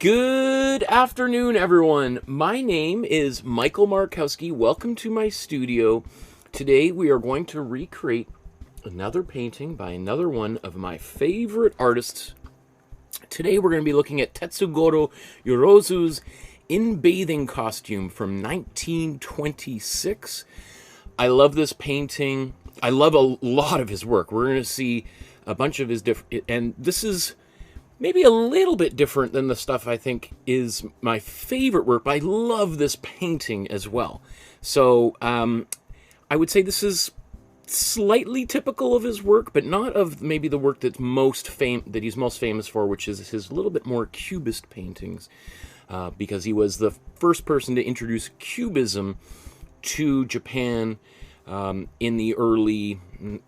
Good afternoon, everyone. My name is Michael Markowsky. Welcome to my studio. Today we are going to recreate another painting by another one of my favorite artists. Today we're going to be looking at Tetsugorō Yorozu's In Bathing Costume from 1926. I love this painting. I love a lot of his work. We're going to see a bunch of his different, and this is maybe a little bit different than the stuff I think is my favorite work, but I love this painting as well. So I would say this is slightly typical of his work, but not of maybe the work that's that he's most famous for, which is his little bit more cubist paintings, because he was the first person to introduce cubism to Japan in the early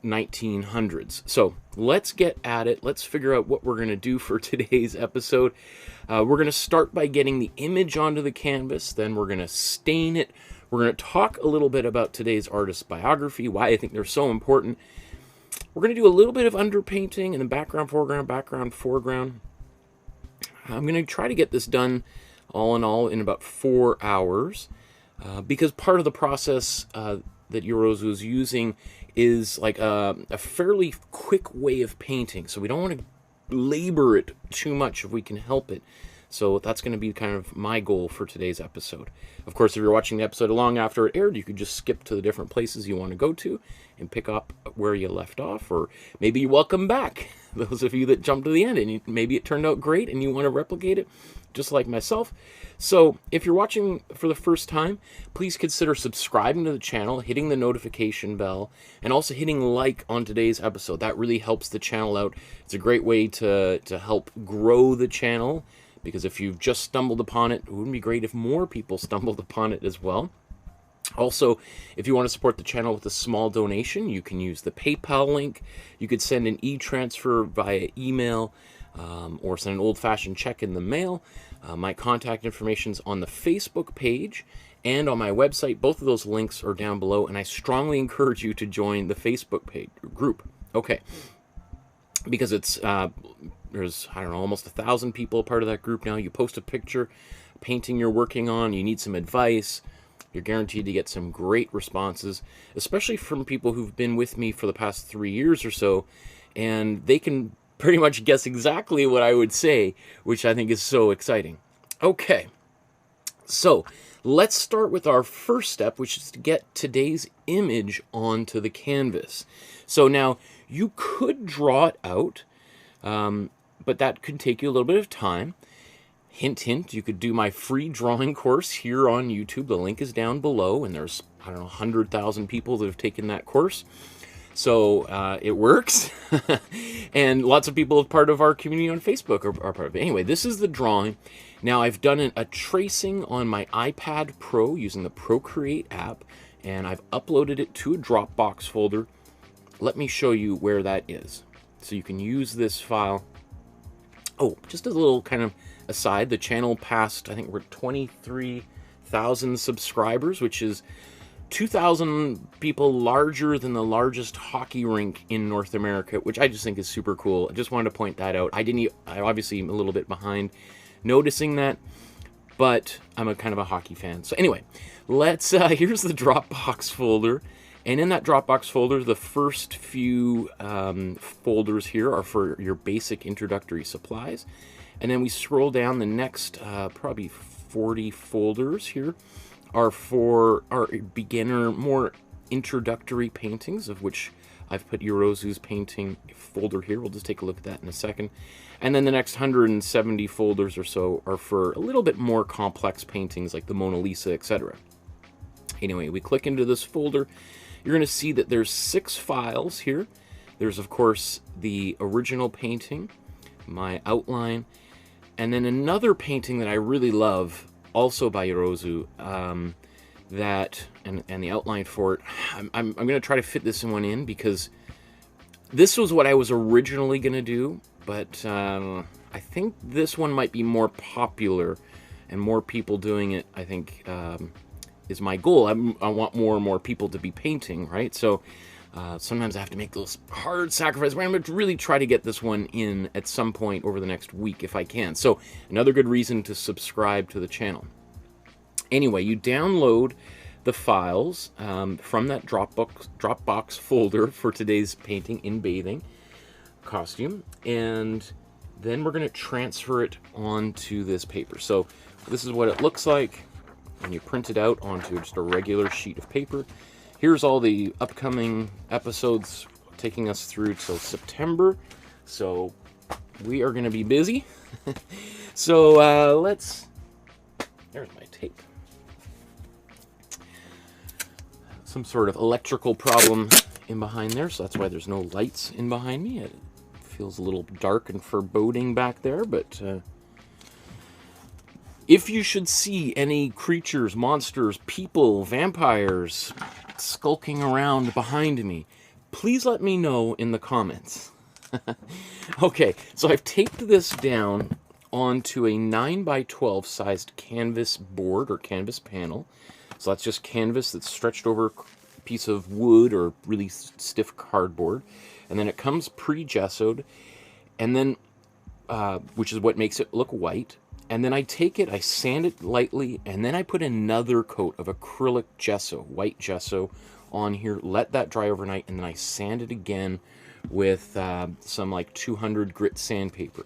1900s. So let's get at it. Let's figure out what we're going to do for today's episode. We're going to start by getting the image onto the canvas. Then we're going to stain it. We're going to talk a little bit about today's artist's biography, why I think they're so important. We're going to do a little bit of underpainting and then background, foreground. I'm going to try to get this done all in all in about 4 hours, because part of the process that Yorozu is using is like a fairly quick way of painting, so we don't want to labor it too much if we can help it. So that's going to be kind of my goal for today's episode. Of course, if you're watching the episode long after it aired, you could just skip to the different places you want to go to and pick up where you left off, or maybe you welcome back those of you that jumped to the end and maybe it turned out great and you want to replicate it, just like myself. So if you're watching for the first time, please consider subscribing to the channel, hitting the notification bell, and also hitting like on today's episode. That really helps the channel out. It's a great way to help grow the channel, because if you've just stumbled upon it, it wouldn't be great if more people stumbled upon it as well. Also, if you want to support the channel with a small donation, you can use the PayPal link. You could send an e-transfer via email, or send an old-fashioned check in the mail. My contact information is on the Facebook page and on my website. Both of those links are down below, and I strongly encourage you to join the Facebook page group. Okay, because it's there's, I don't know, almost 1,000 people part of that group now. You post a picture, painting you're working on, you need some advice, you're guaranteed to get some great responses, especially from people who've been with me for the past 3 years or so, and they can pretty much guess exactly what I would say, which I think is so exciting. Okay, so let's start with our first step, which is to get today's image onto the canvas. So now, you could draw it out, but that could take you a little bit of time. Hint, hint, you could do my free drawing course here on YouTube. The link is down below, and there's, I don't know, 100,000 people that have taken that course. So it works. And lots of people, as part of our community on Facebook, are part of it. Anyway, this is the drawing. Now, I've done a tracing on my iPad Pro using the Procreate app, and I've uploaded it to a Dropbox folder. Let me show you where that is. So you can use this file. Oh, just a little kind of aside, the channel passed, I think we're 23,000 subscribers, which is 2,000 people larger than the largest hockey rink in North America, which I just think is super cool. I just wanted to point that out. I obviously am a little bit behind noticing that, but I'm a kind of a hockey fan. So anyway, let's, here's the Dropbox folder. And in that Dropbox folder, the first few folders here are for your basic introductory supplies. And then we scroll down, the next probably 40 folders here are for our beginner, more introductory paintings, of which I've put Yorozu's painting folder here. We'll just take a look at that in a second. And then the next 170 folders or so are for a little bit more complex paintings like the Mona Lisa, etc. Anyway, we click into this folder. You're going to see that there's 6 files here. There's, of course, the original painting, my outline, and then another painting that I really love, also by Yorozu, and the outline for it. I'm going to try to fit this one in, because this was what I was originally going to do, but I think this one might be more popular, and more people doing it, I think, is my goal. I want more and more people to be painting, right? So Sometimes I have to make those hard sacrifices. I'm going to really try to get this one in at some point over the next week if I can. So another good reason to subscribe to the channel. Anyway, you download the files from that Dropbox folder for today's painting in bathing costume, and then we're going to transfer it onto this paper. So this is what it looks like when you print it out onto just a regular sheet of paper. Here's all the upcoming episodes taking us through till September. So we are going to be busy. So there's my tape. Some sort of electrical problem in behind there, so that's why there's no lights in behind me. It feels a little dark and foreboding back there, but if you should see any creatures, monsters, people, vampires skulking around behind me, please let me know in the comments. Okay, so I've taped this down onto a 9x12 sized canvas board or canvas panel. So that's just canvas that's stretched over a piece of wood or really stiff cardboard. And then it comes pre-gessoed, and then which is what makes it look white. And then I take it, I sand it lightly, and then I put another coat of acrylic gesso, white gesso, on here, let that dry overnight, and then I sand it again with some like 200 grit sandpaper.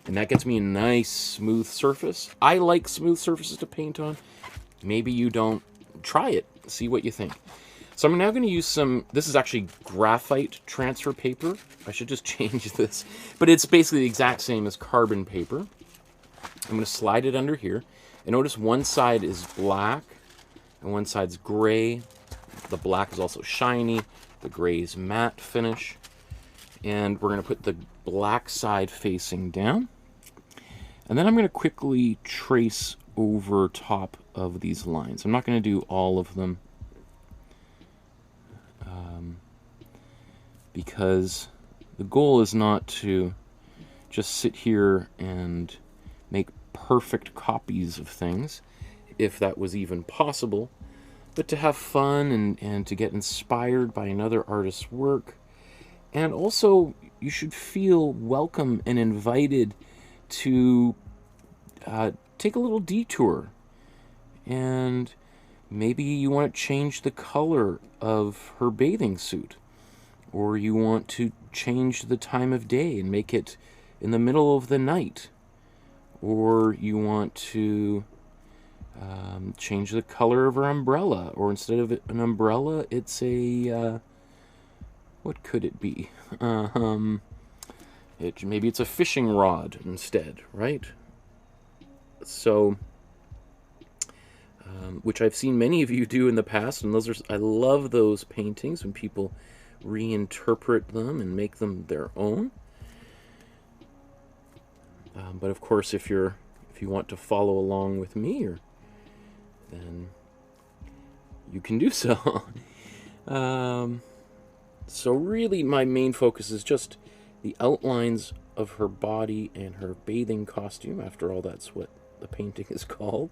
And that gets me a nice smooth surface. I like smooth surfaces to paint on. Maybe you don't. Try it, see what you think. So I'm now going to use some, this is actually graphite transfer paper. I should just change this, but it's basically the exact same as carbon paper. I'm going to slide it under here, and notice one side is black and one side's gray. The black is also shiny, the gray is matte finish, and we're going to put the black side facing down, and then I'm going to quickly trace over top of these lines. I'm not going to do all of them because the goal is not to just sit here and make perfect copies of things, if that was even possible, but to have fun and to get inspired by another artist's work. And also, you should feel welcome and invited to take a little detour. And maybe you want to change the color of her bathing suit, or you want to change the time of day and make it in the middle of the night, or you want to change the color of her umbrella, or instead of an umbrella, it's a what could it be? Maybe it's a fishing rod instead, right? So, which I've seen many of you do in the past, and those are, I love those paintings when people reinterpret them and make them their own. But of course, if you want to follow along with me, then you can do so. So really, my main focus is just the outlines of her body and her bathing costume. After all, that's what the painting is called.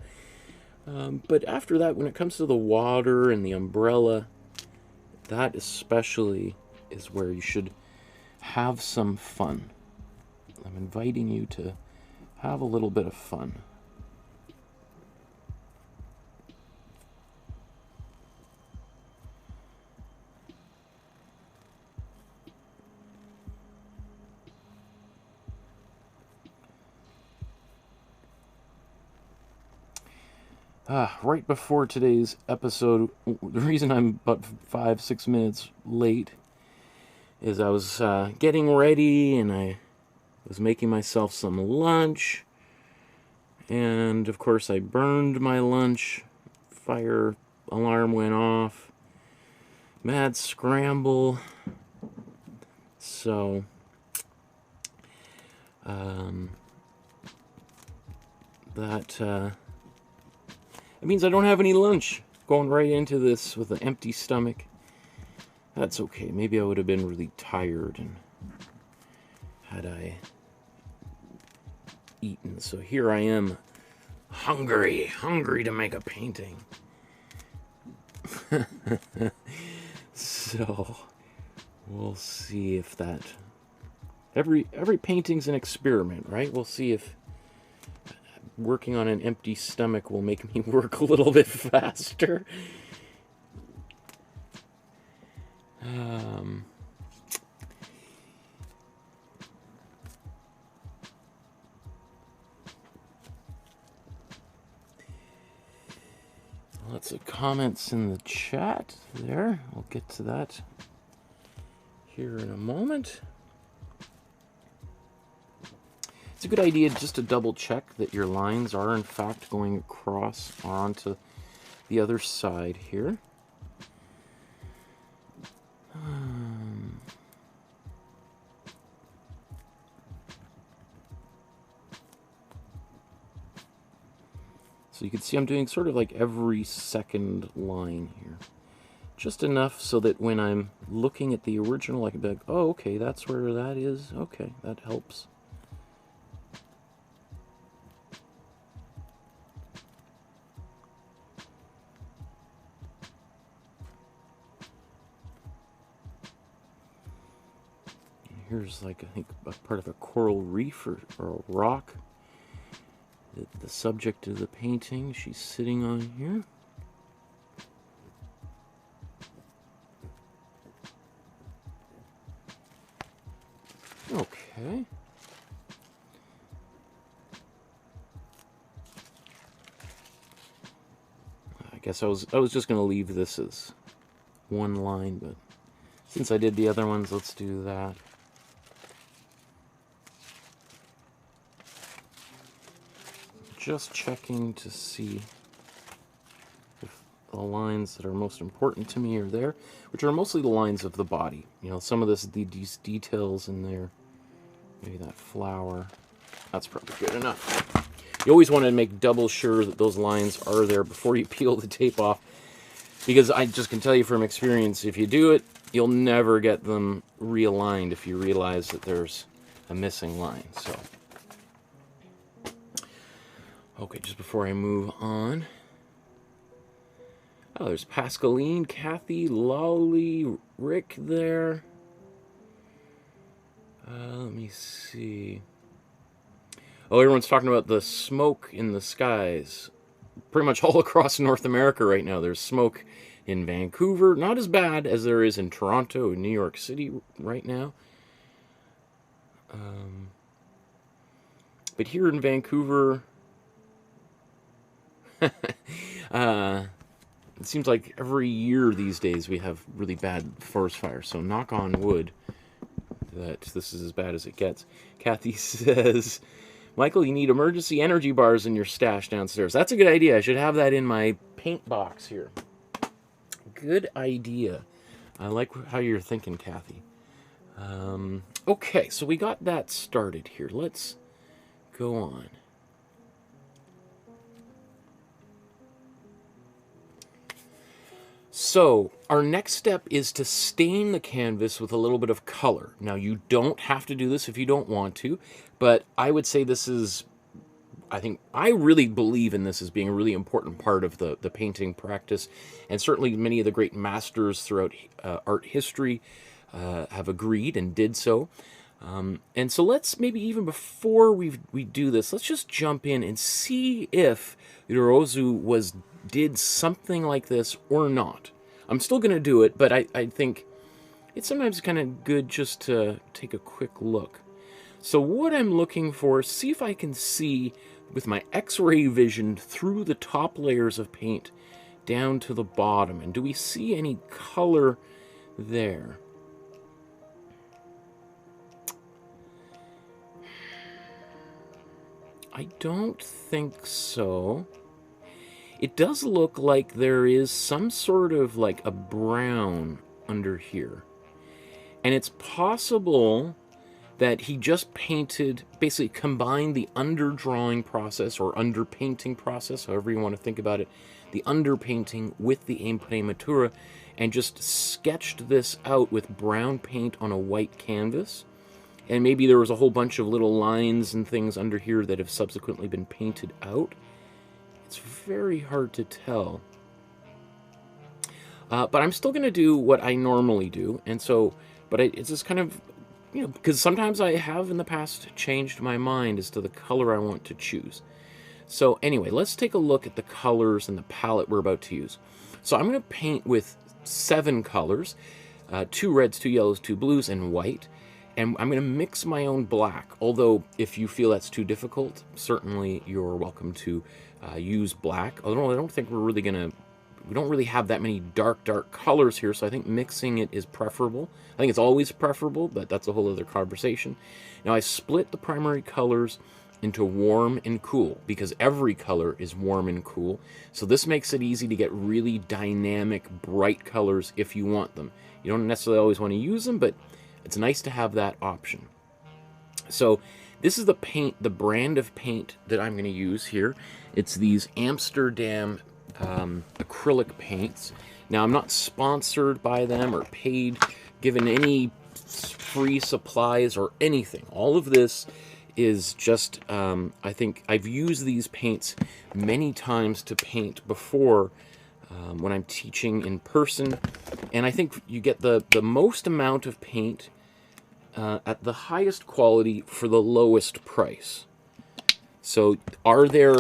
But after that, when it comes to the water and the umbrella, that especially is where you should have some fun. I'm inviting you to have a little bit of fun. Right before today's episode, the reason I'm about 5-6 minutes late is I was getting ready and I was making myself some lunch, and of course I burned my lunch. Fire alarm went off. Mad scramble. So it means I don't have any lunch. Going right into this with an empty stomach. That's okay. Maybe I would have been really tired and had I eaten. So here I am, hungry to make a painting. So We'll see if that... Every painting's an experiment, right? We'll see if working on an empty stomach will make me work a little bit faster. Lots of comments in the chat there. I'll get to that here in a moment. It's a good idea just to double check that your lines are in fact going across or onto the other side here. So you can see I'm doing sort of like every second line here. Just enough so that when I'm looking at the original, I can be like, oh, okay, that's where that is. Okay, that helps. Here's like, I think, a part of a coral reef or a rock. The subject of the painting, she's sitting on here. Okay. I guess I was just going to leave this as one line, but since I did the other ones, let's do that. Just checking to see if the lines that are most important to me are there, which are mostly the lines of the body. You know, some of these details in there, maybe that flower, that's probably good enough. You always want to make double sure that those lines are there before you peel the tape off, because I just can tell you from experience, if you do it, you'll never get them realigned if you realize that there's a missing line. So. Okay, just before I move on. Oh, there's Pascaline, Kathy, Lolly, Rick there. Let me see. Oh, everyone's talking about the smoke in the skies. Pretty much all across North America right now. There's smoke in Vancouver. Not as bad as there is in Toronto and New York City right now. But here in Vancouver... it seems like every year these days we have really bad forest fires, so knock on wood that this is as bad as it gets. Kathy says, Michael, you need emergency energy bars in your stash downstairs. That's a good idea. I should have that in my paint box here. Good idea. I like how you're thinking, Kathy. Okay, so we got that started here. Let's go on. So, our next step is to stain the canvas with a little bit of color. Now, you don't have to do this if you don't want to, but I would say this is, I really believe in this as being a really important part of the painting practice, and certainly many of the great masters throughout art history have agreed and did so. And so let's, maybe even before we do this, let's just jump in and see if Yorozu did something like this or not. I'm still going to do it, but I think it's sometimes kind of good just to take a quick look. So what I'm looking for, see if I can see with my X-ray vision through the top layers of paint down to the bottom. And do we see any color there? I don't think so. It does look like there is some sort of like a brown under here. And it's possible that he just painted, basically combined the underdrawing process or underpainting process, however you want to think about it, the underpainting with the Imprimatura, and just sketched this out with brown paint on a white canvas. And maybe there was a whole bunch of little lines and things under here that have subsequently been painted out. It's very hard to tell. But I'm still going to do what I normally do. And so But it's just kind of, you know, because sometimes I have in the past changed my mind as to the color I want to choose. So anyway, let's take a look at the colors and the palette we're about to use. So I'm going to paint with 7 colors, 2 reds, 2 yellows, 2 blues, and white. And I'm going to mix my own black, although if you feel that's too difficult, certainly you're welcome to use black. Although I don't think we don't really have that many dark colors here, so I think mixing it is preferable. I think it's always preferable, but that's a whole other conversation. Now I split the primary colors into warm and cool, because every color is warm and cool. So this makes it easy to get really dynamic, bright colors if you want them. You don't necessarily always want to use them, but it's nice to have that option. So this is the paint, the brand of paint that I'm going to use here. It's these Amsterdam acrylic paints. Now, I'm not sponsored by them or paid, given any free supplies or anything. All of this is just, I think I've used these paints many times to paint before when I'm teaching in person. And I think you get the most amount of paint at the highest quality for the lowest price. So are there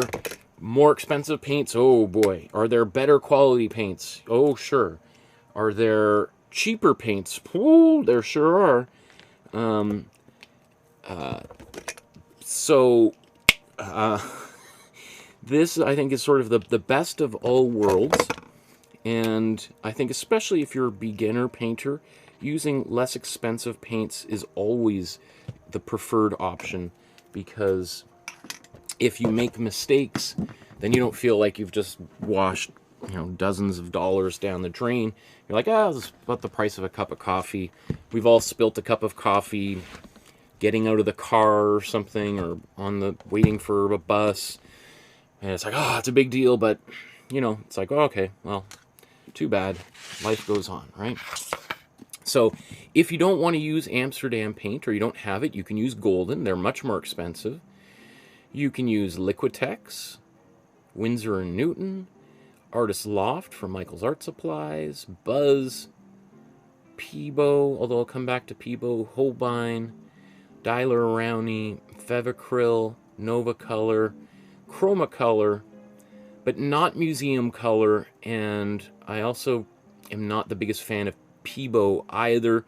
more expensive paints? Oh boy. Are there better quality paints? Oh sure. Are there cheaper paints? Oh, there sure are. This, I think, is sort of the best of all worlds. And I think especially if you're a beginner painter, using less expensive paints is always the preferred option, because if you make mistakes, then you don't feel like you've just washed, you know, dozens of dollars down the drain. You're like, ah, this is about the price of a cup of coffee. We've all spilt a cup of coffee getting out of the car or something, or on the waiting for a bus, and it's like, oh, it's a big deal, but you know, it's like, oh, okay, well, too bad. Life goes on, right? So if you don't want to use Amsterdam paint, or you don't have it, you can use Golden. They're much more expensive. You can use Liquitex, Winsor & Newton, Artist Loft from Michael's Art Supplies, Buzz, Peebo, although I'll come back to Peebo, Holbein, Daler Rowney, Fevicryl, Nova Color, Chromacolor, but not Museum Color, and I also am not the biggest fan of Peebo either.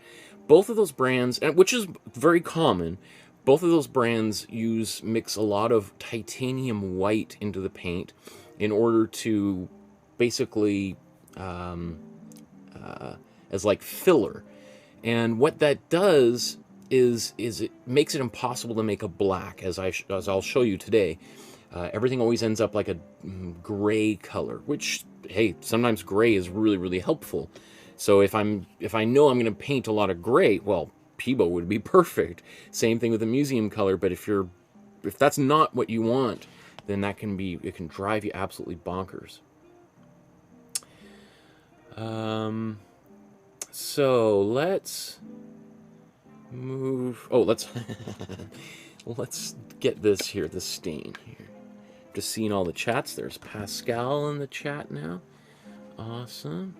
Both of those brands, and which is very common, both of those brands mix a lot of titanium white into the paint in order to basically as like filler. And what that does is it makes it impossible to make a black, as I'll show you today. Everything always ends up like a gray color, which, hey, sometimes gray is really, really helpful. So if I know I'm going to paint a lot of gray, well, Peebo would be perfect. Same thing with the museum color, but if that's not what you want, then it can drive you absolutely bonkers. So let's move. Oh, let's let's get this here, the stain here. Just seeing all the chats. There's Pascal in the chat now. Awesome.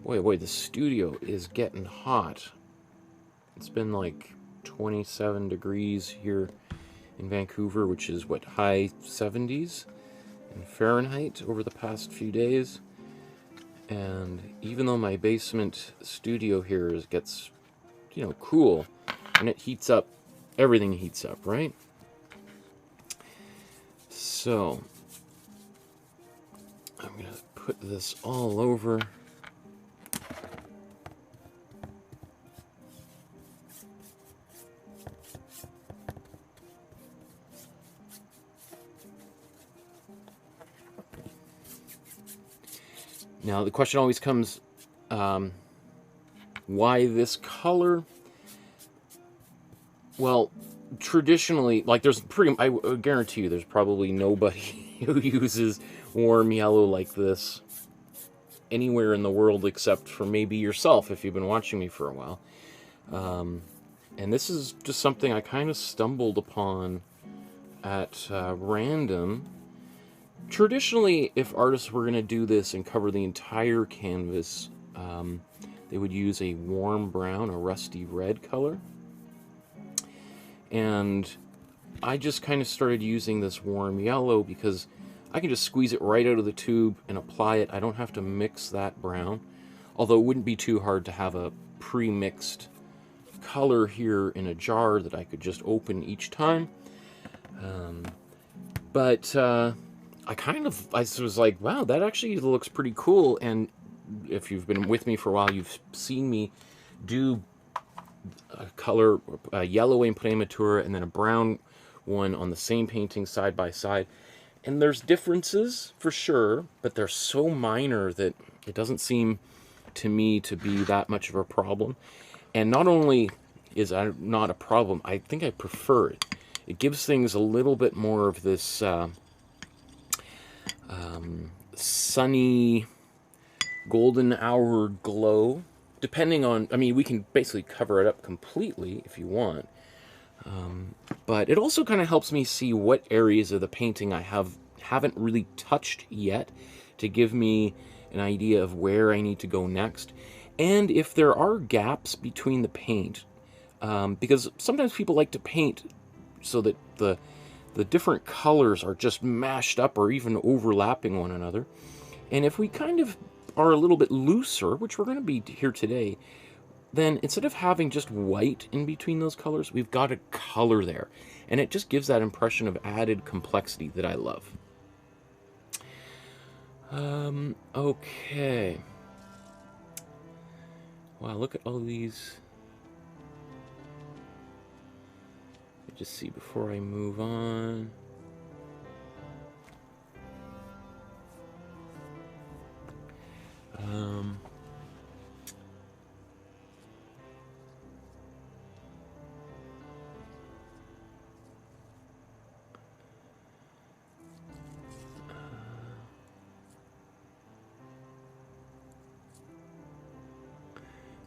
Boy, the studio is getting hot. It's been like 27 degrees here in Vancouver, which is what, high 70s in Fahrenheit over the past few days. And even though my basement studio here gets, you know, cool, and it heats up, everything heats up, right? So I'm going to put this all over. Now the question always comes, why this color? Well, traditionally, like I guarantee you there's probably nobody who uses warm yellow like this anywhere in the world except for maybe yourself if you've been watching me for a while. And this is just something I kind of stumbled upon at random. Traditionally, if artists were going to do this and cover the entire canvas, they would use a warm brown, a rusty red color. And I just kind of started using this warm yellow because I can just squeeze it right out of the tube and apply it. I don't have to mix that brown, although it wouldn't be too hard to have a pre-mixed color here in a jar that I could just open each time. But I was like, wow, that actually looks pretty cool. And if you've been with me for a while, you've seen me do a color, a yellow Imprimatura and then a brown one on the same painting side by side. And there's differences for sure, but they're so minor that it doesn't seem to me to be that much of a problem. And not only is that not a problem, I think I prefer it. It gives things a little bit more of this sunny golden hour glow, depending on, I mean, we can basically cover it up completely if you want. But it also kind of helps me see what areas of the painting I haven't really touched yet, to give me an idea of where I need to go next. And if there are gaps between the paint, because sometimes people like to paint so that the different colors are just mashed up or even overlapping one another. And if we kind of are a little bit looser, which we're going to be here today, then instead of having just white in between those colors, we've got a color there. And it just gives that impression of added complexity that I love. Okay. Wow, look at all these. Let me just see before I move on.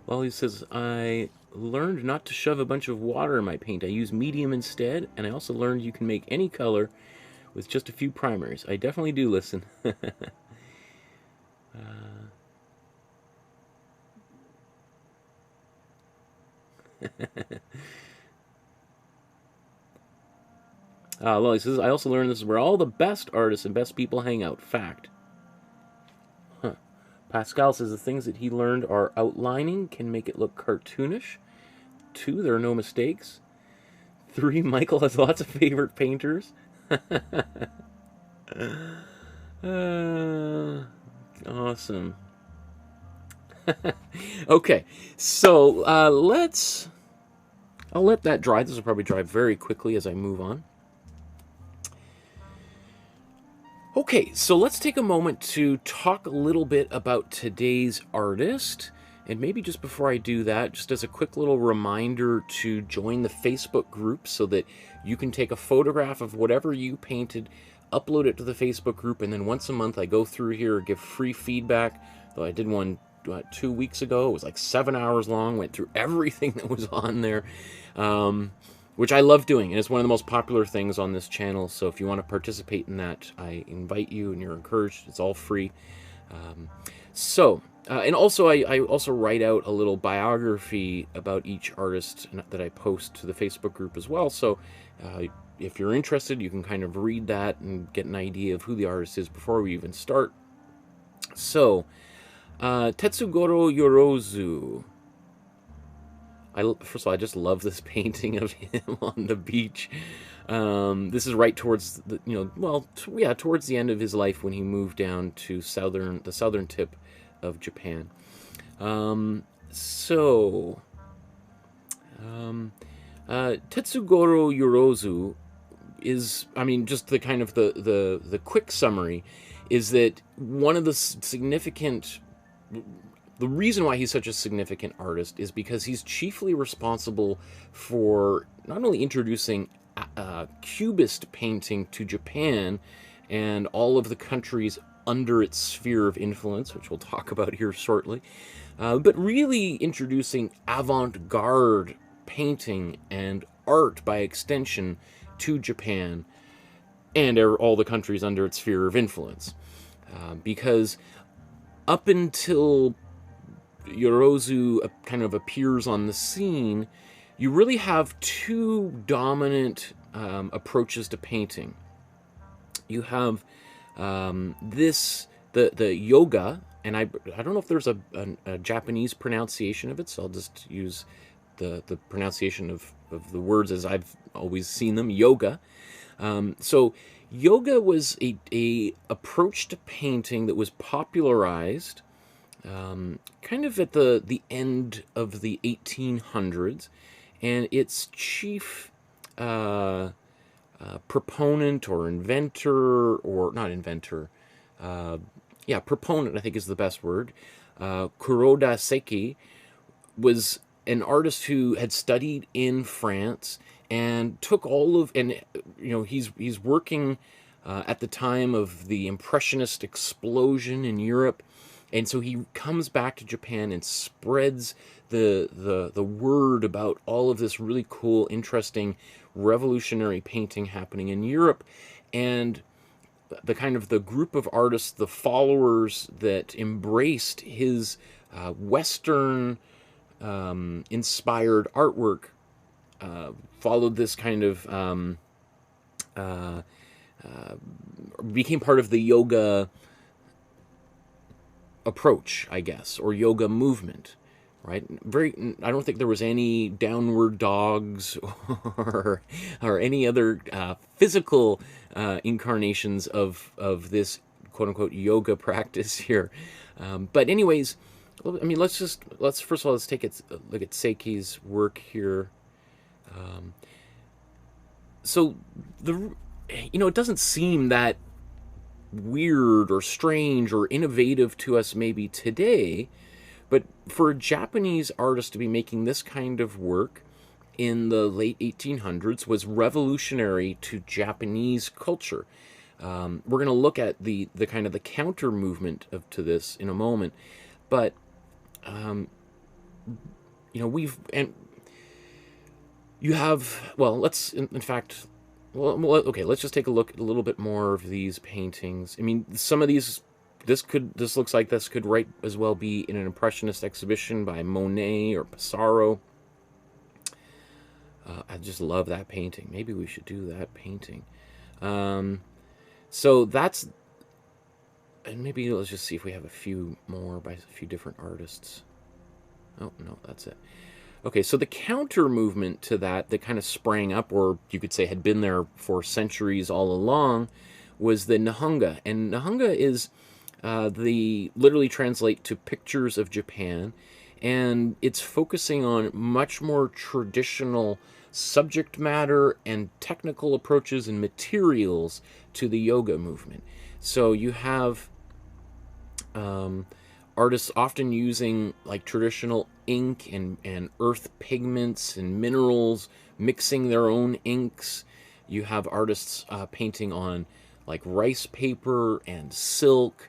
Well, he says, I learned not to shove a bunch of water in my paint. I use medium instead, and I also learned you can make any color with just a few primers. I definitely do listen. Lily says, I also learned this is where all the best artists and best people hang out. Fact. Huh. Pascal says the things that he learned are outlining can make it look cartoonish. 2, there are no mistakes. 3, Michael has lots of favorite painters. Awesome. Okay, so I'll let that dry. This will probably dry very quickly as I move on. Okay, so let's take a moment to talk a little bit about today's artist. And maybe just before I do that, just as a quick little reminder to join the Facebook group so that you can take a photograph of whatever you painted, upload it to the Facebook group, and then once a month I go through here, give free feedback. Though I did one 2 weeks ago. It was like 7 hours long, went through everything that was on there. Which I love doing, and it's one of the most popular things on this channel, so if you want to participate in that, I invite you, and you're encouraged. It's all free. And also, I also write out a little biography about each artist that I post to the Facebook group as well, so if you're interested, you can kind of read that and get an idea of who the artist is before we even start. So, Tetsugorō Yorozu. First of all, I just love this painting of him on the beach. This is right towards the, towards the end of his life when he moved down to the southern tip of Japan. Tetsugorō Yorozu is, I mean, just the kind of the quick summary is that one of the significant. The reason why he's such a significant artist is because he's chiefly responsible for not only introducing Cubist painting to Japan and all of the countries under its sphere of influence, which we'll talk about here shortly, but really introducing avant-garde painting and art by extension to Japan. and all the countries under its sphere of influence. Because up until Yorozu kind of appears on the scene, you really have two dominant approaches to painting. You have the yoga, and I don't know if there's a Japanese pronunciation of it, so I'll just use the pronunciation of the words as I've always seen them, yoga. So yoga was a approach to painting that was popularized kind of at the end of the 1800s, and its chief proponent or inventor, or not inventor, yeah, proponent I think is the best word, Kuroda Seki, was an artist who had studied in France and took all of, and he's working at the time of the Impressionist explosion in Europe, and so he comes back to Japan and spreads the word about all of this really cool, interesting, revolutionary painting happening in Europe, and the kind of the group of artists, the followers that embraced his Western inspired artwork, followed this kind of became part of the yoga approach, I guess, or yoga movement, right? I don't think there was any downward dogs or any other physical incarnations of this quote unquote yoga practice here. But anyways, I mean, let's first of all, let's take a look at Seki's work here. So it doesn't seem that weird or strange or innovative to us maybe today, but for a Japanese artist to be making this kind of work in the late 1800s was revolutionary to Japanese culture. We're going to look at the kind of the counter movement to this in a moment, but you have, well, let's in fact. Well, okay, let's just take a look at a little bit more of these paintings. I mean, some of these, this looks like this could right as well be in an Impressionist exhibition by Monet or Pissarro. I just love that painting. Maybe we should do that painting. So that's, and maybe let's just see if we have a few more by a few different artists. Oh, no, that's it. Okay, so the counter movement to that kind of sprang up, or you could say had been there for centuries all along, was the Nihonga. And Nihonga is literally translate to pictures of Japan, and it's focusing on much more traditional subject matter and technical approaches and materials to the yoga movement. So you have artists often using like traditional ink and earth pigments and minerals, mixing their own inks. You have artists painting on like rice paper and silk,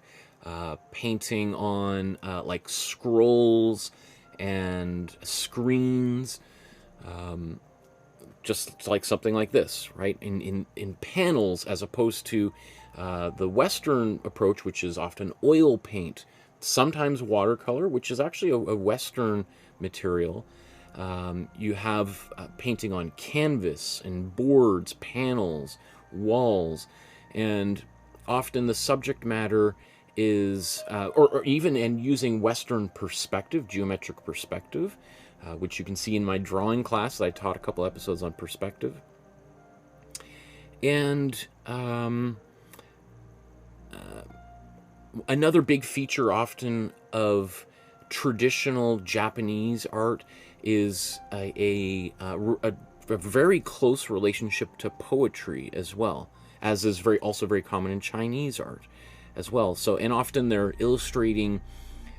painting on like scrolls and screens, just like something like this, right? In panels, as opposed to the Western approach, which is often oil paint, sometimes watercolor, which is actually a Western material. You have painting on canvas and boards, panels, walls, and often the subject matter is, or even and using Western perspective, geometric perspective, which you can see in my drawing class that I taught a couple episodes on perspective. And another big feature often of traditional Japanese art is a very close relationship to poetry as well, as is also very common in Chinese art as well. So, and often they're illustrating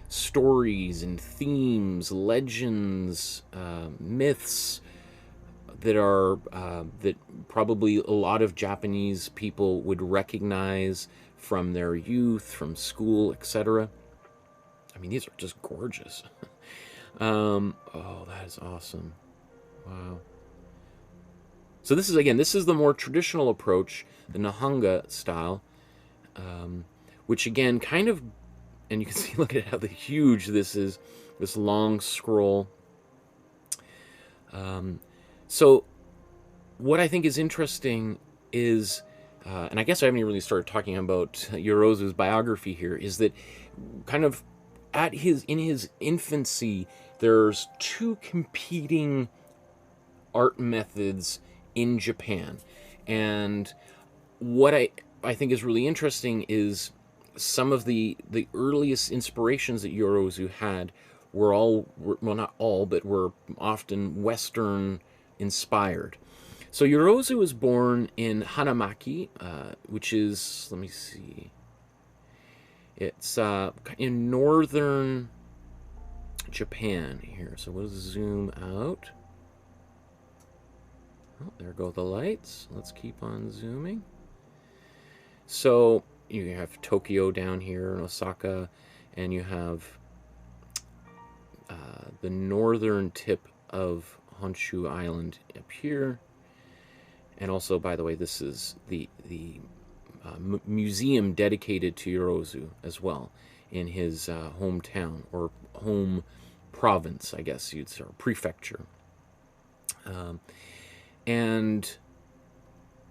stories and themes, legends, myths that are that probably a lot of Japanese people would recognize from their youth, from school, etc. I mean, these are just gorgeous. Oh, that is awesome. Wow. So this is, again, this is the more traditional approach, the Nihonga style, which again kind of, and you can see, look at how huge this is, this long scroll. So what I think is interesting is, and I guess I haven't even really started talking about Yorozu's biography here, is that kind of in his infancy, there's two competing art methods in Japan. And what I think is really interesting is some of the earliest inspirations that Yorozu had were well, not all, but were often Western inspired. So Yorozu was born in Hanamaki, which is, let me see, it's in northern Japan here. So we'll zoom out. Oh, there go the lights. Let's keep on zooming. So you have Tokyo down here and Osaka, and you have the northern tip of Honshu Island up here. And also, by the way, this is the museum dedicated to Yorozu as well in his hometown, or home province, I guess you'd say, or prefecture. And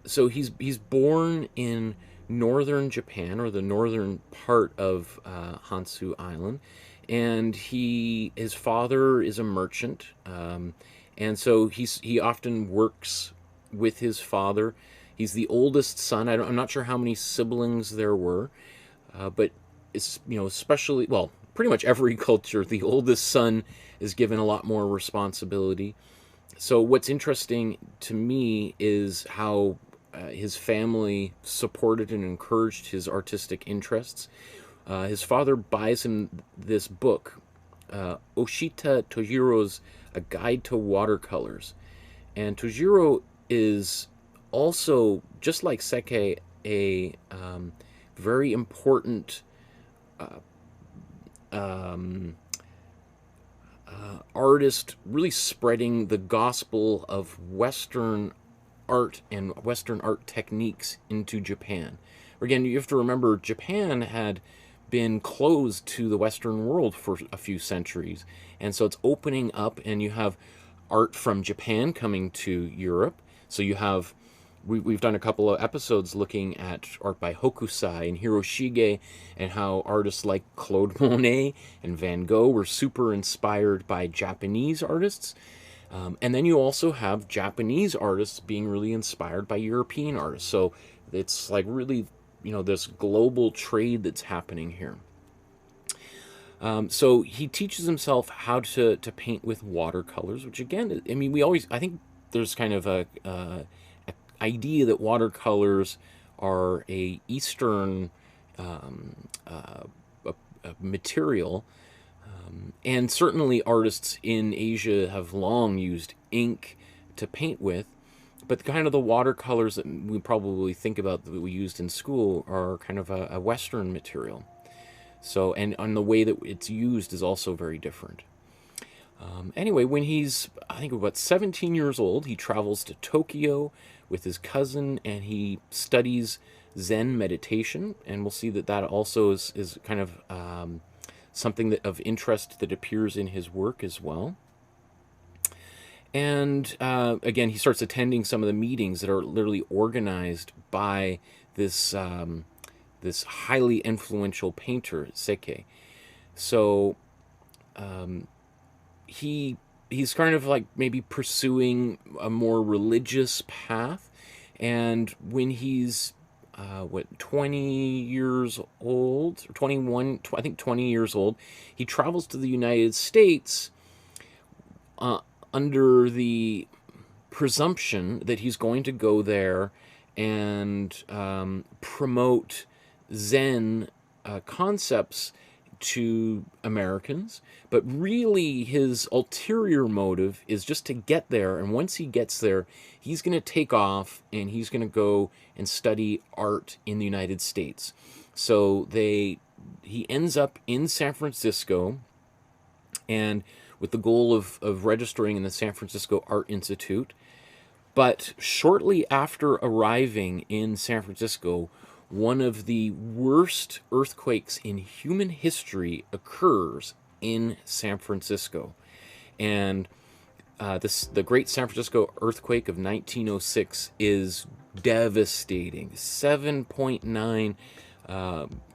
so he's born in northern Japan, or the northern part of Honshu Island, and his father is a merchant, and so he often works with his father. He's the oldest son. I'm not sure how many siblings there were, but it's, especially, well, pretty much every culture, the oldest son is given a lot more responsibility. So what's interesting to me is how his family supported and encouraged his artistic interests. His father buys him this book, Oshita Tojiro's A Guide to Watercolors. And Tojiro is also, just like Seke, a very important artist, really spreading the gospel of Western art and Western art techniques into Japan. Again, you have to remember, Japan had been closed to the Western world for a few centuries, and so it's opening up, and you have art from Japan coming to Europe. So you have, we've done a couple of episodes looking at art by Hokusai and Hiroshige, and how artists like Claude Monet and Van Gogh were super inspired by Japanese artists. And then you also have Japanese artists being really inspired by European artists. So it's like really, this global trade that's happening here. So he teaches himself how to paint with watercolors, which, again, I mean, I think there's kind of a idea that watercolors are a Eastern material, and certainly artists in Asia have long used ink to paint with, but kind of the watercolors that we probably think about that we used in school are kind of a Western material. So, and the way that it's used is also very different. Anyway, when he's, I think, about 17 years old, he travels to Tokyo with his cousin, and he studies Zen meditation, and we'll see that that also is kind of something of interest that appears in his work as well. And again, he starts attending some of the meetings that are literally organized by this this highly influential painter, Seke. So he's kind of like maybe pursuing a more religious path, and when he's 20 years old, or 21, I think 20 years old, he travels to the United States under the presumption that he's going to go there and promote Zen concepts to Americans, but really his ulterior motive is just to get there, and once he gets there, he's going to take off and he's going to go and study art in the United States. So he ends up in San Francisco, and with the goal of registering in the San Francisco Art Institute. But shortly after arriving in San Francisco, one of the worst earthquakes in human history occurs in San Francisco. And the Great San Francisco earthquake of 1906 is devastating. 7.9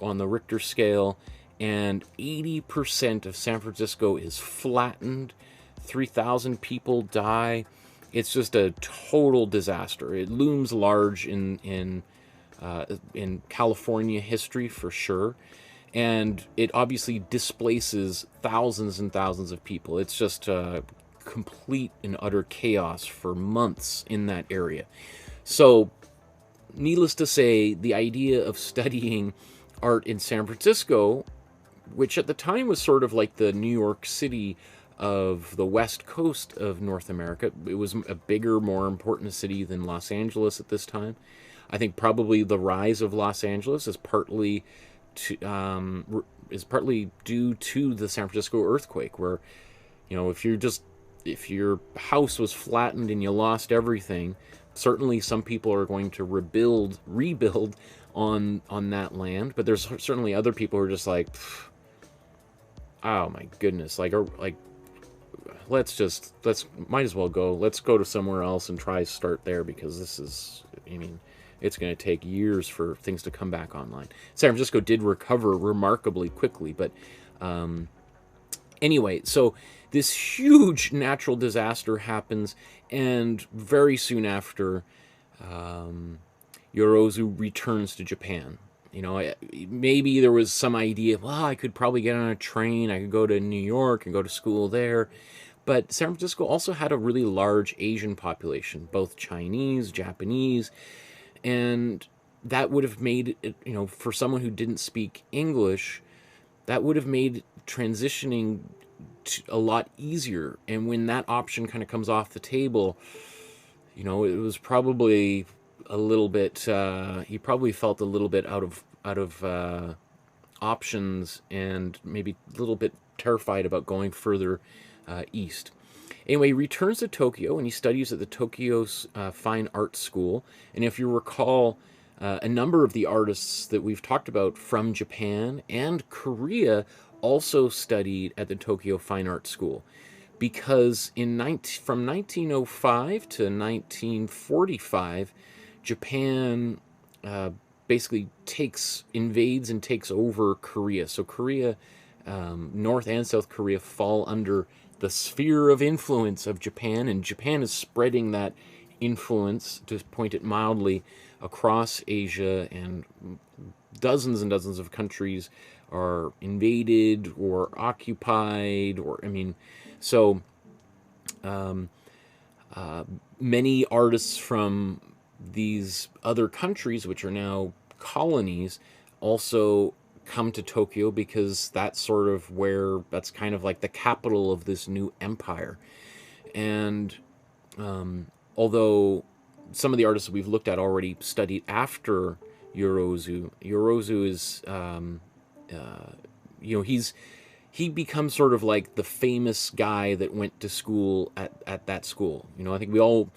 on the Richter scale, and 80% of San Francisco is flattened. 3,000 people die. It's just a total disaster. It looms large in California history for sure, and it obviously displaces thousands and thousands of people. It's just complete and utter chaos for months in that area. So, needless to say, the idea of studying art in San Francisco, which at the time was sort of like the New York City of the west coast of North America. It was a bigger, more important city than Los Angeles at this time. I think probably the rise of Los Angeles is partly due to the San Francisco earthquake, where, you know, if your house was flattened and you lost everything, certainly some people are going to rebuild on that land, but there's certainly other people who are just like, oh my goodness, let's might as well go. Let's go to somewhere else and try start there, because this is, I mean, it's going to take years for things to come back online. San Francisco did recover remarkably quickly, but anyway, so this huge natural disaster happens, and very soon after, Yorozu returns to Japan. You know, maybe there was some idea, well, I could probably get on a train, I could go to New York and go to school there. But San Francisco also had a really large Asian population, both Chinese, Japanese, and that would have made it, you know, for someone who didn't speak English, that would have made transitioning a lot easier. And when that option kind of comes off the table, you know, it was probably a little bit, he probably felt a little bit out of options, and maybe a little bit terrified about going further east. Anyway, he returns to Tokyo, and he studies at the Tokyo's Fine Art School. And if you recall, a number of the artists that we've talked about from Japan and Korea also studied at the Tokyo Fine Art School, because from 1905 to 1945, Japan basically invades and takes over Korea. So Korea, North and South Korea, fall under the sphere of influence of Japan, and Japan is spreading that influence, to point it mildly, across Asia, and dozens and dozens of countries are invaded or occupied, or, I mean, so many artists from these other countries, which are now colonies, also come to Tokyo, because that's sort of that's kind of like the capital of this new empire. And although some of the artists that we've looked at already studied after Yorozu is, you know, he becomes sort of like the famous guy that went to school at that school. You know, I think we all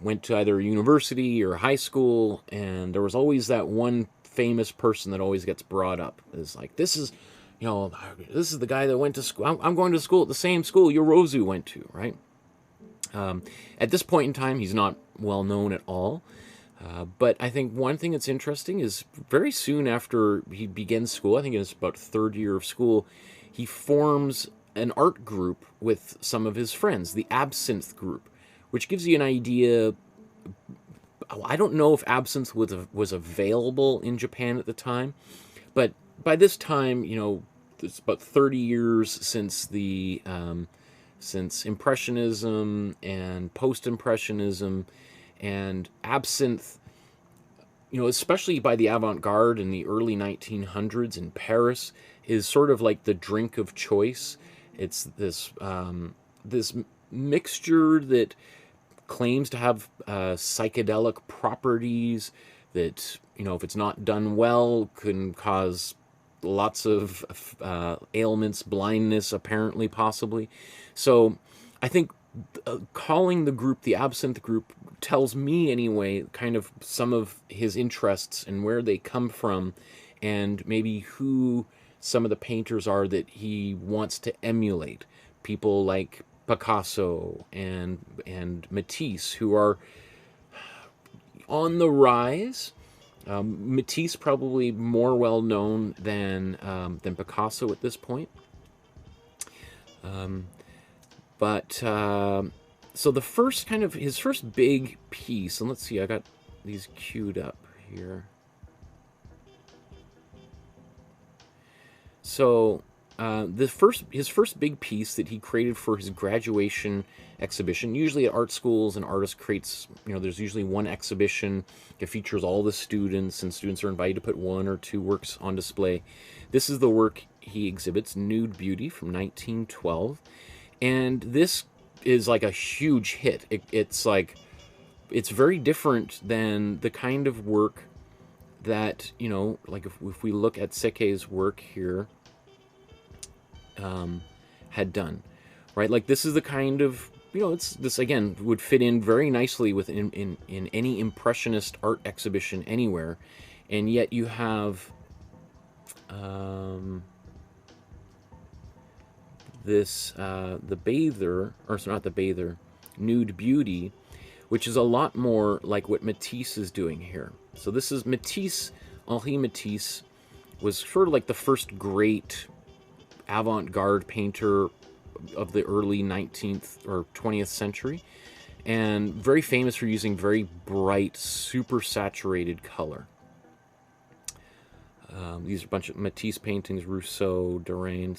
went to either university or high school, and there was always that one famous person that always gets brought up. It's like, this is the guy that went to school. I'm going to school at the same school Yorozu went to, right? At this point in time, he's not well known at all. But I think one thing that's interesting is, very soon after he begins school, I think it's about third year of school, he forms an art group with some of his friends, the Absinthe group, which gives you an idea. I don't know if absinthe was available in Japan at the time, but by this time, you know, it's about 30 years since since Impressionism and Post-Impressionism, and absinthe, you know, especially by the avant-garde in the early 1900s in Paris, is sort of like the drink of choice. It's this mixture that claims to have psychedelic properties that, you know, if it's not done well, can cause lots of ailments, blindness, apparently, possibly. So I think calling the group the Absinthe Group tells me, anyway, kind of some of his interests and where they come from, and maybe who some of the painters are that he wants to emulate. People like Picasso and Matisse, who are on the rise. Matisse probably more well known than Picasso at this point. So the first kind of his first big piece, and let's see, I got these queued up here. So his first big piece that he created for his graduation exhibition. Usually at art schools, an artist creates, there's usually one exhibition. It features all the students, and students are invited to put 1 or 2 works on display. This is the work he exhibits, Nude Beauty, from 1912. And this is like a huge hit. It's very different than the kind of work that, like if we look at Sekei's work here, had done, right? Like, this is the kind of, this again would fit in very nicely in any impressionist art exhibition anywhere. And yet you have this the Bather, or it's not the Bather, Nude Beauty, which is a lot more like what Matisse is doing here. So this is Matisse. Henri Matisse was sort of like the first great avant-garde painter of the early 19th or 20th century, and very famous for using very bright, super saturated color. These are a bunch of Matisse paintings: Rousseau, Derain,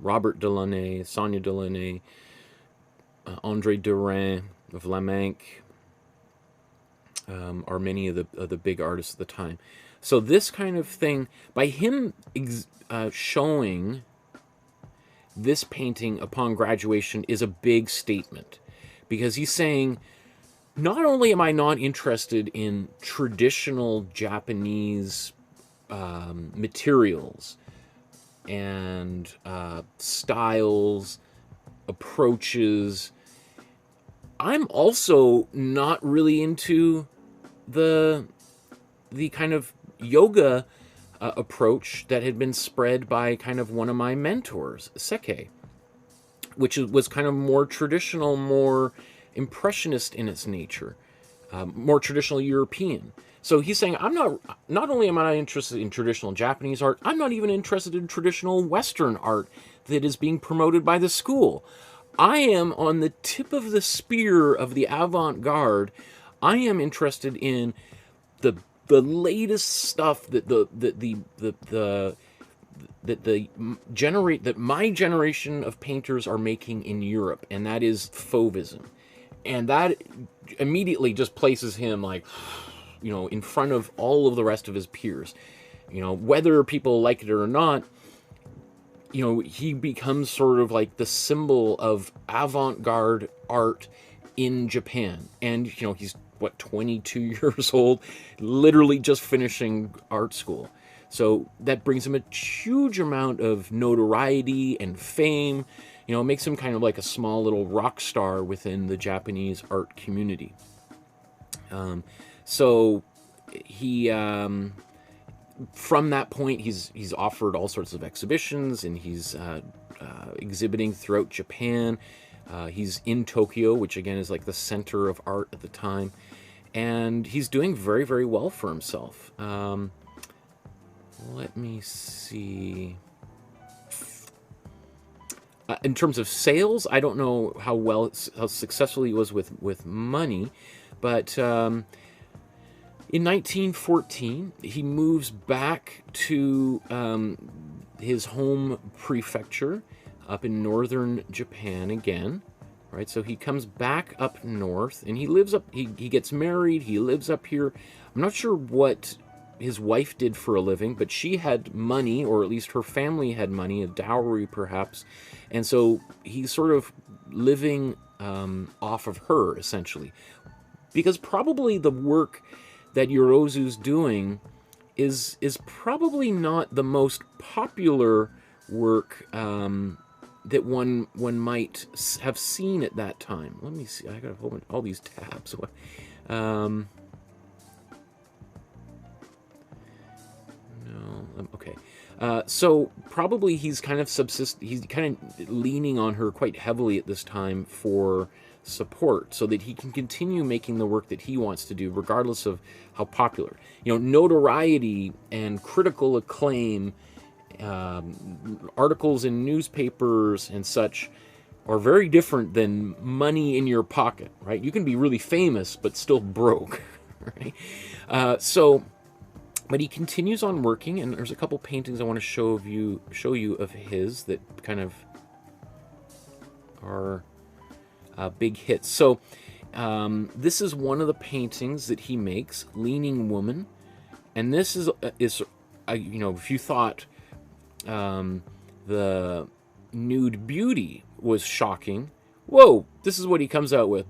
Robert Delaunay, Sonia Delaunay, André Derain of Vlaminck, are many of the big artists of the time. So this kind of thing, by him showing this painting upon graduation, is a big statement, because he's saying, not only am I not interested in traditional Japanese materials and styles, approaches, I'm also not really into the kind of yoga approach that had been spread by kind of one of my mentors, Sekei, which was kind of more traditional, more impressionist in its nature, more traditional European. So he's saying, not only am I not interested in traditional Japanese art, I'm not even interested in traditional Western art that is being promoted by the school. I am on the tip of the spear of the avant-garde. I am interested in the latest stuff that my generation of painters are making in Europe, and that is Fauvism. And that immediately just places him, like, in front of all of the rest of his peers. Whether people like it or not, he becomes sort of like the symbol of avant-garde art in Japan. And, he's, 22 years old, literally just finishing art school. So that brings him a huge amount of notoriety and fame. Makes him kind of like a small little rock star within the Japanese art community. So he, from that point, he's offered all sorts of exhibitions, and he's exhibiting throughout Japan. He's in Tokyo, which again is like the center of art at the time, and he's doing very, very well for himself. Let me see. In terms of sales, I don't know how successful he was with money, but in 1914 he moves back to his home prefecture up in northern Japan again, right? So he comes back up north, and he lives up. He gets married. He lives up here. I'm not sure what his wife did for a living, but she had money, or at least her family had money, a dowry perhaps, and so he's sort of living off of her, essentially, because probably the work that Yorozu's doing is probably not the most popular work that one might have seen at that time. Let me see. I got a whole bunch, all these tabs. No. Okay. So probably he's kind of he's kind of leaning on her quite heavily at this time for support, so that he can continue making the work that he wants to do, regardless of how popular. You know, notoriety and critical acclaim, articles in newspapers and such, are very different than money in your pocket, right? You can be really famous but still broke, right? But he continues on working, and there's a couple paintings I want to show you of his that kind of are big hits. So this is one of the paintings that he makes, Leaning Woman, and this is you know, if you thought the Nude Beauty was shocking, whoa, this is what he comes out with.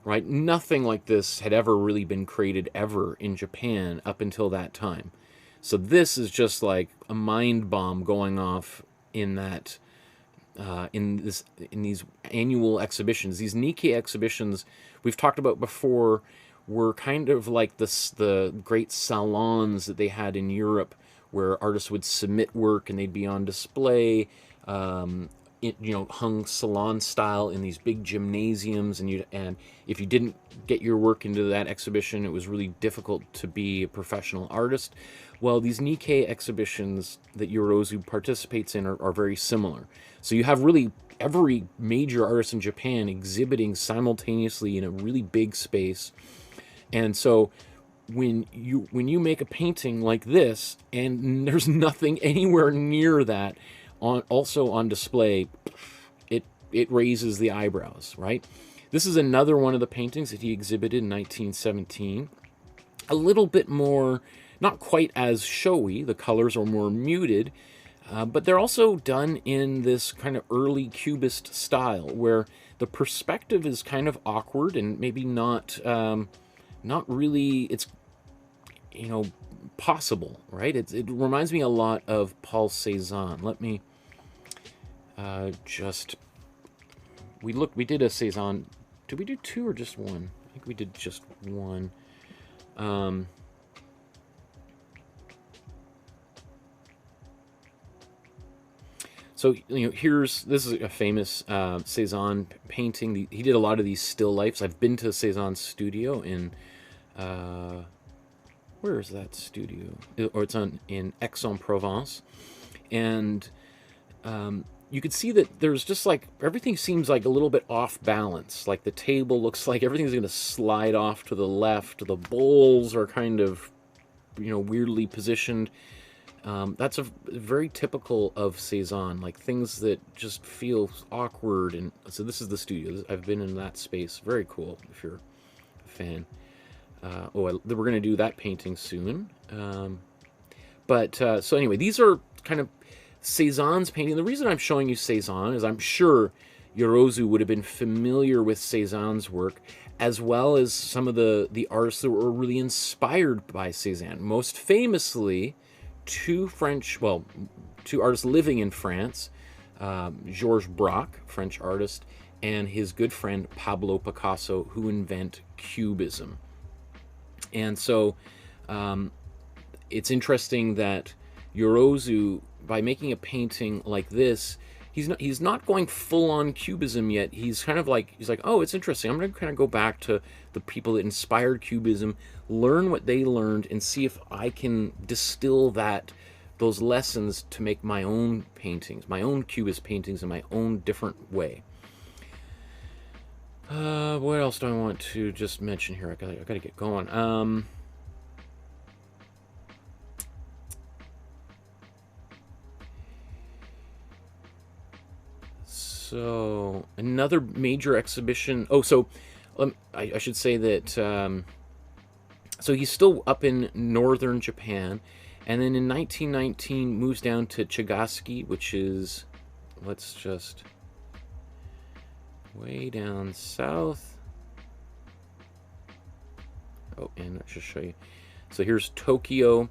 Right? Nothing like this had ever really been created ever in Japan up until that time. So this is just like a mind bomb going off in that in these annual exhibitions. These Nikkei exhibitions we've talked about before were kind of like the great salons that they had in Europe, where artists would submit work and they'd be on display. You know, hung salon style in these big gymnasiums, and if you didn't get your work into that exhibition, it was really difficult to be a professional artist. Well, these Nikkei exhibitions that Yorozu participates in are very similar. So you have really every major artist in Japan exhibiting simultaneously in a really big space. And so when you make a painting like this, and there's nothing anywhere near that also on display, it raises the eyebrows, right? This is another one of the paintings that he exhibited in 1917. A little bit more, not quite as showy. The colors are more muted, but they're also done in this kind of early Cubist style, where the perspective is kind of awkward and maybe not really. It's, you know, possible, right? It reminds me a lot of Paul Cézanne. Let me we did a Cézanne. Did we do two or just one? I think we did just one. So, you know, this is a famous Cézanne painting. He did a lot of these still lifes. I've been to Cézanne's studio in where is that studio? Or it's in Aix-en-Provence, and you could see that there's just like everything seems like a little bit off balance. Like the table looks like everything's going to slide off to the left. The bowls are kind of, you know, weirdly positioned. That's very typical of Cézanne, like things that just feel awkward. And so this is the studio. I've been in that space. Very cool if you're a fan. We're going to do that painting soon. So anyway, these are kind of Cézanne's painting. The reason I'm showing you Cézanne is I'm sure Yorozu would have been familiar with Cézanne's work, as well as some of the artists that were really inspired by Cézanne. Most famously, two artists living in France, Georges Braque, French artist, and his good friend Pablo Picasso, who invent Cubism. And so it's interesting that Yorozu, by making a painting like this, he's not going full on Cubism yet. He's like, oh, it's interesting. I'm going to kind of go back to the people that inspired Cubism, learn what they learned, and see if I can distill those lessons to make my own paintings, my own Cubist paintings in my own different way. What else do I want to just mention here? I gotta get going. So another major exhibition. Oh, so I should say that. So he's still up in northern Japan, and then in 1919 moves down to Chigasaki, which is, let's just. Way down south. Oh, and let's just show you. So here's Tokyo.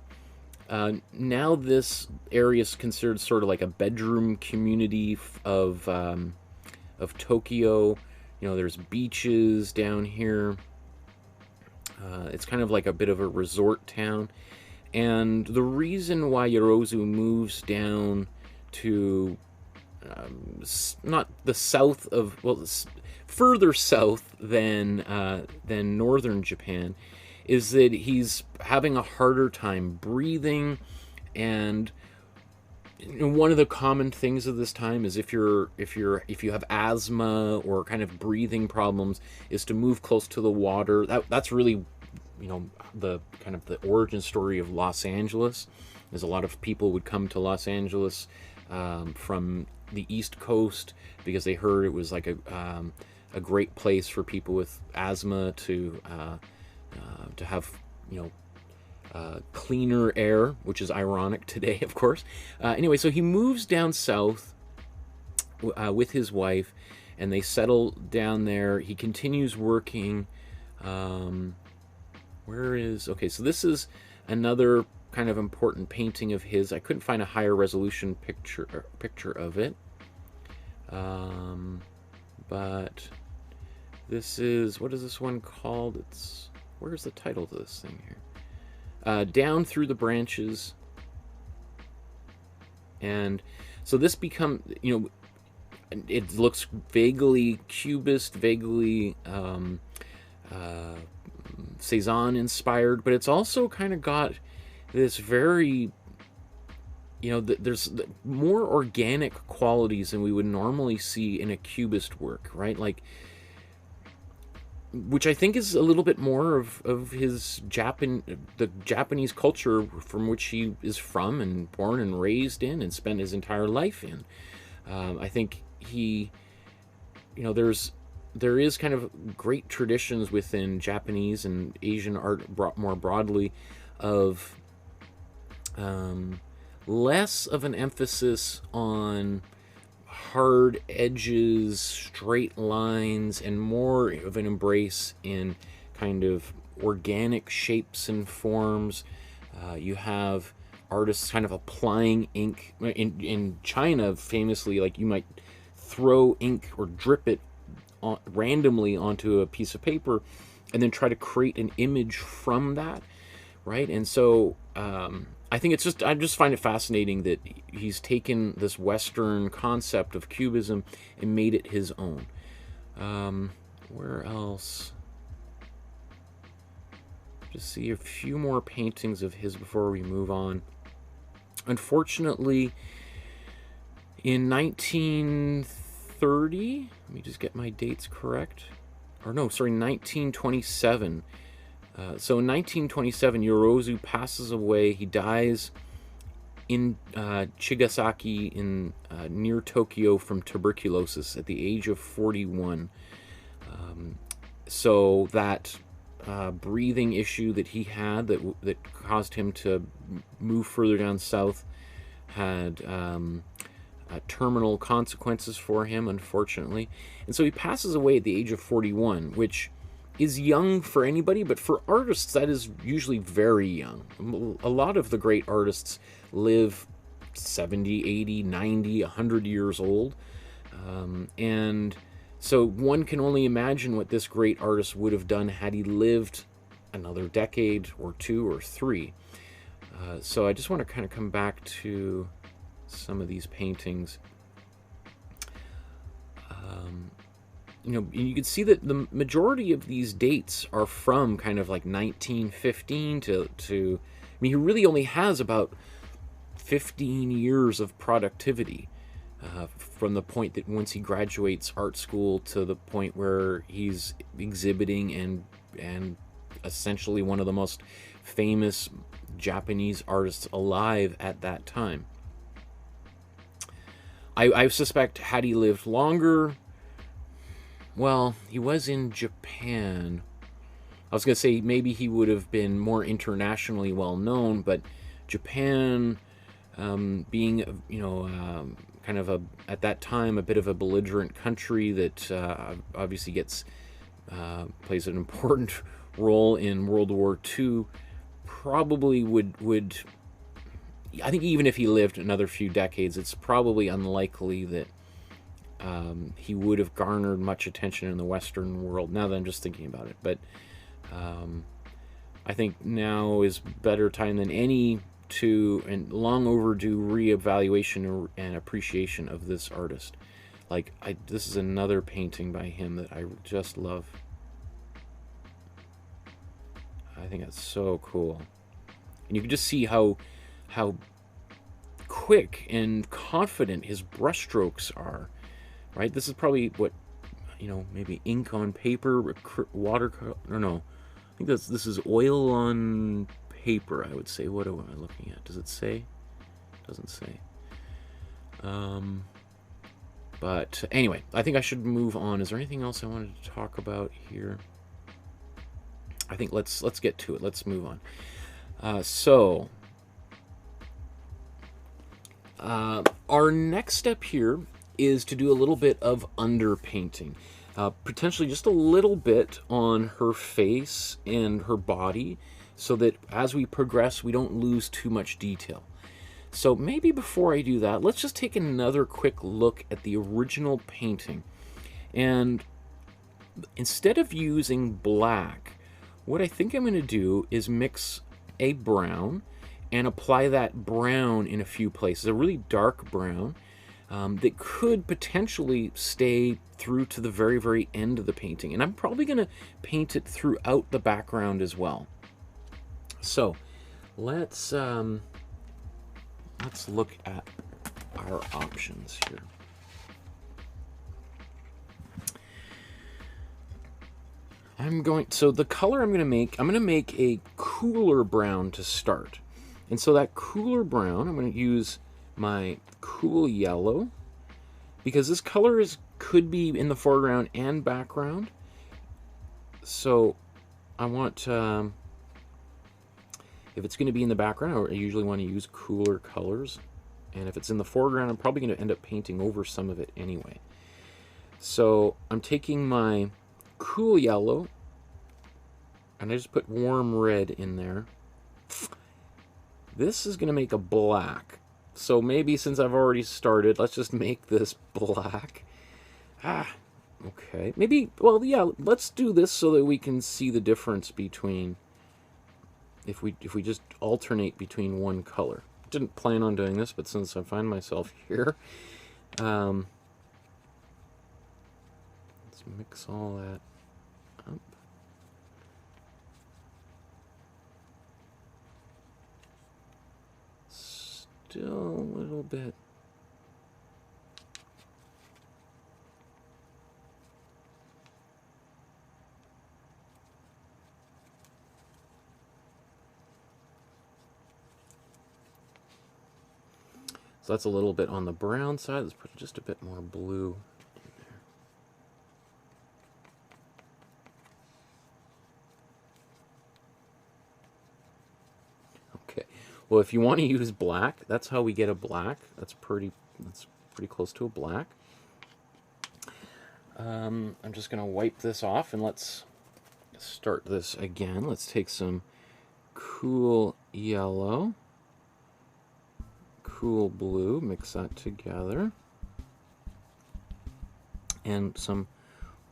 Now this area is considered sort of like a bedroom community of Tokyo. You know, there's beaches down here. It's kind of like a bit of a resort town. And the reason why Yorozu moves down to not the south of, well, further south than northern Japan, is that he's having a harder time breathing. And you know, one of the common things of this time is if you have asthma or kind of breathing problems, is to move close to the water. That's really, you know, the kind of the origin story of Los Angeles. There's a lot of people would come to Los Angeles from the East Coast because they heard it was like a great place for people with asthma to have, you know, cleaner air, which is ironic today, of course. Anyway, so he moves down south with his wife, and they settle down there. He continues working. Okay, so this is another kind of important painting of his. I couldn't find a higher resolution picture of it. But this is, what is this one called? Where's the title to this thing here? Down Through the Branches. And so this you know, it looks vaguely cubist, vaguely Cezanne inspired, but it's also kind of got this very, you know, there's more organic qualities than we would normally see in a cubist work, right? Like, which I think is a little bit more of his the Japanese culture from which he is from and born and raised in and spent his entire life in. I think he, you know, there is kind of great traditions within Japanese and Asian art more broadly of less of an emphasis on hard edges, straight lines, and more of an embrace in kind of organic shapes and forms. You have artists kind of applying ink. In China, famously, like, you might throw ink or drip it randomly onto a piece of paper and then try to create an image from that, right? And so I think I just find it fascinating that he's taken this Western concept of cubism and made it his own. Where else? Just see a few more paintings of his before we move on. Unfortunately, in 1930, let me just get my dates correct. Or no, sorry, 1927. So in 1927, Yorozu passes away. He dies in Chigasaki near Tokyo from tuberculosis at the age of 41. So that breathing issue that he had that caused him to move further down south had terminal consequences for him, unfortunately. And so he passes away at the age of 41, which is young for anybody, but for artists, that is usually very young. A lot of the great artists live 70, 80, 90, 100 years old. And so one can only imagine what this great artist would have done had he lived another decade or two or three. So I just want to kind of come back to some of these paintings. You know, you can see that the majority of these dates are from kind of like 1915 to I mean, he really only has about 15 years of productivity from the point that once he graduates art school to the point where he's exhibiting and essentially one of the most famous Japanese artists alive at that time. I suspect had he lived longer, well, he was in Japan. I was going to say maybe he would have been more internationally well known, but Japan, being, you know, kind of at that time a bit of a belligerent country that obviously plays an important role in World War II, probably would I think even if he lived another few decades, it's probably unlikely that he would have garnered much attention in the Western world, now that I'm just thinking about it. But I think now is better time than any to, and long overdue, reevaluation and appreciation of this artist. Like, this is another painting by him that I just love. I think that's so cool. And you can just see how quick and confident his brushstrokes are, right? This is probably what, maybe ink on paper, watercolor, no. I think this is oil on paper, I would say. What am I looking at? Does it say? It doesn't say. But anyway, I think I should move on. Is there anything else I wanted to talk about here? I think let's get to it. Let's move on. Our next step here is to do a little bit of underpainting. Potentially just a little bit on her face and her body, so that as we progress, we don't lose too much detail. So maybe before I do that, let's just take another quick look at the original painting. And instead of using black, what I think I'm going to do is mix a brown and apply that brown in a few places, a really dark brown that could potentially stay through to the very, very end of the painting. And I'm probably going to paint it throughout the background as well. So let's look at our options here. So the color I'm going to make a cooler brown to start. And so that cooler brown, I'm going to use my cool yellow, because this color could be in the foreground and background. So I want, if it's going to be in the background, I usually want to use cooler colors. And if it's in the foreground, I'm probably going to end up painting over some of it anyway. So I'm taking my cool yellow, and I just put warm red in there. This is going to make a black. So maybe since I've already started, let's just make this black. Okay. Maybe, well, yeah, let's do this so that we can see the difference between, if we just alternate between one color. Didn't plan on doing this, but since I find myself here, let's mix all that up. Still a little bit. So that's a little bit on the brown side. Let's put just a bit more blue in there. Okay. Well, if you want to use black, that's how we get a black. That's pretty close to a black. I'm just going to wipe this off, and let's start this again. Let's take some cool yellow, cool blue, mix that together, and some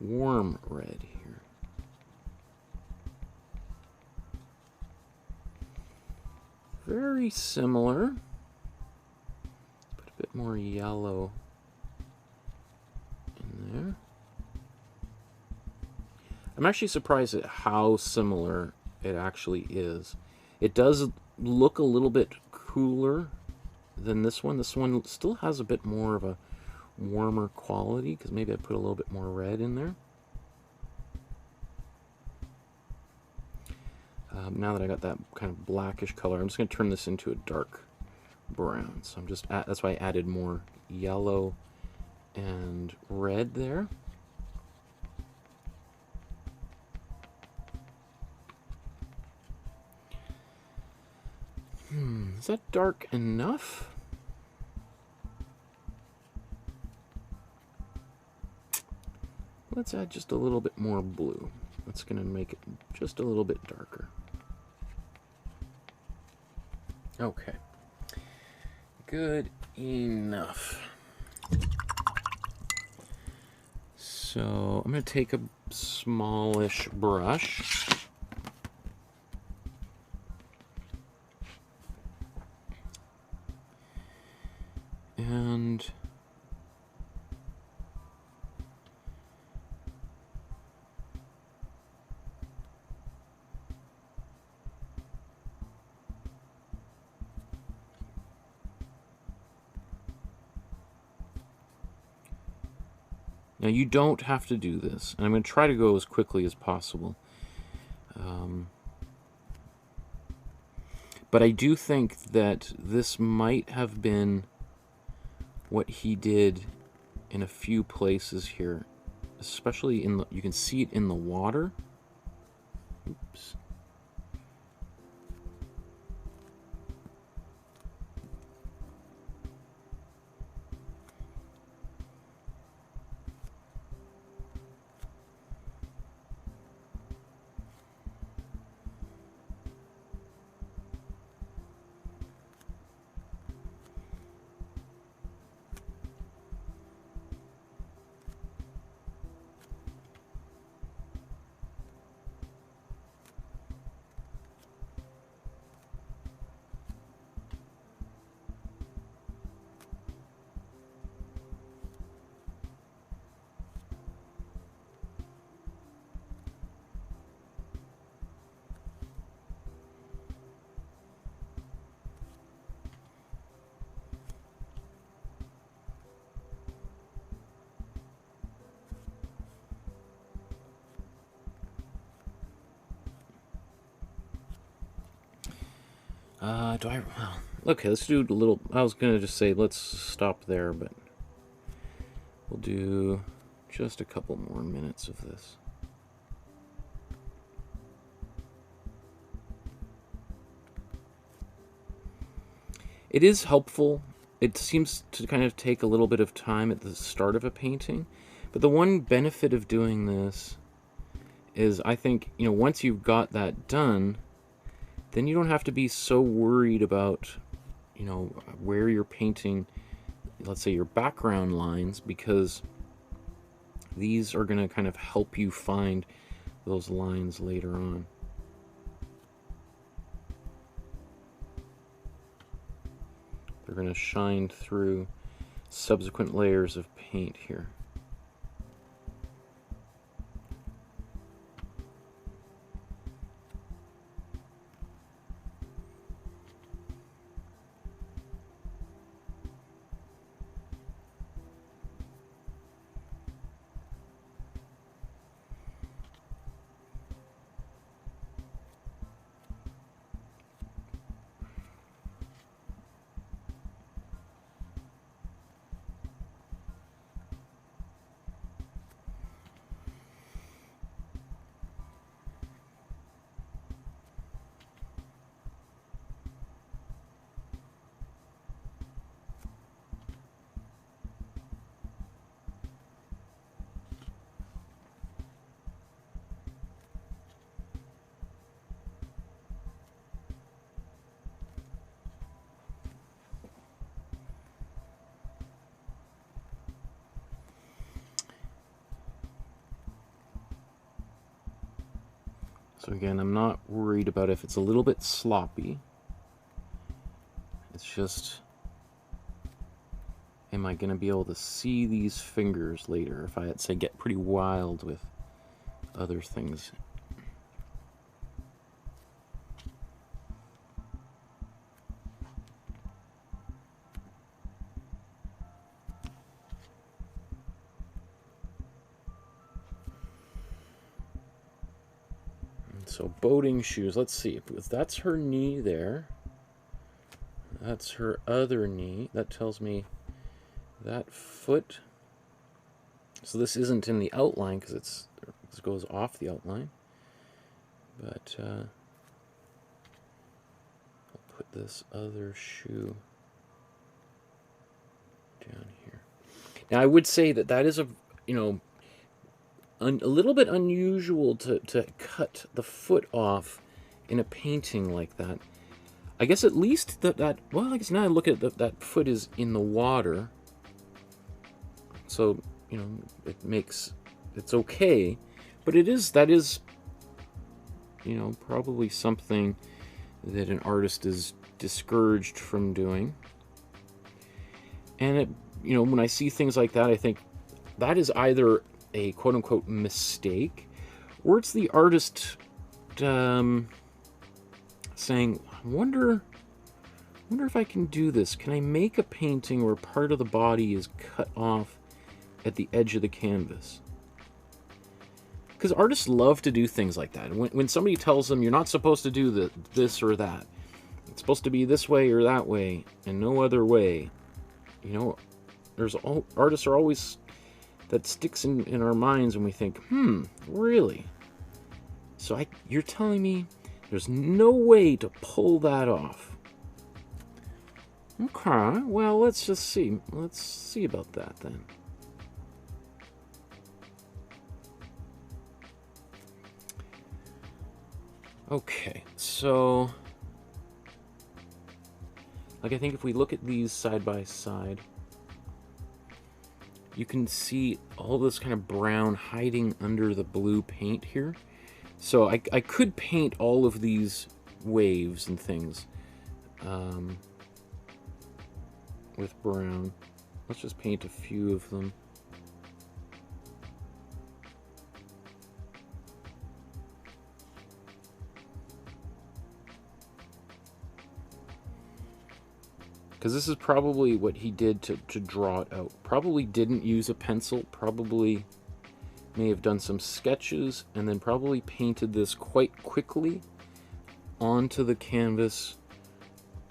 warm red here. Very similar. Put a bit more yellow in there. I'm actually surprised at how similar it actually is. It does look a little bit cooler than this one. This one still has a bit more of a warmer quality, because maybe I put a little bit more red in there. Now that I got that kind of blackish color, I'm just going to turn this into a dark brown. So I'm just that's why I added more yellow and red there. Is that dark enough? Let's add just a little bit more blue. That's going to make it just a little bit darker. Okay. Good enough. So I'm going to take a smallish brush. And now you don't have to do this, and I'm going to try to go as quickly as possible. But I do think that this might have been what he did in a few places here, especially in the, you can see it in the water. Oops. Well, okay, let's do a little, I was going to just say let's stop there, but we'll do just a couple more minutes of this. It is helpful. It seems to kind of take a little bit of time at the start of a painting, but the one benefit of doing this is, I think, you know, once you've got that done, then you don't have to be so worried about, you know, where you're painting, let's say, your background lines, because these are going to kind of help you find those lines later on. They're going to shine through subsequent layers of paint here. So again, I'm not worried about if it's a little bit sloppy. It's just, am I going to be able to see these fingers later if I, let's say, get pretty wild with other things? So boating shoes, let's see, if that's her knee there, that's her other knee, that tells me that foot, so this isn't in the outline because it goes off the outline, but I'll put this other shoe down here. Now I would say that that is a, you know, a little bit unusual to cut the foot off in a painting like that. I guess at least well, I guess now I look at that foot is in the water. So, you know, it's okay. But that is, you know, probably something that an artist is discouraged from doing. And you know, when I see things like that, I think that is either a quote-unquote mistake, or it's the artist saying, I wonder if I can do this. Can I make a painting where part of the body is cut off at the edge of the canvas? Because artists love to do things like that. When somebody tells them you're not supposed to do this or that, it's supposed to be this way or that way, and no other way, you know, artists are always, that sticks in our minds when we think, really? So you're telling me there's no way to pull that off? Okay, well, let's just see. Let's see about that then. Okay, so like, I think if we look at these side by side, you can see all this kind of brown hiding under the blue paint here. So I could paint all of these waves and things with brown. Let's just paint a few of them. Because this is probably what he did to draw it out. Probably didn't use a pencil, probably may have done some sketches, and then probably painted this quite quickly onto the canvas,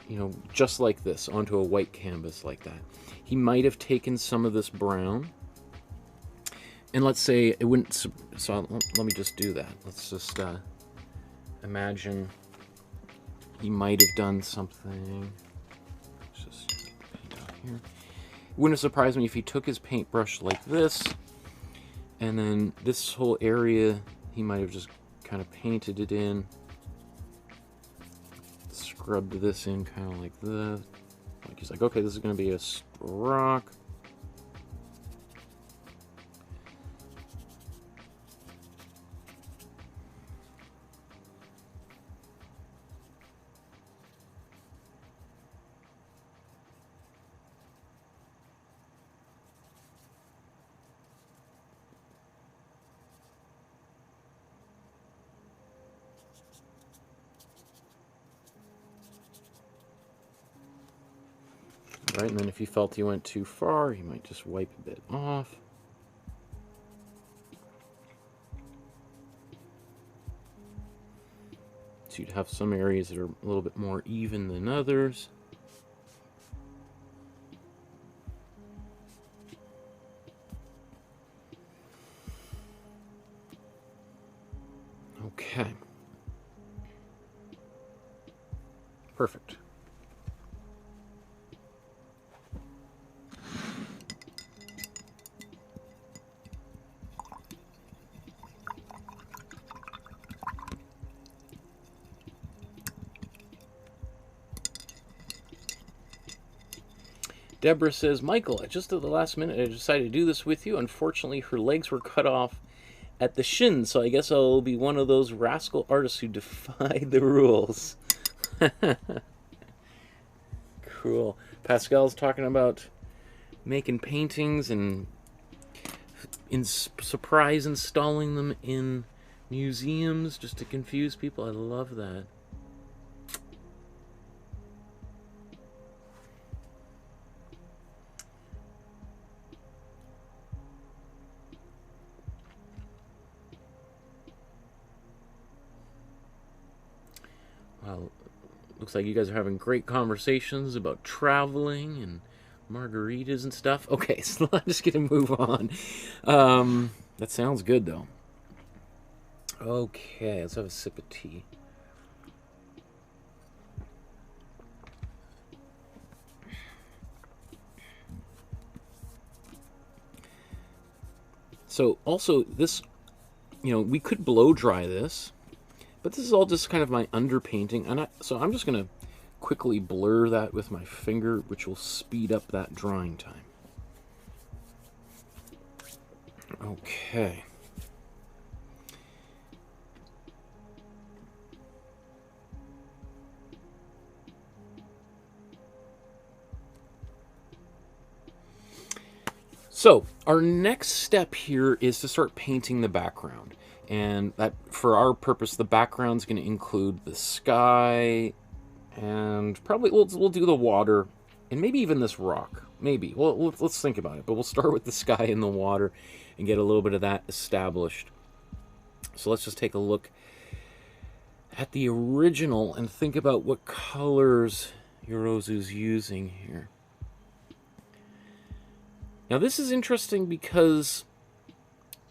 you know, just like this, onto a white canvas like that. He might have taken some of this brown, and let's say it wouldn't, so let me just do that. Let's just imagine he might have done something. Here. It wouldn't have surprised me if he took his paintbrush like this, and then this whole area he might have just kind of painted it in, scrubbed this in kind of like this. Like he's like, okay, this is going to be a rock. Right, and then if he felt he went too far, he might just wipe a bit off. So you'd have some areas that are a little bit more even than others. Okay. Perfect. Deborah says, Michael, just at the last minute I decided to do this with you. Unfortunately, her legs were cut off at the shin, so I guess I'll be one of those rascal artists who defy the rules. Cool. Pascal's talking about making paintings and surprise installing them in museums just to confuse people. I love that. Well, looks like you guys are having great conversations about traveling and margaritas and stuff. Okay, so I'm just gonna move on. That sounds good though. Okay, let's have a sip of tea. So also this, you know, we could blow dry this, but this is all just kind of my underpainting, and so I'm just gonna quickly blur that with my finger, which will speed up that drying time. Okay. So our next step here is to start painting the background. And that, for our purpose, the background's going to include the sky, and probably we'll do the water, and maybe even this rock. Maybe. Well, let's think about it. But we'll start with the sky and the water and get a little bit of that established. So let's just take a look at the original and think about what colors Yorozu's using here. Now this is interesting because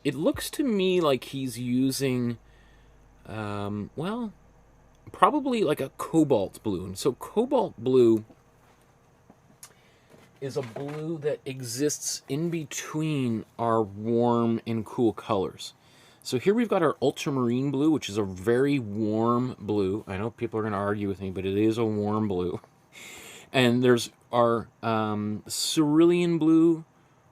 it looks to me like he's using, well, probably like a cobalt blue. And so cobalt blue is a blue that exists in between our warm and cool colors. So here we've got our ultramarine blue, which is a very warm blue. I know people are going to argue with me, but it is a warm blue. And there's our cerulean blue,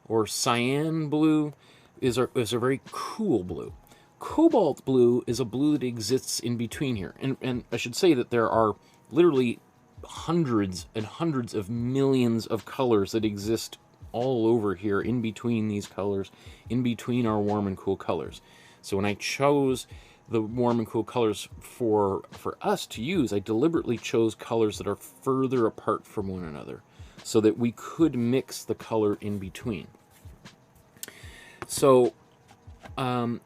or cyan blue, is a very cool blue. Cobalt blue is a blue that exists in between here. And I should say that there are literally hundreds and hundreds of millions of colors that exist all over here in between these colors, in between our warm and cool colors. So when I chose the warm and cool colors for us to use, I deliberately chose colors that are further apart from one another so that we could mix the color in between. So, I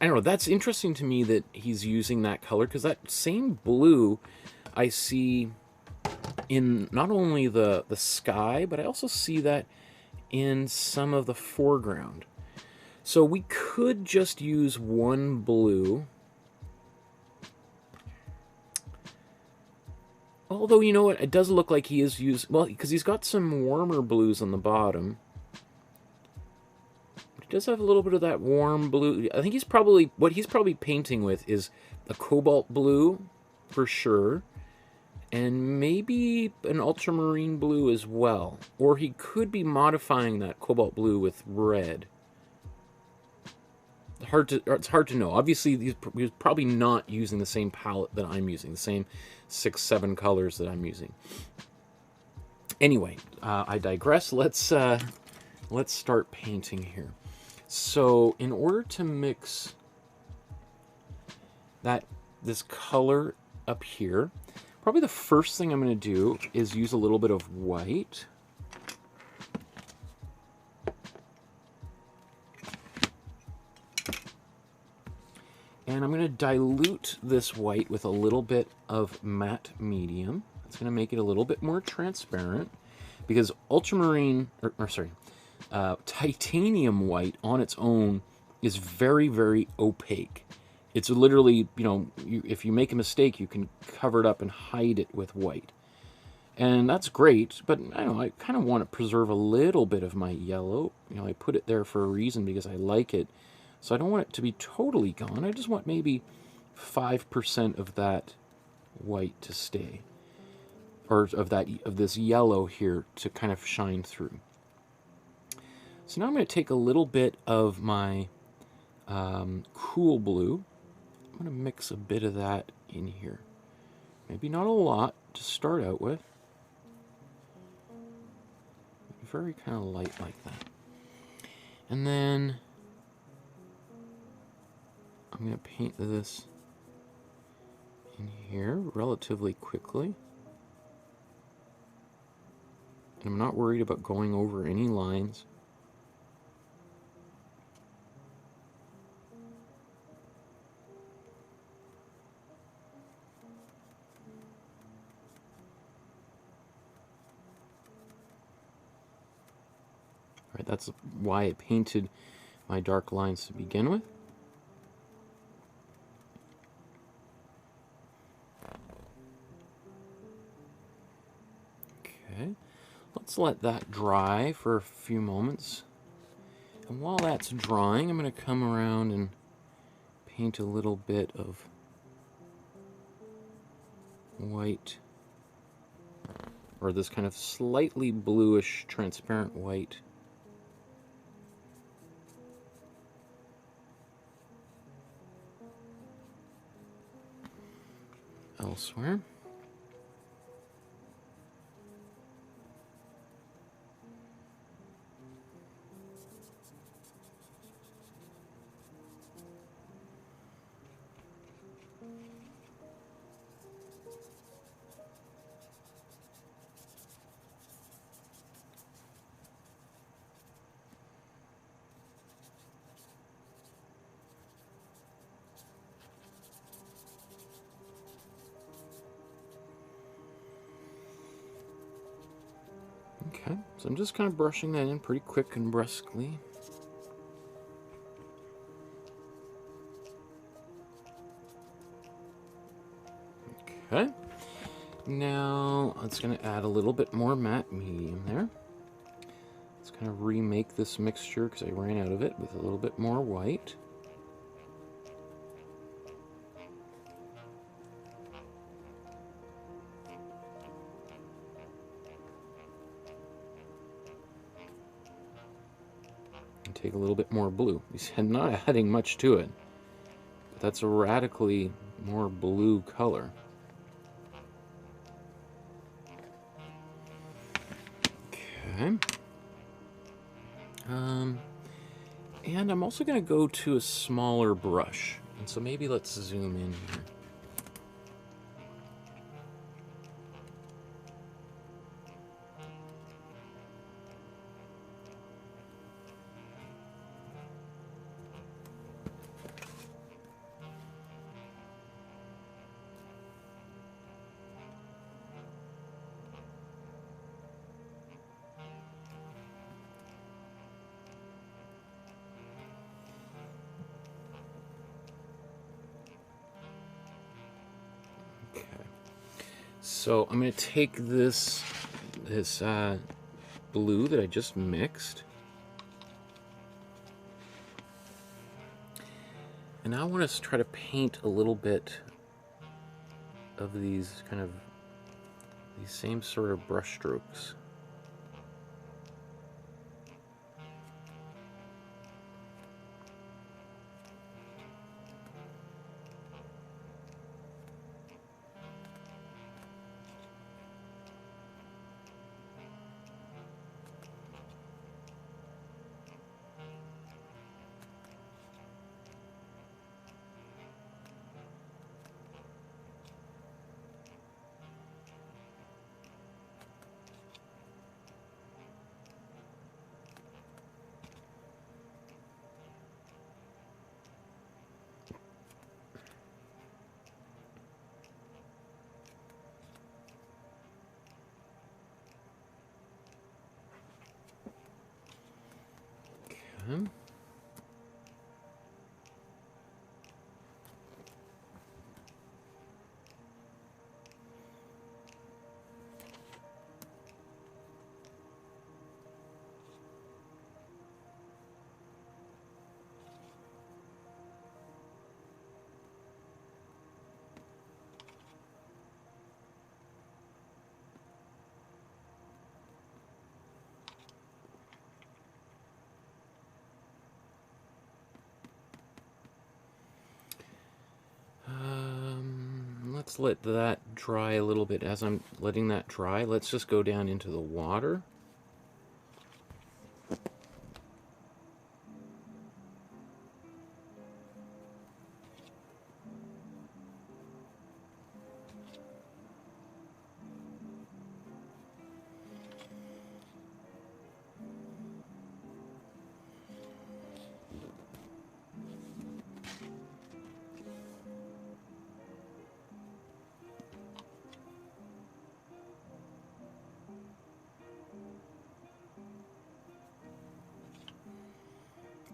don't know, that's interesting to me that he's using that color, because that same blue I see in not only the sky, but I also see that in some of the foreground. So we could just use one blue. Although, you know what, it does look like he is using, well, because he's got some warmer blues on the bottom. He does have a little bit of that warm blue. I think he's probably, what he's probably painting with is a cobalt blue, for sure. And maybe an ultramarine blue as well. Or he could be modifying that cobalt blue with red. It's hard to know. Obviously, he's probably not using the same palette that I'm using, the same 6-7 colors that I'm using. Anyway, I digress. Let's start painting here. So, in order to mix this color up here, probably the first thing I'm going to do is use a little bit of white. And I'm going to dilute this white with a little bit of matte medium. It's going to make it a little bit more transparent, because ultramarine, titanium white on its own is very, very opaque. It's literally, you know, if you make a mistake, you can cover it up and hide it with white. And that's great, but I don't know, I kind of want to preserve a little bit of my yellow. You know, I put it there for a reason, because I like it. So I don't want it to be totally gone. I just want maybe 5% of that white to stay, or of this yellow here to kind of shine through. So now I'm going to take a little bit of my cool blue. I'm going to mix a bit of that in here. Maybe not a lot to start out with. Very kind of light like that. And then I'm going to paint this in here relatively quickly. And I'm not worried about going over any lines. All right, that's why I painted my dark lines to begin with. Okay, let's let that dry for a few moments. And while that's drying, I'm going to come around and paint a little bit of white or this kind of slightly bluish transparent white. Elsewhere. Okay, so I'm just kind of brushing that in pretty quick and brusquely. Okay, now it's going to add a little bit more matte medium there. Let's kind of remake this mixture because I ran out of it with a little bit more white. Take a little bit more blue. You see, I'm not adding much to it, but that's a radically more blue color. Okay. And I'm also going to go to a smaller brush. And so maybe let's zoom in here. So I'm going to take this blue that I just mixed, and now I want to try to paint a little bit of these same sort of brush strokes. Okay. Let's let that dry a little bit. As I'm letting that dry, let's just go down into the water.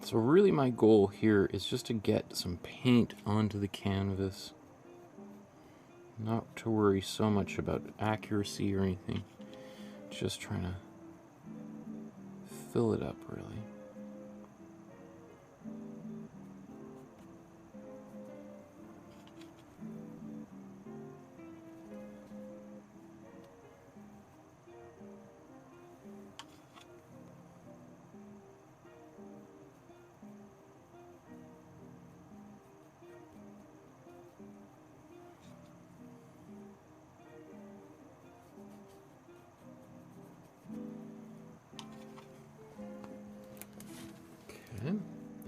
So really my goal here is just to get some paint onto the canvas. Not to worry so much about accuracy or anything. Just trying to fill it up, really.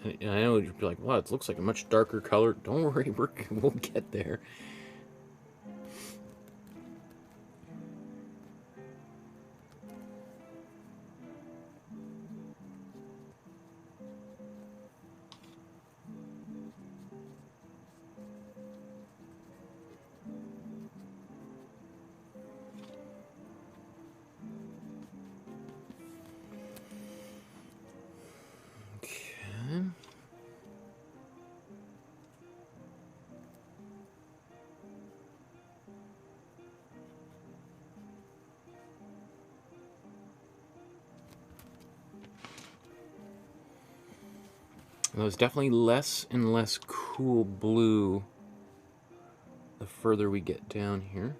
And I know you'd be like, wow, it looks like a much darker color. Don't worry, we'll get there. There's definitely less and less cool blue the further we get down here.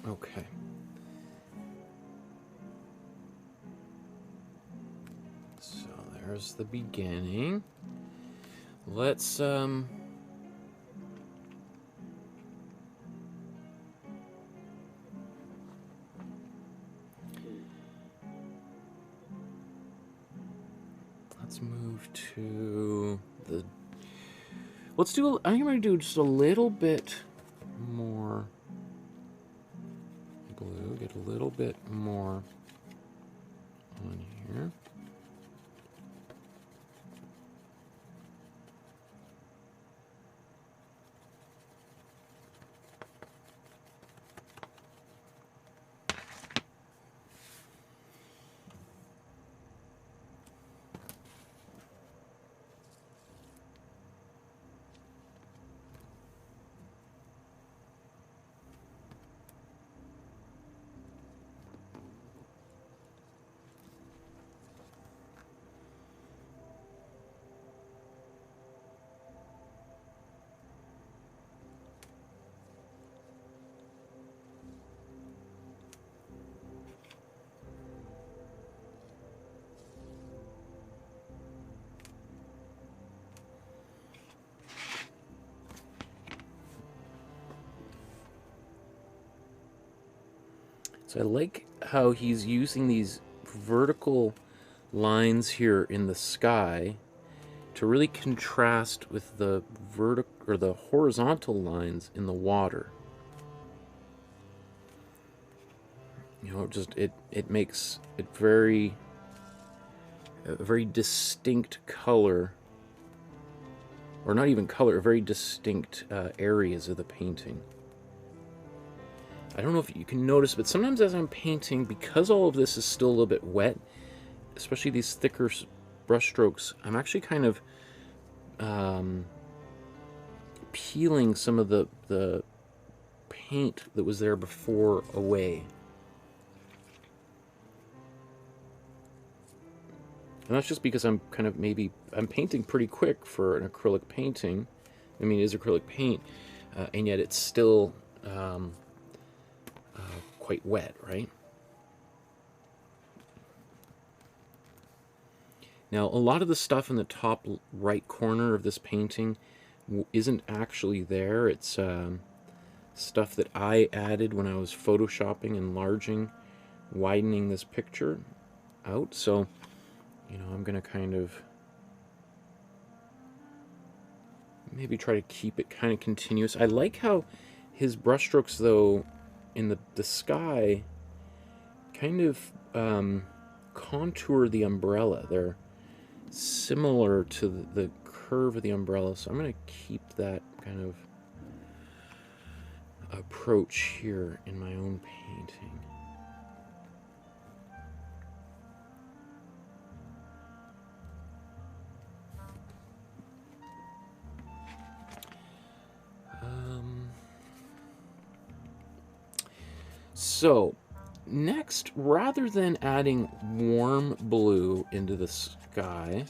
Okay. So there's the beginning. Let's move to the, let's do, I think I'm going to do just a little bit more blue, get a little bit more on here. So I like how he's using these vertical lines here in the sky to really contrast with the vertical or the horizontal lines in the water. You know, it makes it a very distinct color, or not even color, very distinct areas of the painting. I don't know if you can notice, but sometimes as I'm painting, because all of this is still a little bit wet, especially these thicker brush strokes, I'm actually kind of peeling some of the paint that was there before away. And that's just because I'm kind of I'm painting pretty quick for an acrylic painting. I mean, it is acrylic paint, and yet it's still quite wet, right? Now, a lot of the stuff in the top right corner of this painting isn't actually there. It's stuff that I added when I was photoshopping, enlarging, widening this picture out. So, you know, I'm going to kind of maybe try to keep it kind of continuous. I like how his brushstrokes, though, in the sky kind of contour the umbrella. They're similar to the curve of the umbrella, so I'm going to keep that kind of approach here in my own painting. So next, rather than adding warm blue into the sky,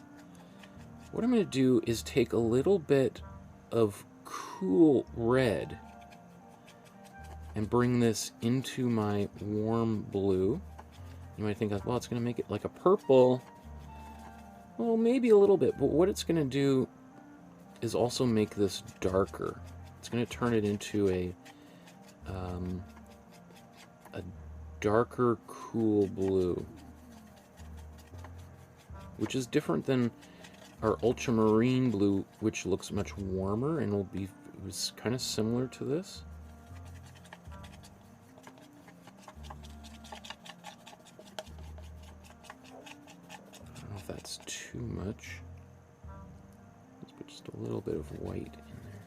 what I'm going to do is take a little bit of cool red and bring this into my warm blue. You might think, well, it's going to make it like a purple. Well, maybe a little bit, but what it's going to do is also make this darker. It's going to turn it into a darker, cool blue, which is different than our ultramarine blue, which looks much warmer and will be kind of similar to this. I don't know if that's too much. Let's put just a little bit of white in there.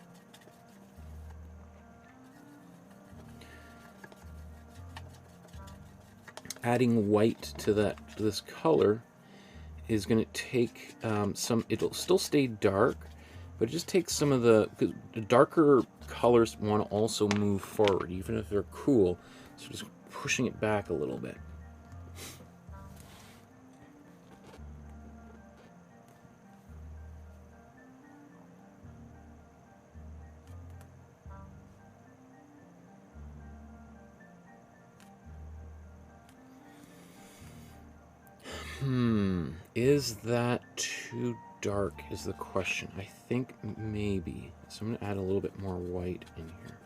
Adding white to this color is going to take it'll still stay dark, but it just takes some of the darker colors want to also move forward, even if they're cool. So just pushing it back a little bit. Is that too dark is the question. I think maybe. So I'm going to add a little bit more white in here.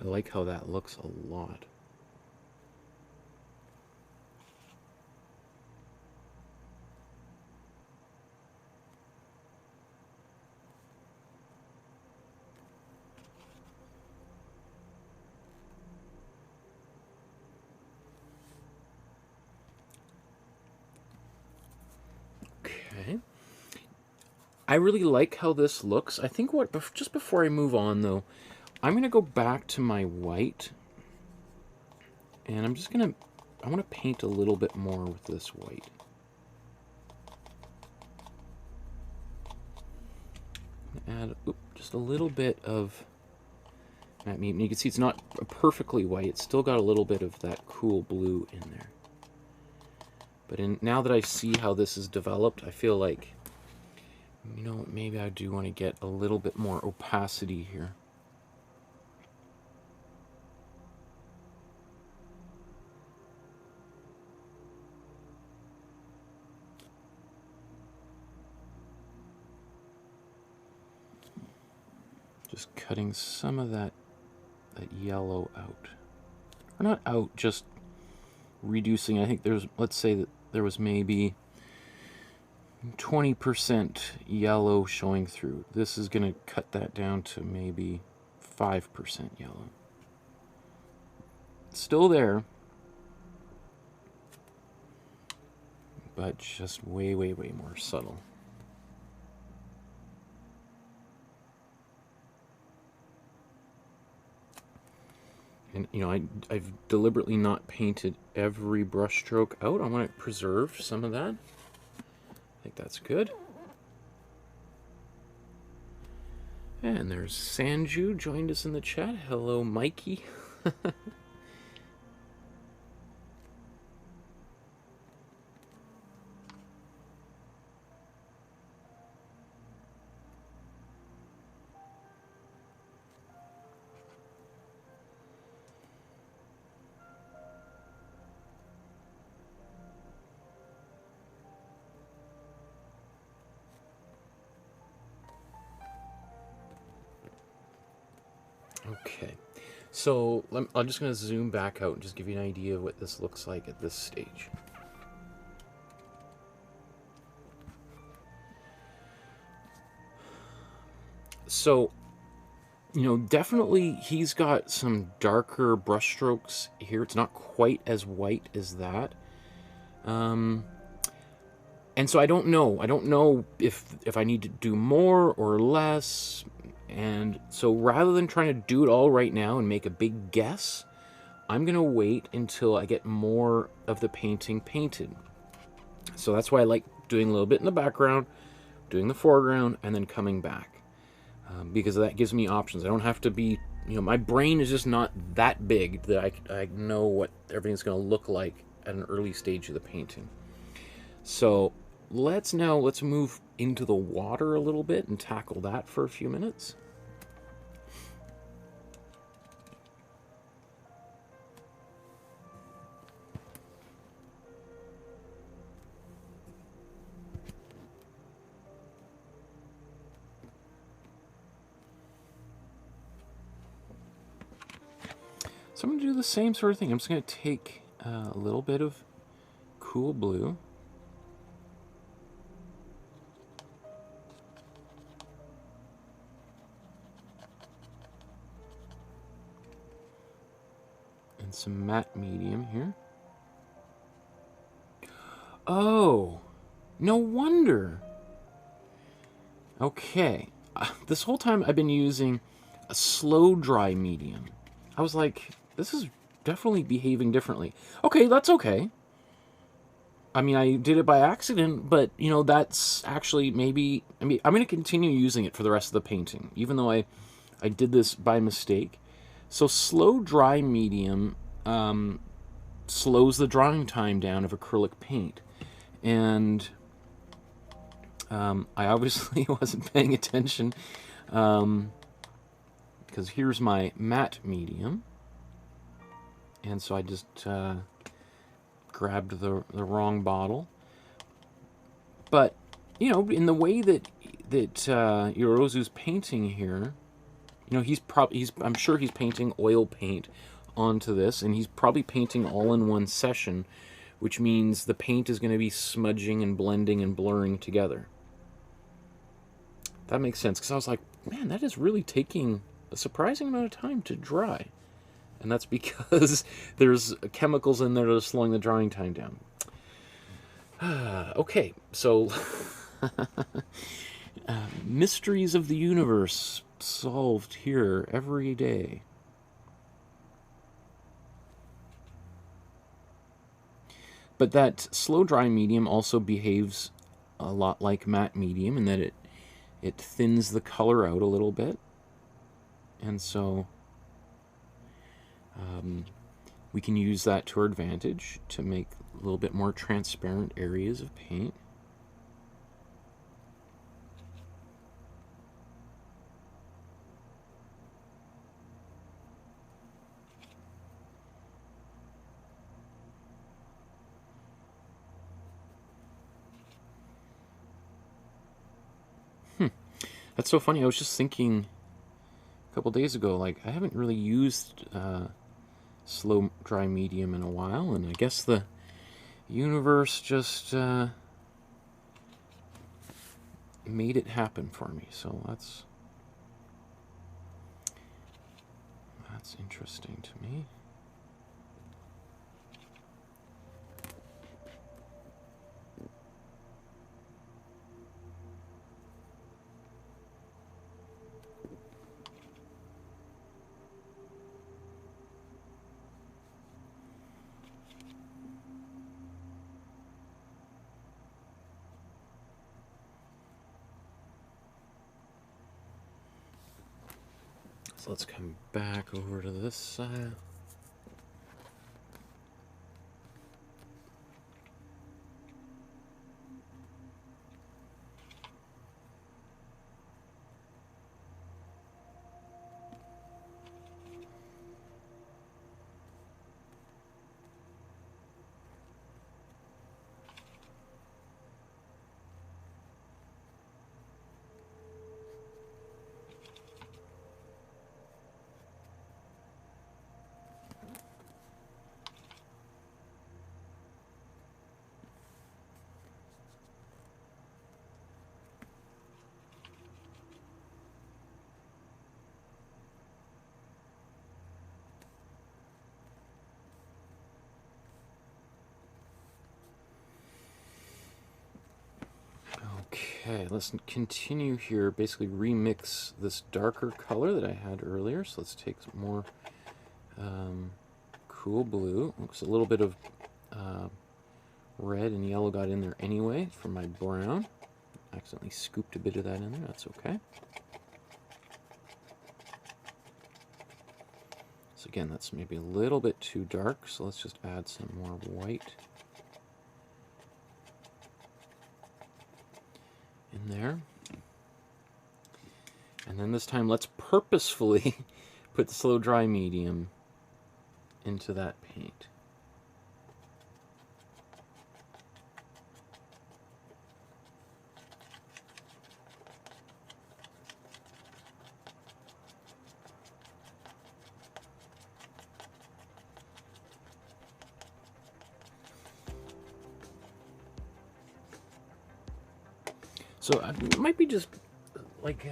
I like how that looks a lot. Okay. I really like how this looks. I think just before I move on though, I'm going to go back to my white, and I'm just going to, I want to paint a little bit more with this white. Add just a little bit of, I mean, you can see it's not perfectly white. It's still got a little bit of that cool blue in there. But now that I see how this is developed, I feel like, you know, maybe I do want to get a little bit more opacity here. Just cutting some of that yellow out. Or not out, just reducing. I think there's, let's say that there was maybe 20% yellow showing through. This is going to cut that down to maybe 5% yellow. It's still there, but just way, way, way more subtle. And, you know, I've deliberately not painted every brush stroke out. I want to preserve some of that. I think that's good. And there's Sanju joined us in the chat. Hello, Mikey. Okay, so I'm just going to zoom back out and just give you an idea of what this looks like at this stage. So, you know, definitely he's got some darker brushstrokes here. It's not quite as white as that. And so I don't know. I don't know if I need to do more or less. And so rather than trying to do it all right now and make a big guess, I'm going to wait until I get more of the painting painted. So that's why I like doing a little bit in the background, doing the foreground, and then coming back. Because that gives me options. I don't have to be, you know, my brain is just not that big that I know what everything's going to look like at an early stage of the painting. So let's move into the water a little bit and tackle that for a few minutes. So I'm going to do the same sort of thing. I'm just going to take a little bit of cool blue. And some matte medium here. Oh, no wonder. Okay. This whole time I've been using a slow dry medium. I was like, this is definitely behaving differently. Okay, that's okay. I mean, I did it by accident, but, you know, that's actually maybe... I mean, I'm going to continue using it for the rest of the painting, even though I did this by mistake. So slow dry medium slows the drying time down of acrylic paint. And I obviously wasn't paying attention, because here's my matte medium. And so I just grabbed the wrong bottle. But, you know, in the way that Yorozu's painting here, you know, I'm sure he's painting oil paint onto this, and he's probably painting all in one session, which means the paint is going to be smudging and blending and blurring together. That makes sense, because I was like, man, that is really taking a surprising amount of time to dry. And that's because there's chemicals in there that are slowing the drying time down. Okay, so mysteries of the universe solved here every day. But that slow dry medium also behaves a lot like matte medium in that it thins the color out a little bit. And so we can use that to our advantage to make a little bit more transparent areas of paint. That's so funny. I was just thinking a couple days ago, like, I haven't really used slow dry medium in a while, and I guess the universe just made it happen for me. So that's interesting to me. So let's come back over to this side. Okay, let's continue here. Basically remix this darker color that I had earlier. So let's take some more cool blue. Looks a little bit of red and yellow got in there anyway from my brown. Accidentally scooped a bit of that in there. That's okay. So again, that's maybe a little bit too dark. So let's just add some more white in there. And then this time let's purposefully put the slow dry medium into that paint. So it might be just like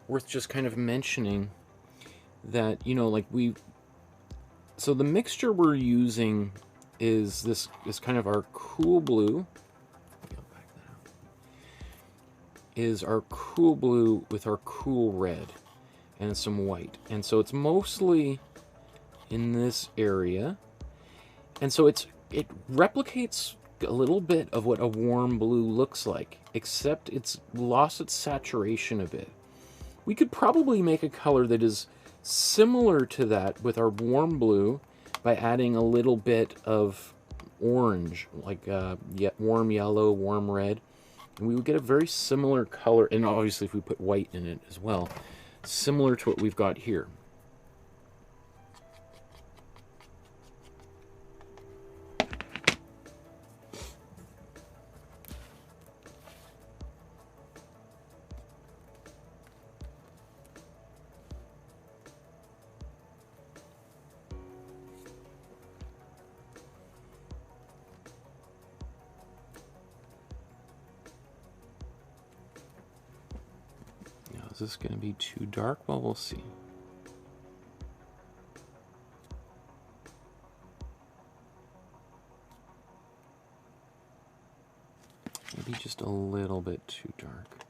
worth just kind of mentioning that, you know, like so the mixture we're using is kind of our cool blue. Is our cool blue with our cool red and some white. And so it's mostly in this area. And so it replicates a little bit of what a warm blue looks like, except it's lost its saturation a bit. We could probably make a color that is similar to that with our warm blue by adding a little bit of orange, like warm yellow, warm red. And we would get a very similar color, and obviously if we put white in it as well, similar to what we've got here. Is this going to be too dark? Well, we'll see. Maybe just a little bit too dark.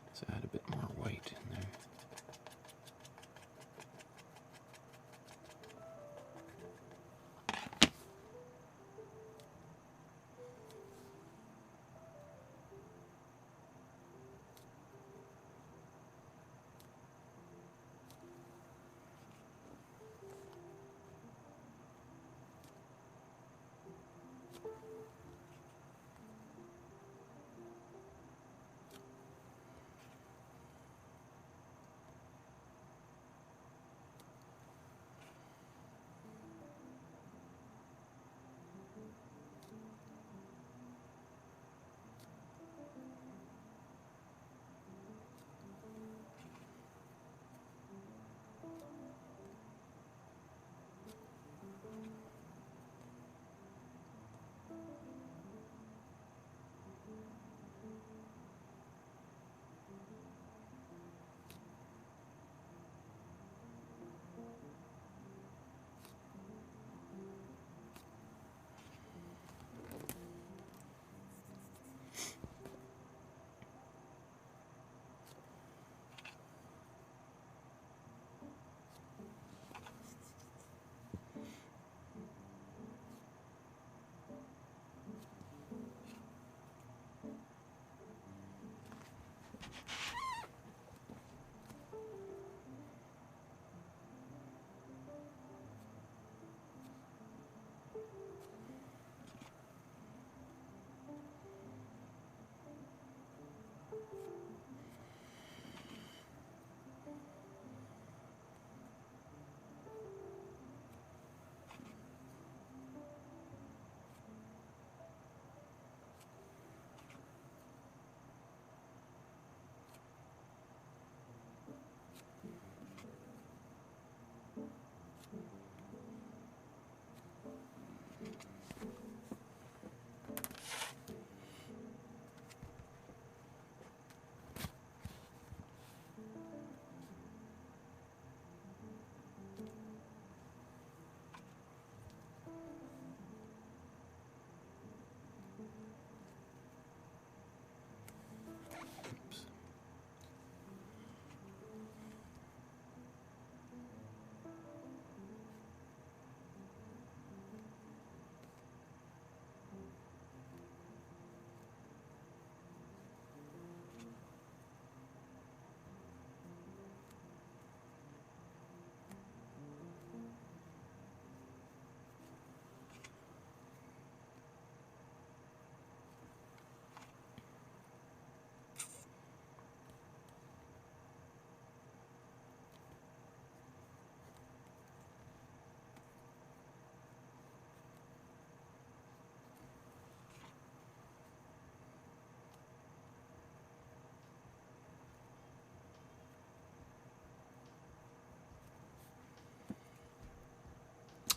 Let's add a bit more white in there.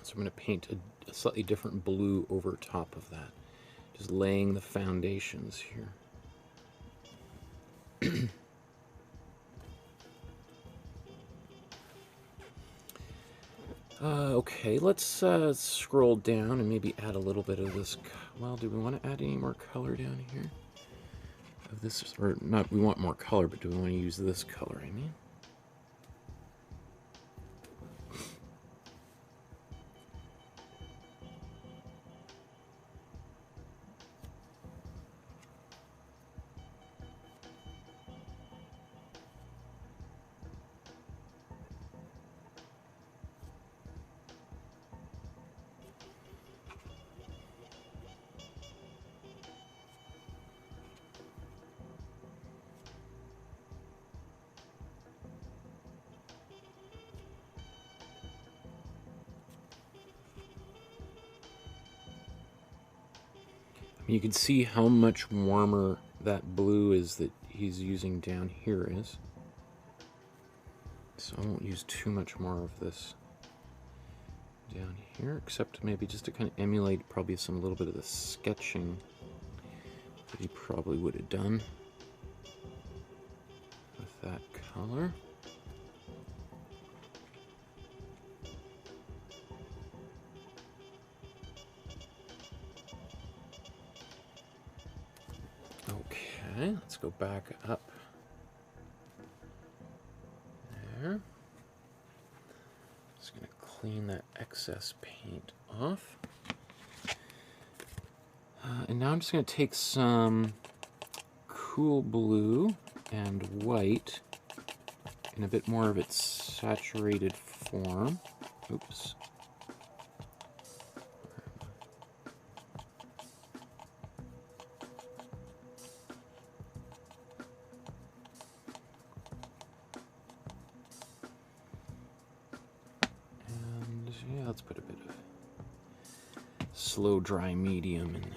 So I'm going to paint a slightly different blue over top of that. Just laying the foundations here. Okay, let's scroll down and maybe add a little bit of this. Well, do we want to add any more color down here? Of this, or not, we want more color, but do we want to use this color, I mean? You can see how much warmer that blue is that he's using down here is. So I won't use too much more of this down here, except maybe just to kind of emulate probably some little bit of the sketching that he probably would have done with that color. Okay, let's go back up there. Just going to clean that excess paint off. And now I'm just going to take some cool blue and white in a bit more of its saturated form. Oops. Yeah, let's put a bit of slow dry medium in there.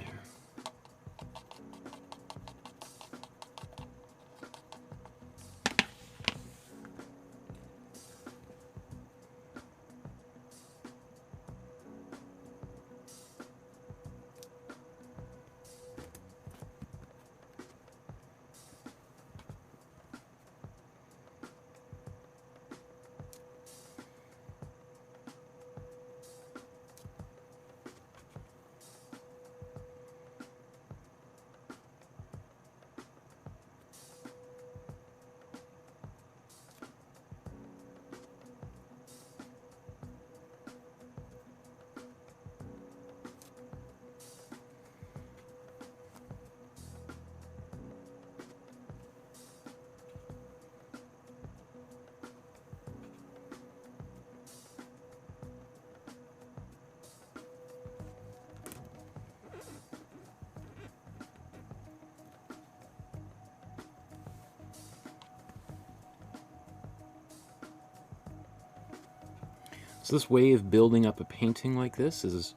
So this way of building up a painting like this is,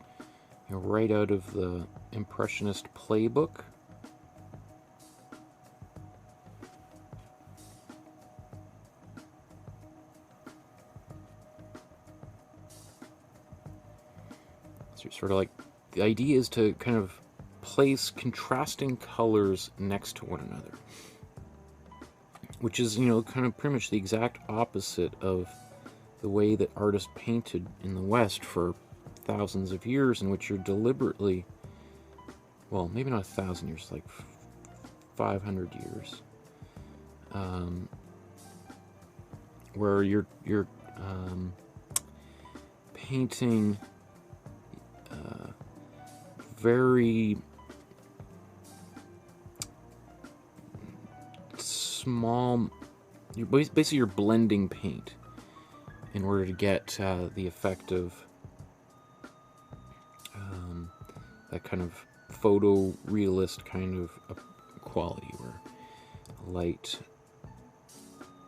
you know, right out of the Impressionist playbook. So sort of like, the idea is to kind of place contrasting colors next to one another, which is, you know, kind of pretty much the exact opposite of the way that artists painted in the West for thousands of years, in which you're deliberately, well, maybe not 1,000 years, like 500 years, where you're painting very small. Basically you're blending paint in order to get the effect of that kind of photorealist kind of quality, where light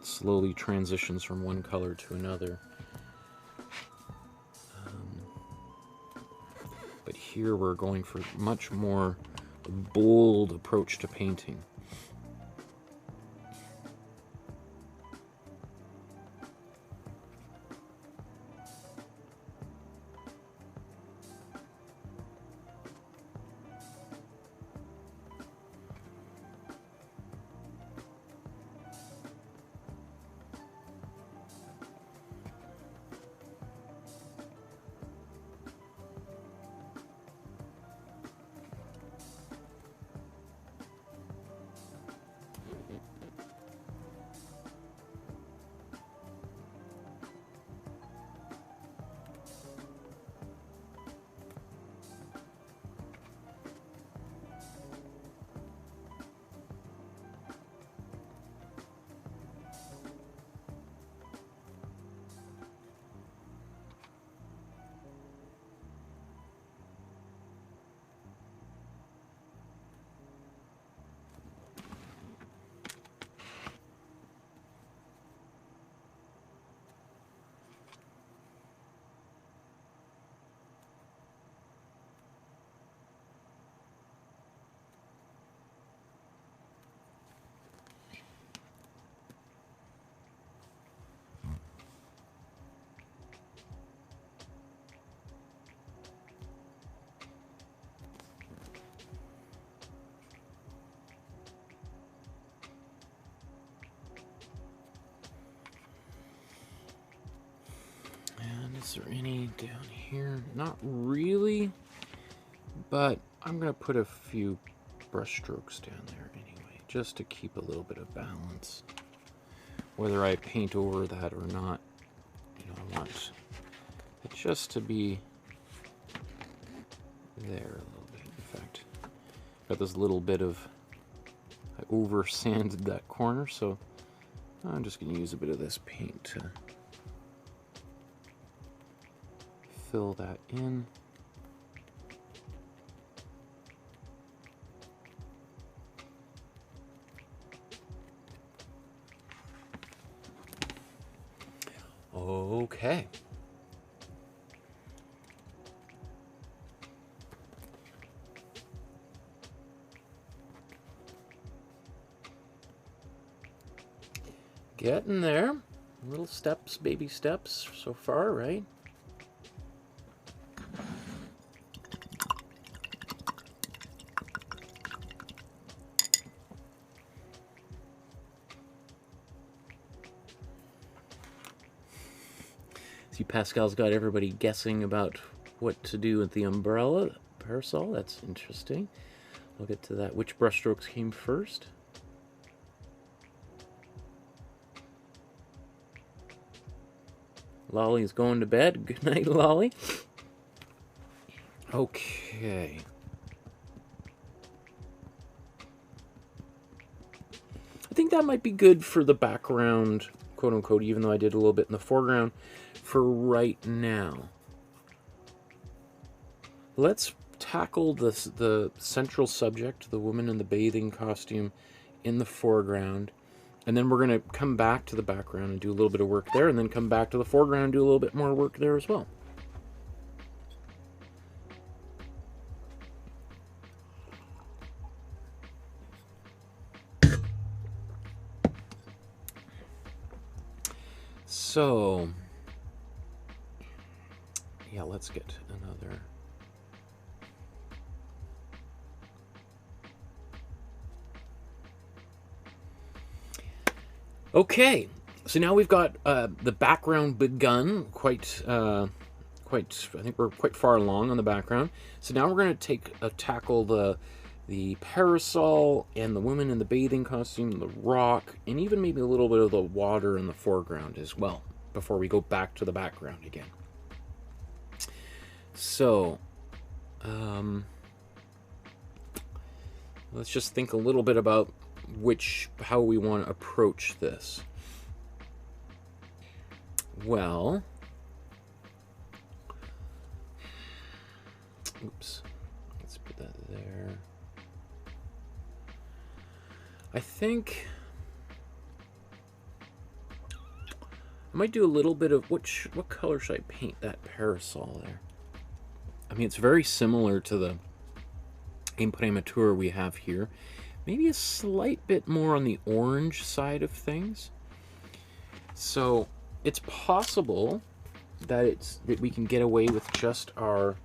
slowly transitions from one color to another. But here we're going for much more bold approach to painting. Is there any down here? Not really, but I'm going to put a few brush strokes down there anyway, just to keep a little bit of balance. Whether I paint over that or not, you know, I want it just to be there a little bit. In fact, got this little bit of, I over sanded that corner, so I'm just going to use a bit of this paint to fill that in. Okay. Getting there. Little steps, baby steps so far, right? See, Pascal's got everybody guessing about what to do with the umbrella parasol. That's interesting. I'll get to that. Which brushstrokes came first? Lolly's going to bed. Good night, Lolly. Okay. I think that might be good for the background, quote unquote, even though I did a little bit in the foreground for right now. Let's tackle the central subject, the woman in the bathing costume in the foreground, and then we're going to come back to the background and do a little bit of work there, and then come back to the foreground and do a little bit more work there as well. So, yeah, let's get another. Okay, so now we've got the background begun quite, I think we're quite far along on the background. So now we're going to tackle the parasol and the woman in the bathing costume, the rock, and even maybe a little bit of the water in the foreground as well, before we go back to the background again. So, let's just think a little bit about how we want to approach this. Well, oops, let's put that there. I think I might do a little bit of what color should I paint that parasol there? I mean, it's very similar to the Imprimatura we have here. Maybe a slight bit more on the orange side of things. So it's possible that we can get away with just our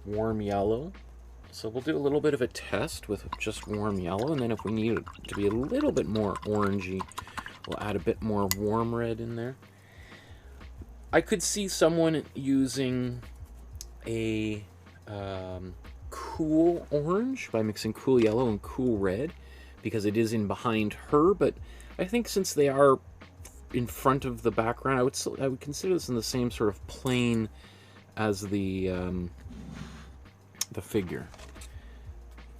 warm yellow. So we'll do a little bit of a test with just warm yellow, and then if we need it to be a little bit more orangey, we'll add a bit more warm red in there. I could see someone using a cool orange by mixing cool yellow and cool red, because it is in behind her, but I think since they are in front of the background, I would consider this in the same sort of plane as the figure.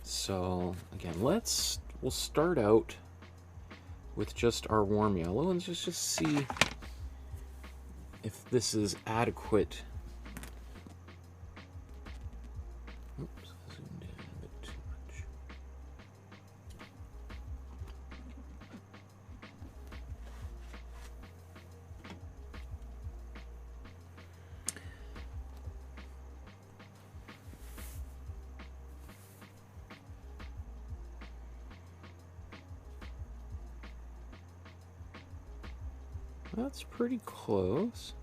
So again, we'll start out with just our warm yellow and just see if this is adequate. Oops, zoomed in a bit too much. That's pretty close.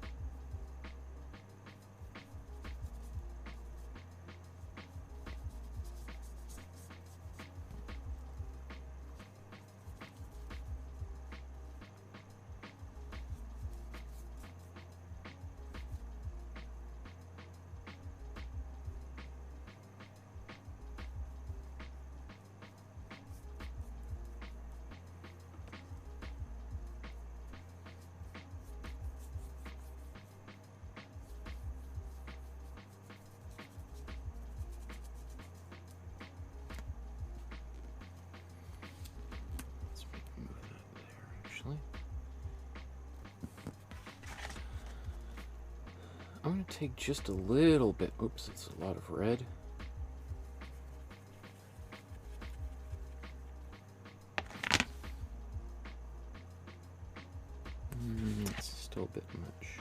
I'm going to take just a little bit. Oops, it's a lot of red. It's still a bit much.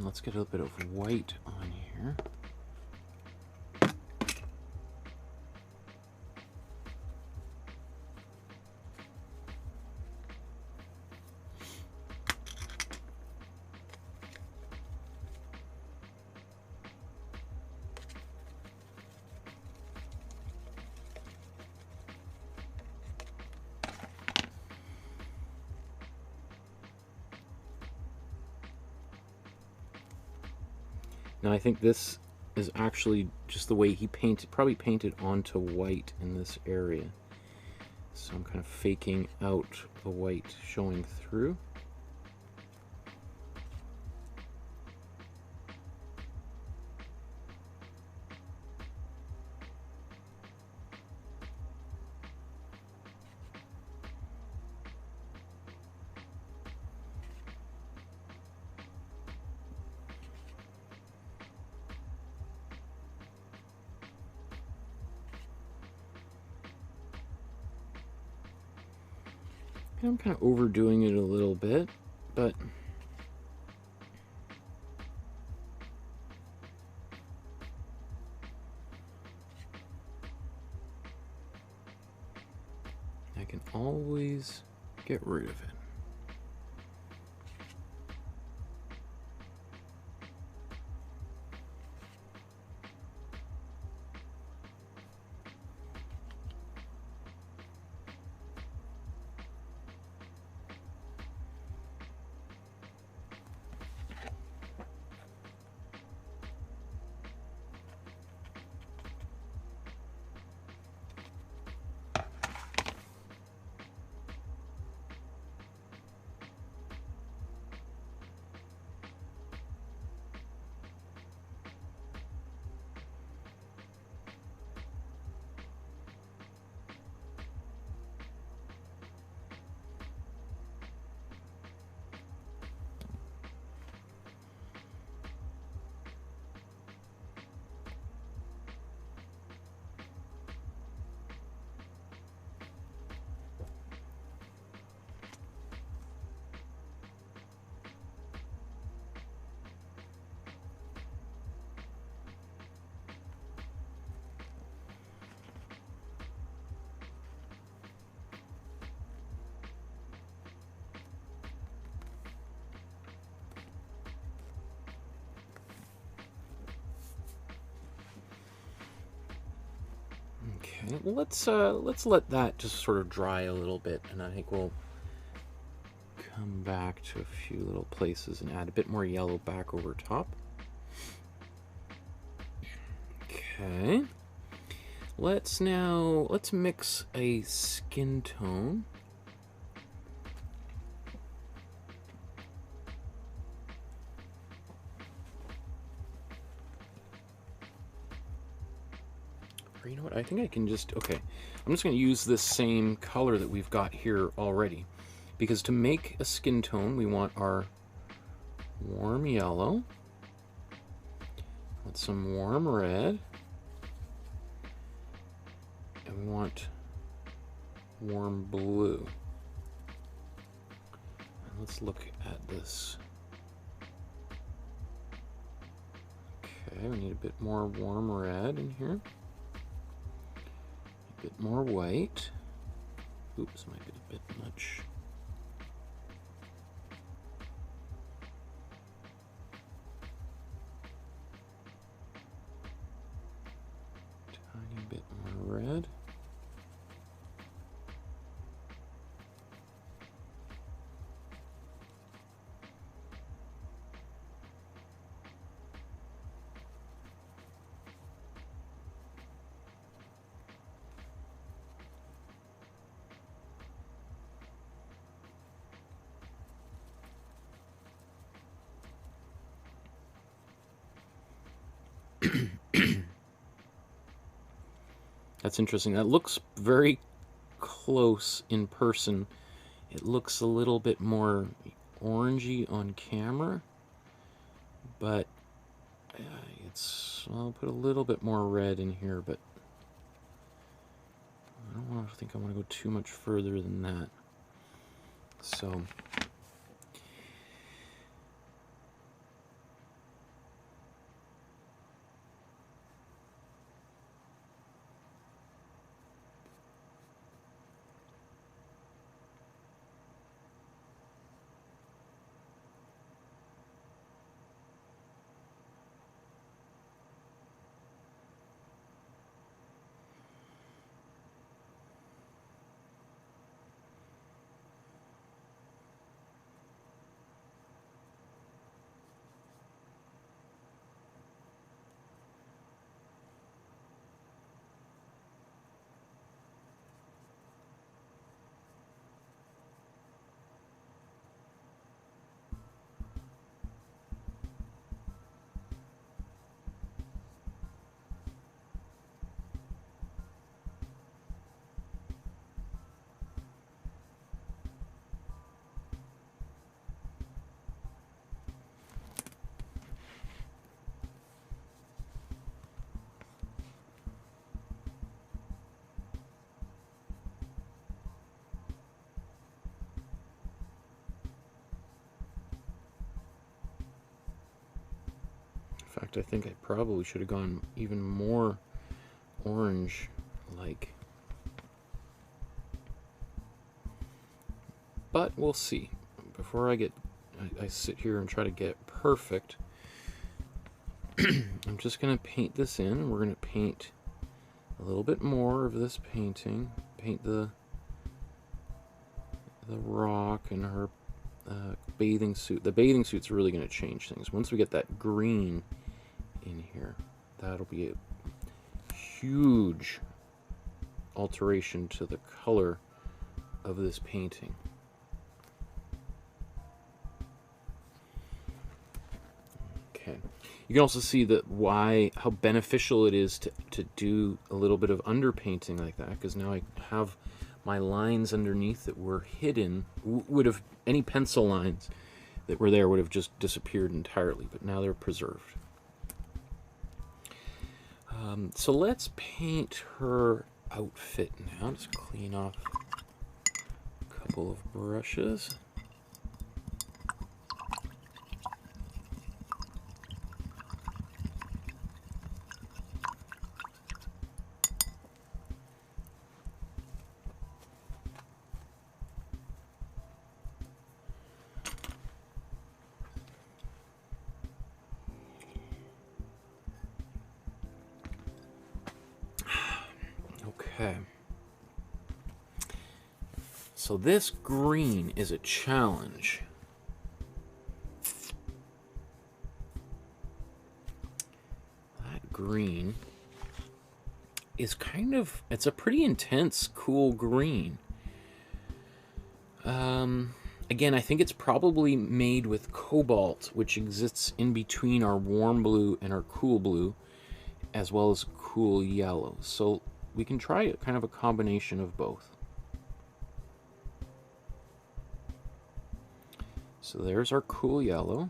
Let's get a little bit of white on here. Now I think this is actually just the way he painted, probably painted onto white in this area. So I'm kind of faking out the white showing through. I'm kind of overdoing it a little bit, but I can always get rid of it. Okay, well, let's let that just sort of dry a little bit, and I think we'll come back to a few little places and add a bit more yellow back over top. Okay, let's mix a skin tone. Or you know what, I think I can just, okay, I'm just going to use this same color that we've got here already, because to make a skin tone we want our warm yellow, want some warm red, and we want warm blue. And let's look at this. Okay, we need a bit more warm red in here. A bit more white. Oops, might be a bit much. Tiny bit more red. That's interesting. That looks very close in person. It looks a little bit more orangey on camera, but I'll put a little bit more red in here, but I don't think I want to go too much further than that. So in fact, I think I probably should have gone even more orange-like. But we'll see. Before I sit here and try to get perfect, I'm just going to paint this in. We're going to paint a little bit more of this painting. Paint the rock and her bathing suit. The bathing suit's really going to change things. Once we get that green in here, that'll be a huge alteration to the color of this painting. Okay, you can also see that how beneficial it is to do a little bit of underpainting like that, because now I have my lines underneath that were hidden. Any pencil lines that were there would have just disappeared entirely, but now they're preserved. So let's paint her outfit now. Just clean off a couple of brushes. Okay. So this green is a challenge. That green is it's a pretty intense, cool green. Again, I think it's probably made with cobalt, which exists in between our warm blue and our cool blue, as well as cool yellow. So we can try kind of a combination of both. So there's our cool yellow.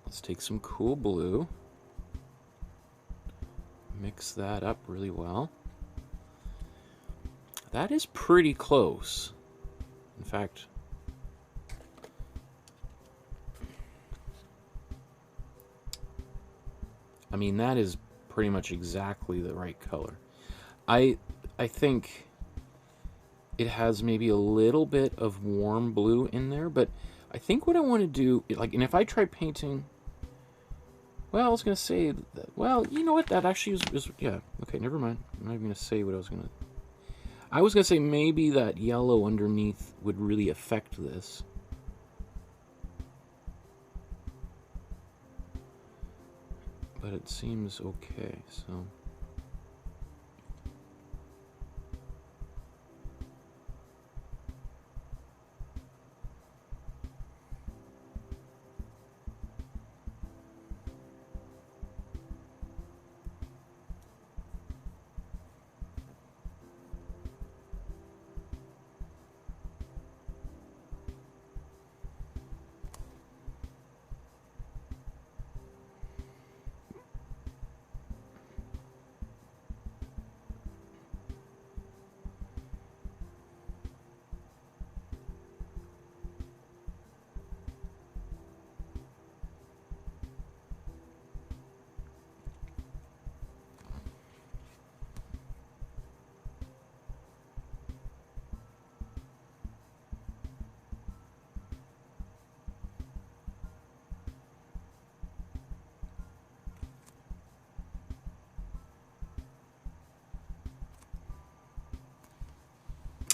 Let's take some cool blue. Mix that up really well. That is pretty close. In fact, I mean, that is pretty much exactly the right color. I think it has maybe a little bit of warm blue in there, but I think what I want to do, and if I try painting, well, I was going to say that, well, you know what, that actually is, yeah, okay, never mind. I'm not even going to say what I was going to say maybe that yellow underneath would really affect this. But it seems okay, so.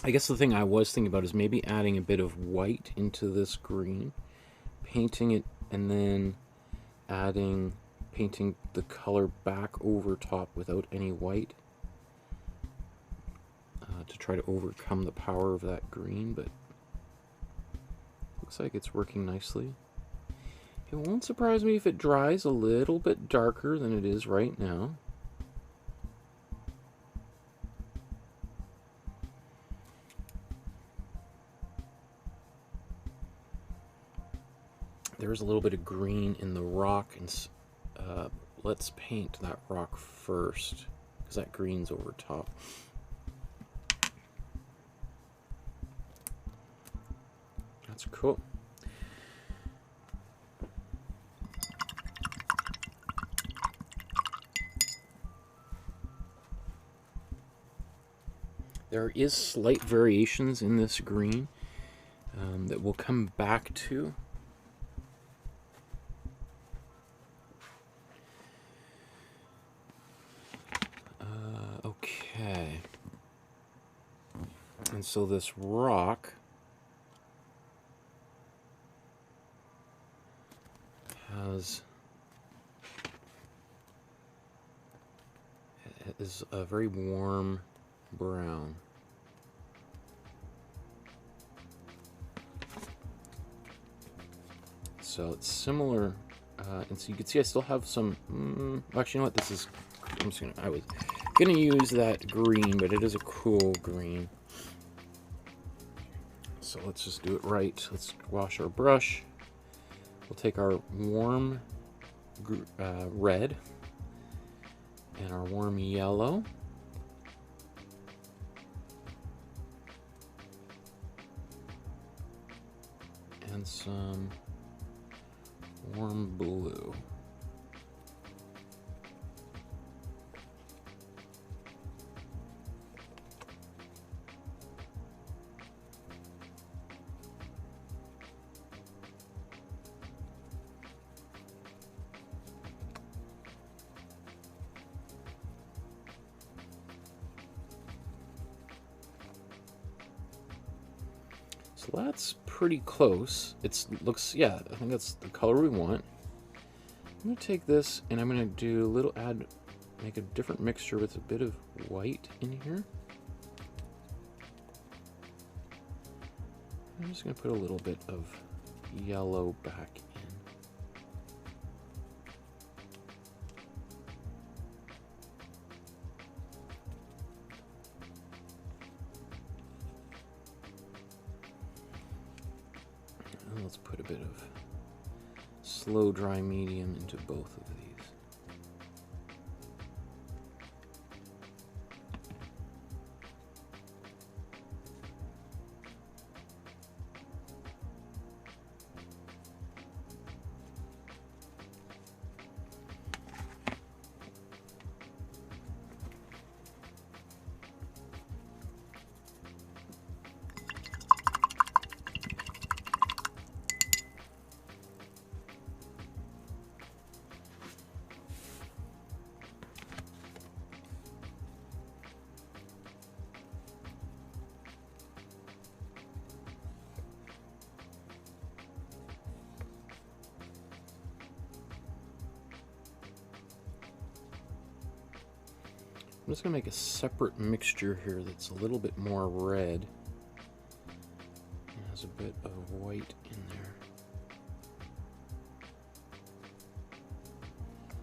I guess the thing I was thinking about is maybe adding a bit of white into this green, painting it, and then painting the color back over top without any white to try to overcome the power of that green, but looks like it's working nicely. It won't surprise me if it dries a little bit darker than it is right now. There's a little bit of green in the rock, and let's paint that rock first, because that green's over top. That's cool. There is slight variations in this green that we'll come back to. Okay. And so this rock is a very warm brown. So it's similar, and so you can see I still have some. Actually, you know what? This is. I was gonna use that green, but it is a cool green. So let's just do it right. Let's wash our brush. We'll take our warm red and our warm yellow. And some warm blue. So that's pretty close. Looks, yeah, I think that's the color we want. I'm gonna take this and I'm gonna do a little make a different mixture with a bit of white in here. I'm just gonna put a little bit of yellow back in. Let's put a bit of slow dry medium into both of these. I'm just going to make a separate mixture here that's a little bit more red. It has a bit of white in there.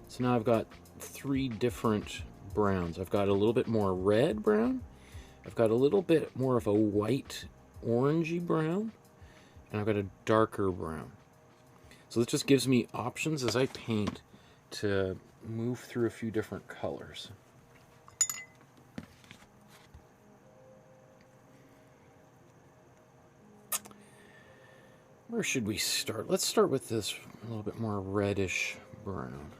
So now I've got three different browns. I've got a little bit more red brown, I've got a little bit more of a white orangey brown, and I've got a darker brown. So this just gives me options as I paint to move through a few different colors. Where should we start? Let's start with this a little bit more reddish brown.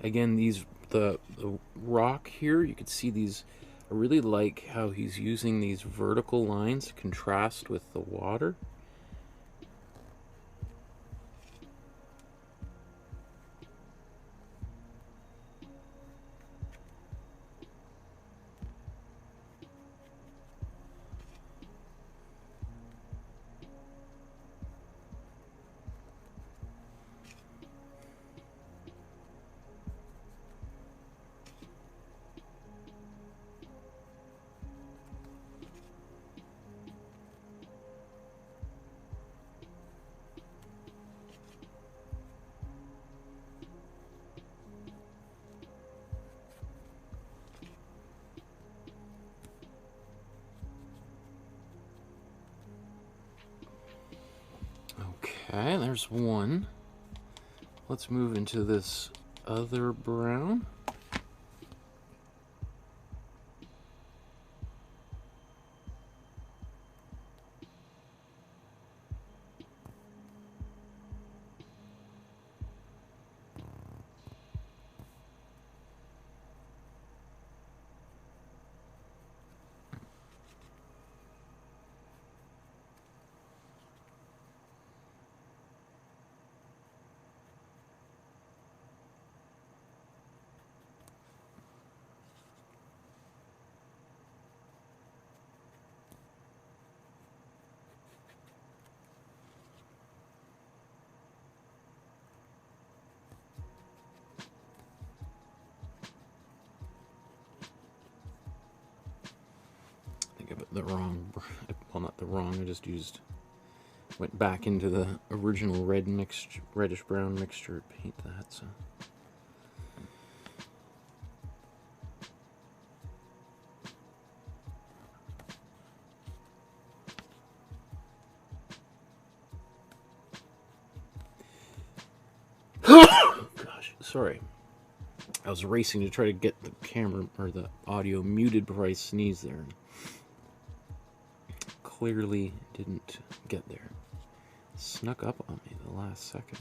Again, the rock here, you can see these. I really like how he's using these vertical lines to contrast with the water. Okay, there's one. Let's move into this other brown. The wrong, well, not the wrong, I just went back into the original reddish brown mixture to paint that, so. Gosh, sorry. I was racing to try to get the camera, or the audio muted before I sneezed there. Clearly didn't get there. Snuck up on me the last second.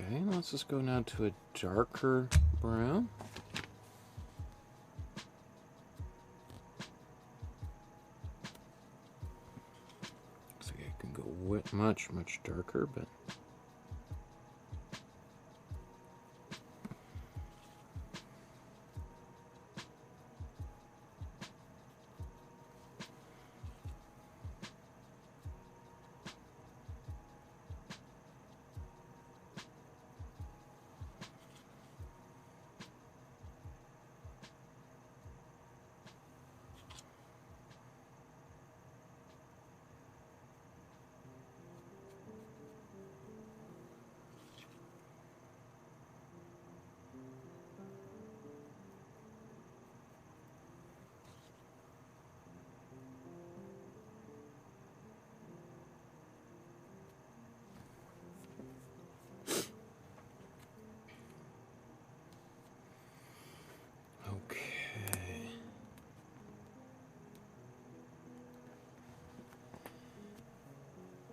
Okay, let's just go now to a darker brown. Looks like I can go much, much darker, but...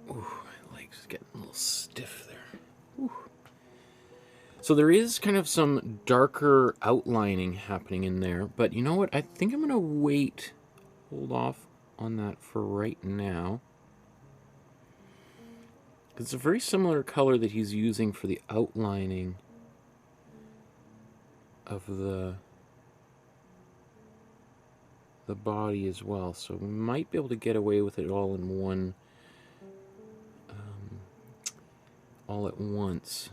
Ooh, my leg's getting a little stiff there. Ooh. So there is kind of some darker outlining happening in there, but you know what? I think I'm going to hold off on that for right now. It's a very similar color that he's using for the outlining of the body as well. So we might be able to get away with it all in one all at once.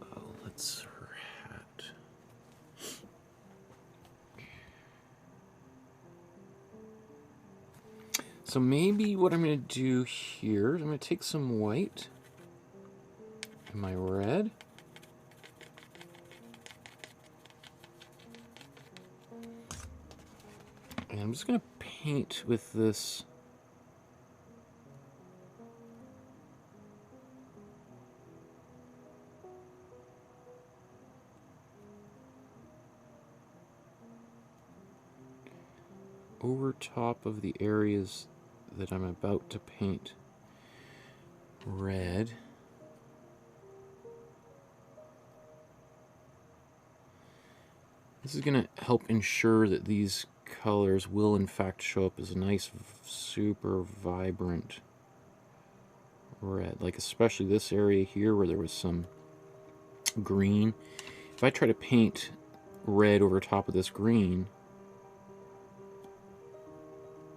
Oh, that's her hat. So maybe what I'm going to do here is I'm going to take some white and my red. And I'm just going to paint with this over top of the areas that I'm about to paint red. This is going to help ensure that these colors will in fact show up as a nice, super vibrant red. Like especially this area here where there was some green. If I try to paint red over top of this green,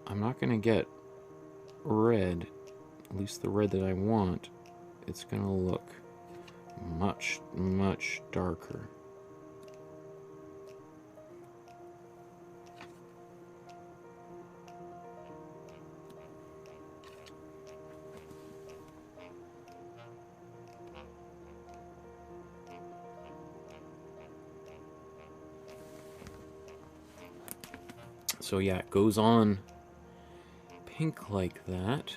I'm not going to get red, at least the red that I want. It's going to look much, much darker. So yeah, it goes on pink like that.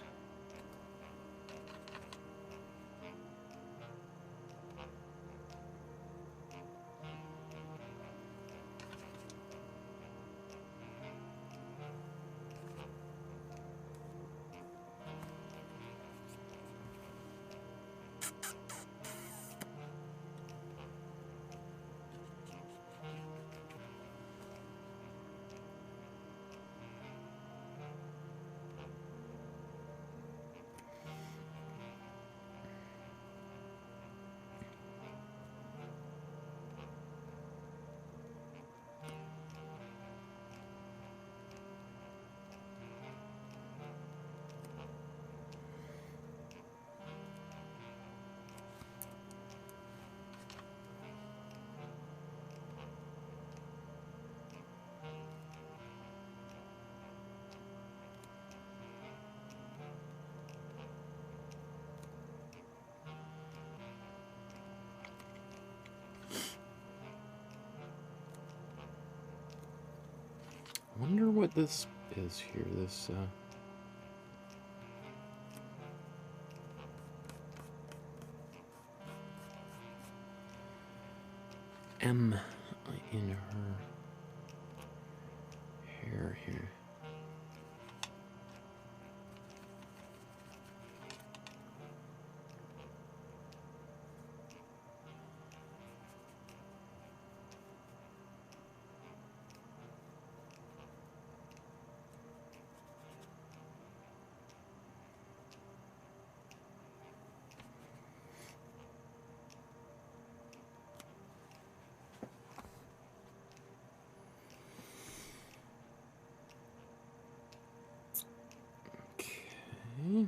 I wonder what this is here, this M in her hair here. Okay.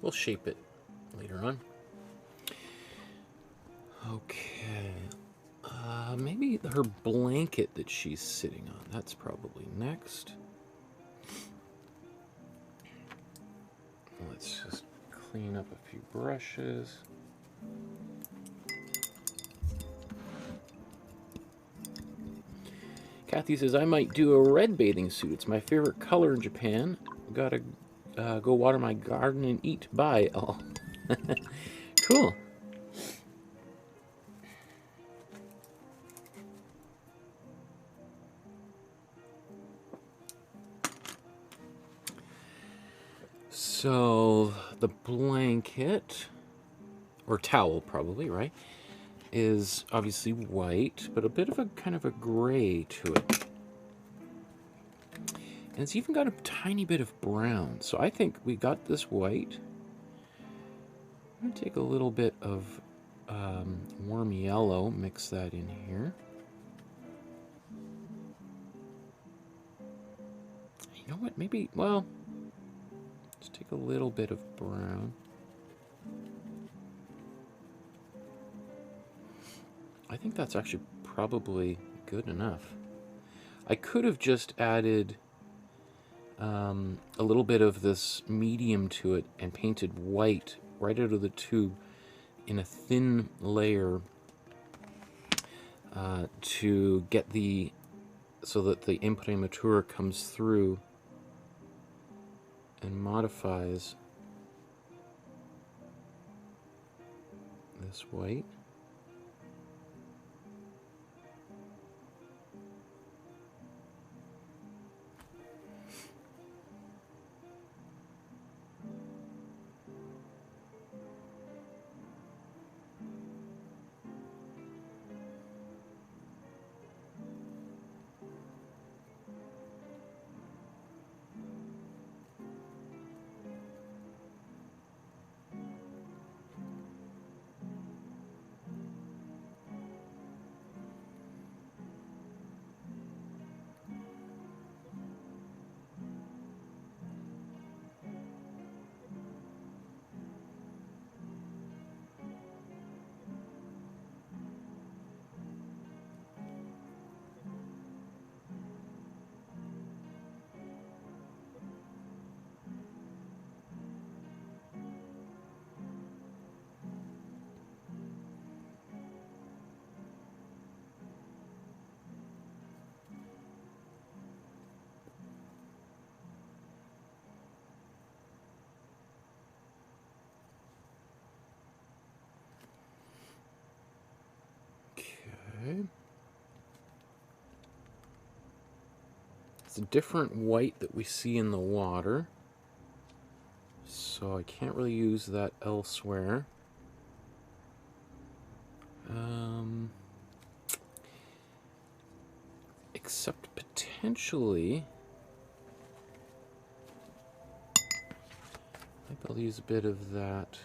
We'll shape it later on. Okay. Maybe her blanket that she's sitting on. That's probably next. Let's just clean up a few brushes. Kathy says, I might do a red bathing suit. It's my favorite color in Japan. Gotta go water my garden and eat. Bye. Oh. Cool. So the blanket, or towel probably, right, is obviously white, but a bit of a kind of a gray to it. And it's even got a tiny bit of brown. So I think we got this white. I'm going to take a little bit of warm yellow, mix that in here. You know what, maybe, well, let's take a little bit of brown. I think that's actually probably good enough. I could have just added a little bit of this medium to it and painted white right out of the tube in a thin layer to get so that the Imprimatura comes through and modifies this white. Okay. It's a different white that we see in the water, so I can't really use that elsewhere. Except potentially, maybe I'll use a bit of that.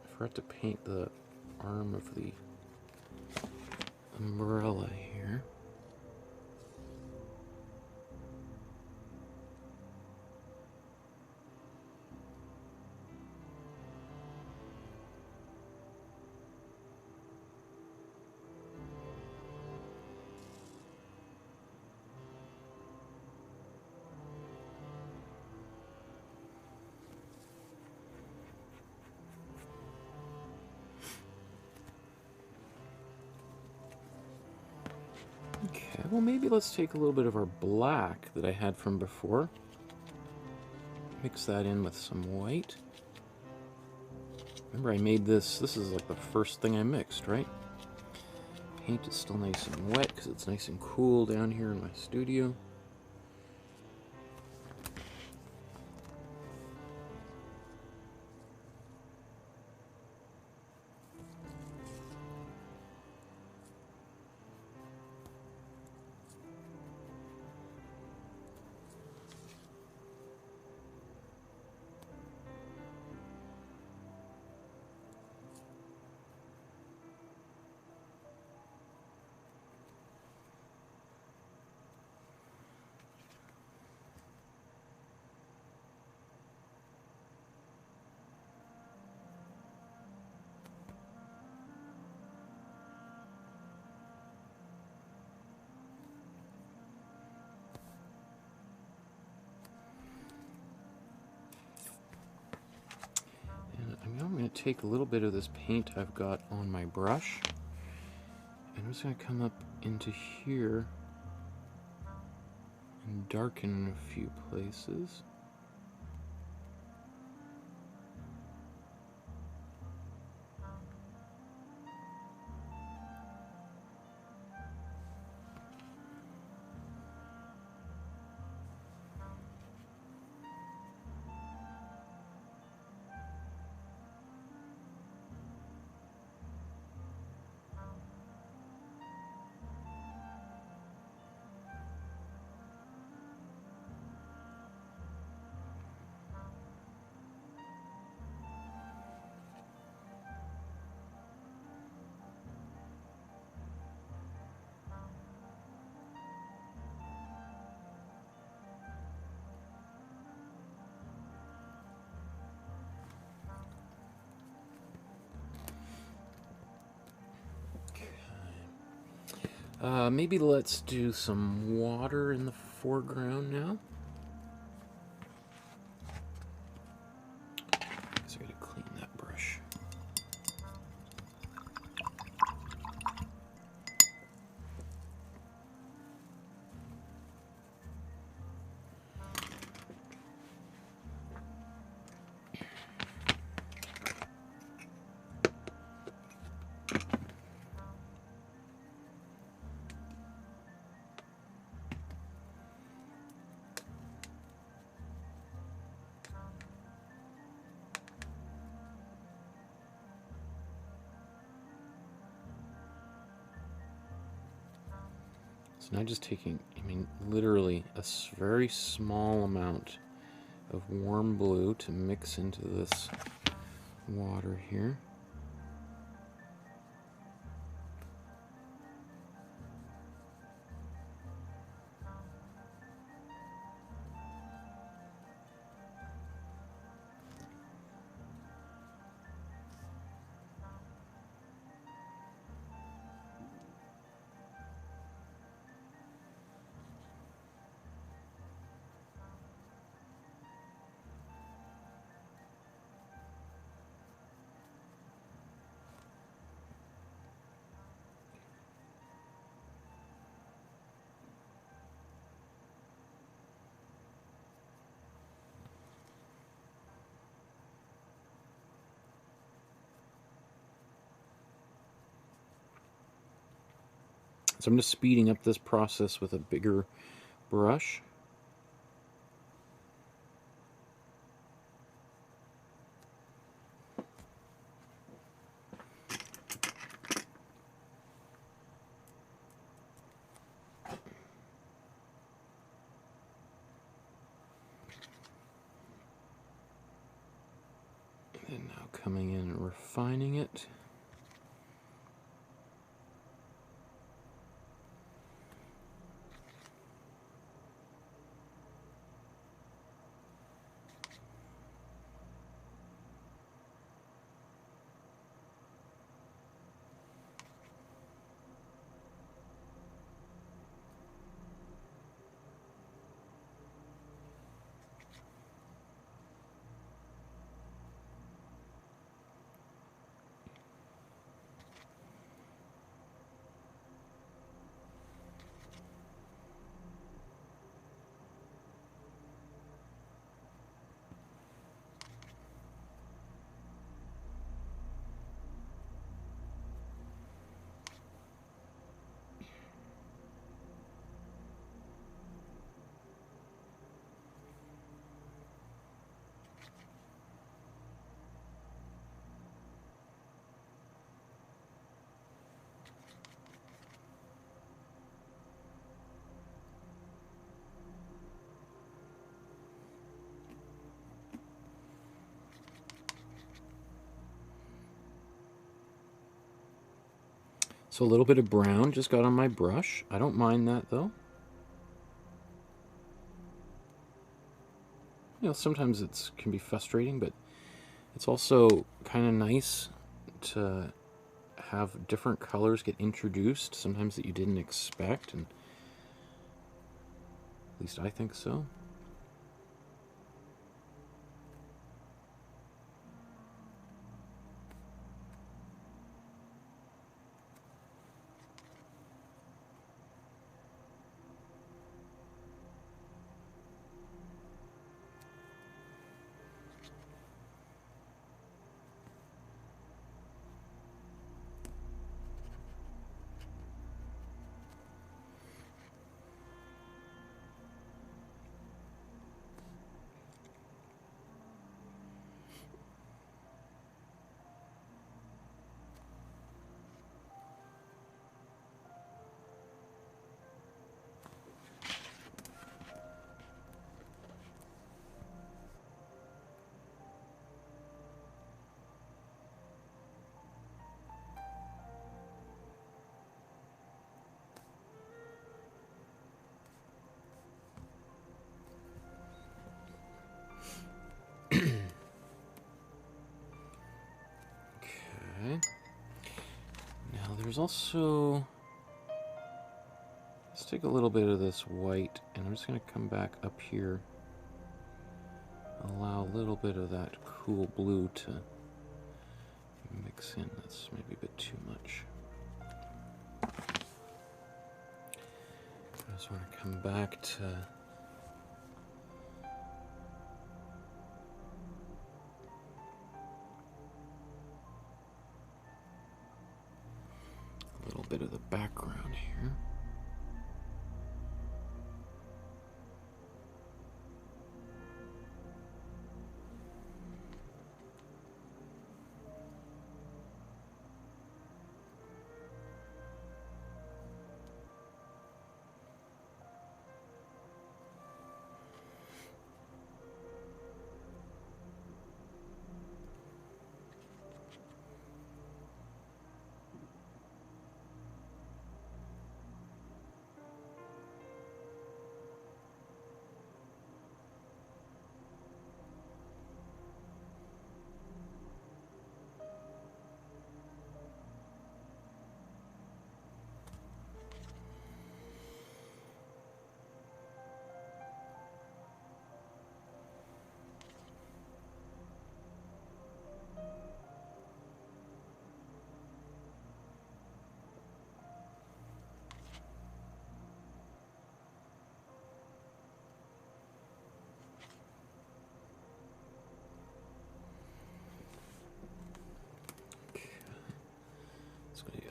I forgot to paint the arm of the umbrella here. Okay, well maybe let's take a little bit of our black that I had from before. Mix that in with some white. Remember I made this is like the first thing I mixed, right? Paint is still nice and wet because it's nice and cool down here in my studio. take a little bit of this paint I've got on my brush, and I'm just going to come up into here and darken a few places. Maybe let's do some water in the foreground now. So I gotta clean that brush. So now just taking, I mean, literally a very small amount of warm blue to mix into this water here. So I'm just speeding up this process with a bigger brush. And now coming in and refining it. So a little bit of brown just got on my brush. I don't mind that though. You know, sometimes it can be frustrating, but it's also kind of nice to have different colors get introduced, sometimes that you didn't expect, and at least I think so. there's also, let's take a little bit of this white, and I'm just going to come back up here, allow a little bit of that cool blue to mix in. That's maybe a bit too much. I just want to come back to a little bit of the background here.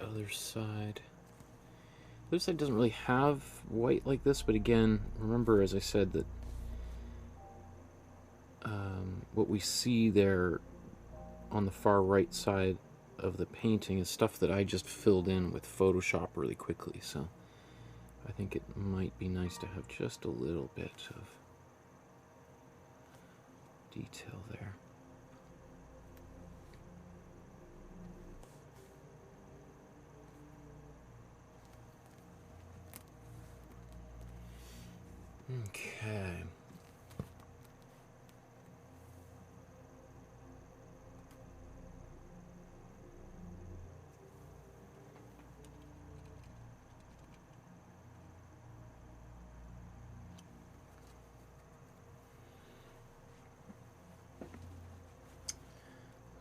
Other side. The other side doesn't really have white like this, but again, remember, as I said, that what we see there on the far right side of the painting is stuff that I just filled in with Photoshop really quickly, so I think it might be nice to have just a little bit of detail there. Okay.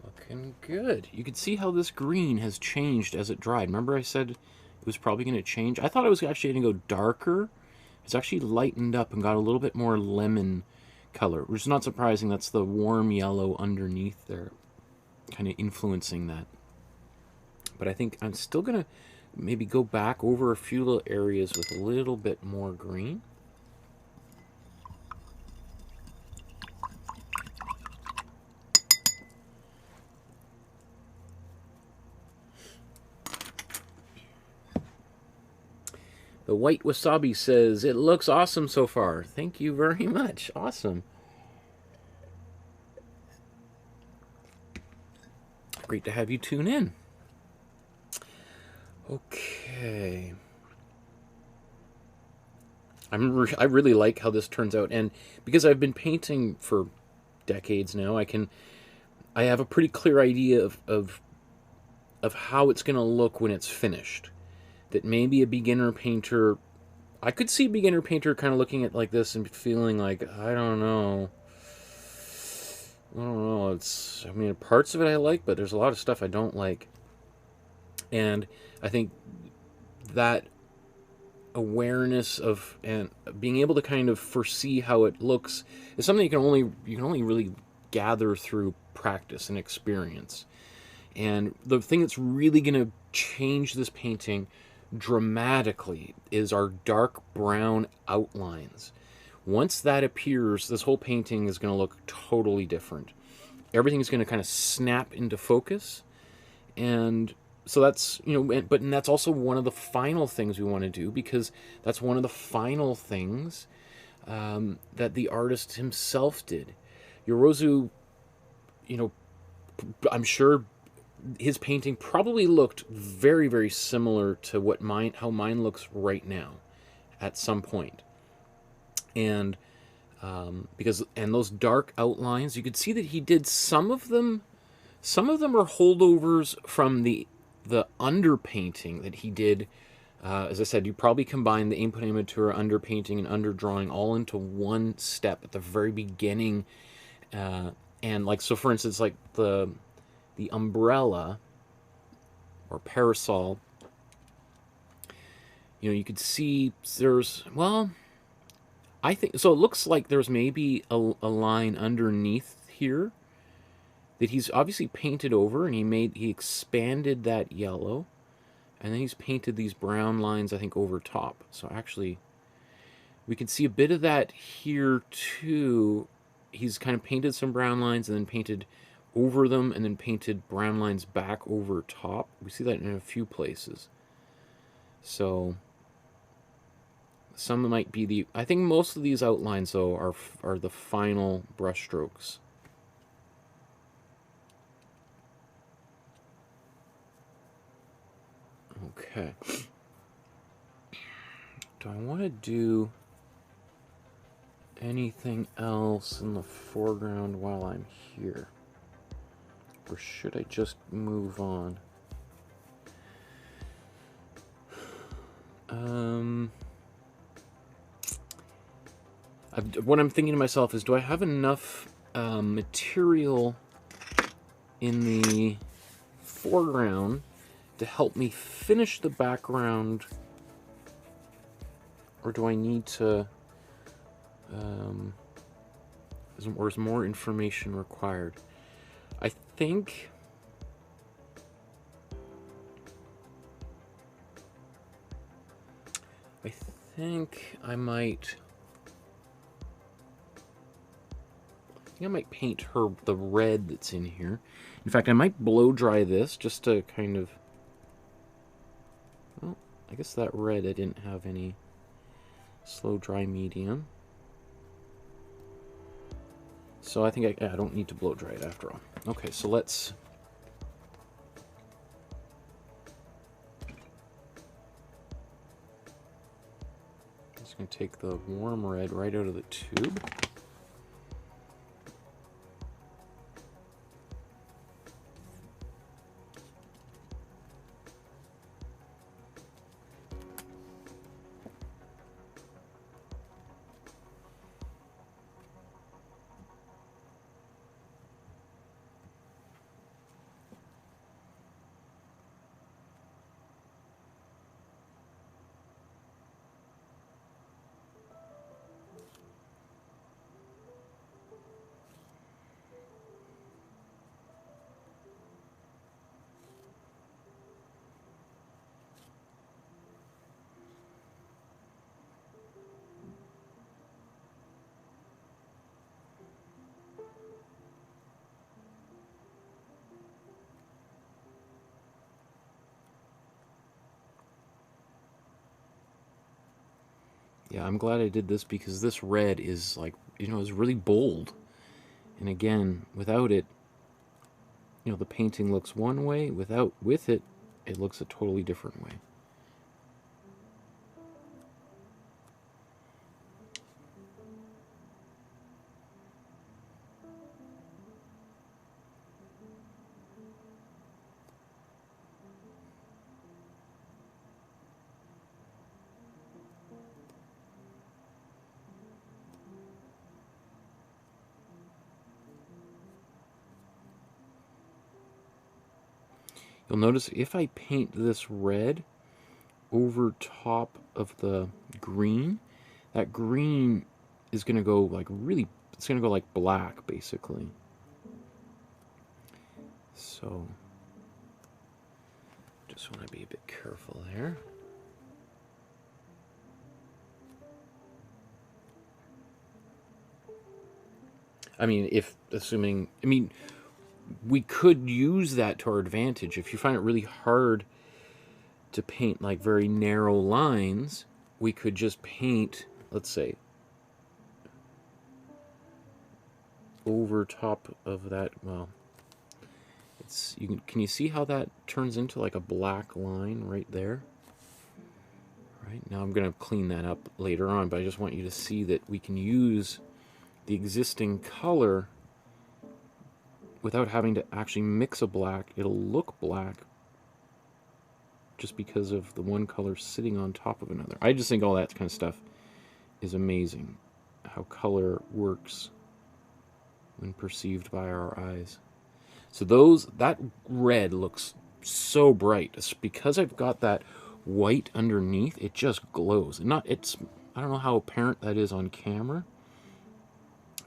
Looking good. You can see how this green has changed as it dried. Remember I said it was probably going to change? I thought it was actually going to go darker. It's actually lightened up and got a little bit more lemon color, which is not surprising. That's the warm yellow underneath there, kind of influencing that. But I think I'm still going to maybe go back over a few little areas with a little bit more green. The White Wasabi says, it looks awesome so far. Thank you very much. Awesome. Great to have you tune in. Okay. I really like how this turns out. And because I've been painting for decades now, I have a pretty clear idea of how it's going to look when it's finished. That maybe a beginner painter, I could see a beginner painter kind of looking at like this and feeling like, I don't know, I mean, parts of it I like, but there's a lot of stuff I don't like. And I think that awareness of and being able to kind of foresee how it looks is something you can only really gather through practice and experience. And the thing that's really going to change this painting dramatically is our dark brown outlines. Once that appears, this whole painting is going to look totally different. Everything's going to kind of snap into focus. And so that's, but that's also one of the final things we want to do, because that's one of the final things that the artist himself did. Yorozu, I'm sure his painting probably looked very, very similar to how mine looks right now at some point. And those dark outlines, you could see that he did some of them are holdovers from the the underpainting that he did. As I said, you probably combine the Imprimatura underpainting and underdrawing all into one step at the very beginning. And like, so for instance, like the umbrella or parasol, you know, you could see there's, well, I think, so it looks like there's maybe a line underneath here that he's obviously painted over, and he expanded that yellow, and then he's painted these brown lines, I think, over top. So actually, we can see a bit of that here too. He's kind of painted some brown lines and then painted over them, and then painted brown lines back over top. We see that in a few places. So some might be the, I think most of these outlines though are the final brush strokes. Okay. Do I want to do anything else in the foreground while I'm here? Or should I just move on? What I'm thinking to myself is, do I have enough material in the foreground to help me finish the background, or do I need to, or is more information required? I think I might paint the red that's in here. In fact, I might blow dry this just to kind of, well, I guess that red, I didn't have any slow dry medium. So I think I don't need to blow dry it after all. Okay, so let's, I'm just going to take the warm red right out of the tube. Yeah, I'm glad I did this, because this red is like, you know, is really bold. And again, without it, you know, the painting looks one way. With it, it looks a totally different way. You'll notice if I paint this red over top of the green, that green is going to go like really, it's going to go like black basically. So just want to be a bit careful there. I mean, we could use that to our advantage. If you find it really hard to paint like very narrow lines, we could just paint, let's say, over top of that. Well, can you see how that turns into like a black line right there? Right, now I'm going to clean that up later on, but I just want you to see that we can use the existing color without having to actually mix a black. It'll look black, just because of the one color sitting on top of another. I just think all that kind of stuff is amazing, how color works when perceived by our eyes. So that red looks so bright. It's because I've got that white underneath, it just glows. I don't know how apparent that is on camera,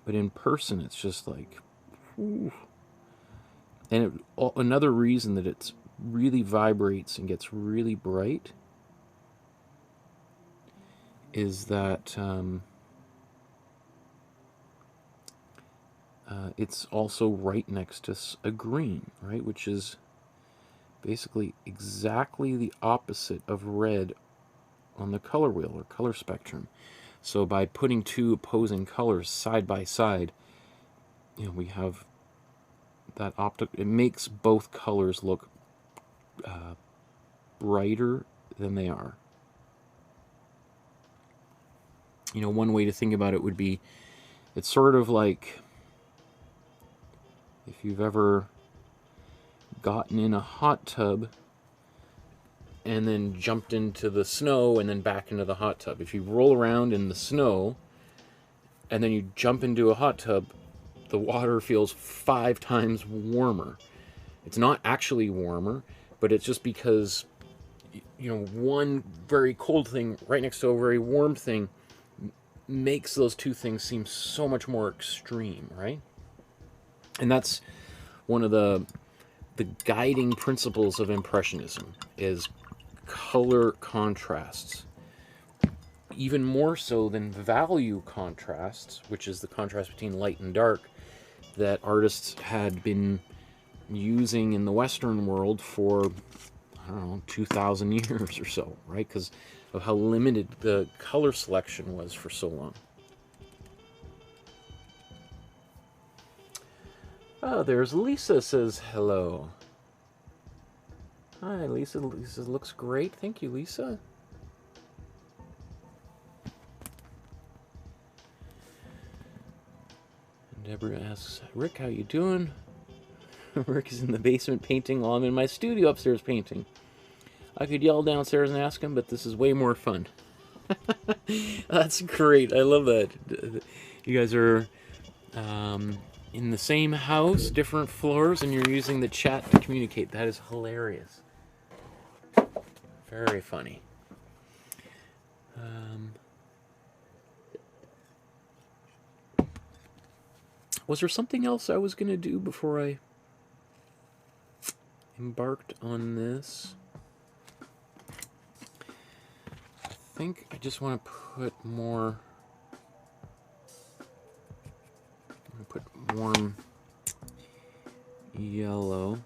but in person it's just like, ooh. And another reason that it really vibrates and gets really bright is that it's also right next to a green, right? Which is basically exactly the opposite of red on the color wheel or color spectrum. So by putting two opposing colors side by side, we have that it makes both colors look brighter than they are. One way to think about it would be, it's sort of like if you've ever gotten in a hot tub and then jumped into the snow and then back into the hot tub. If you roll around in the snow and then you jump into a hot tub, the water feels 5 times warmer. It's not actually warmer, but it's just because, one very cold thing right next to a very warm thing makes those two things seem so much more extreme, right? And that's one of the guiding principles of Impressionism, is color contrasts. Even more so than value contrasts, which is the contrast between light and dark that artists had been using in the Western world for, I don't know, 2,000 years or so, right? Because of how limited the color selection was for so long. Oh, there's Lisa says hello. Hi, Lisa. Lisa looks great. Thank you, Lisa. And Deborah asks, Rick, how you doing? Rick is in the basement painting while I'm in my studio upstairs painting. I could yell downstairs and ask him, but this is way more fun. That's great. I love that. You guys are in the same house, different floors, and you're using the chat to communicate. That is hilarious. Very funny. Was there something else I was going to do before I embarked on this? I think I just want to put more... I'm going to put warm yellow.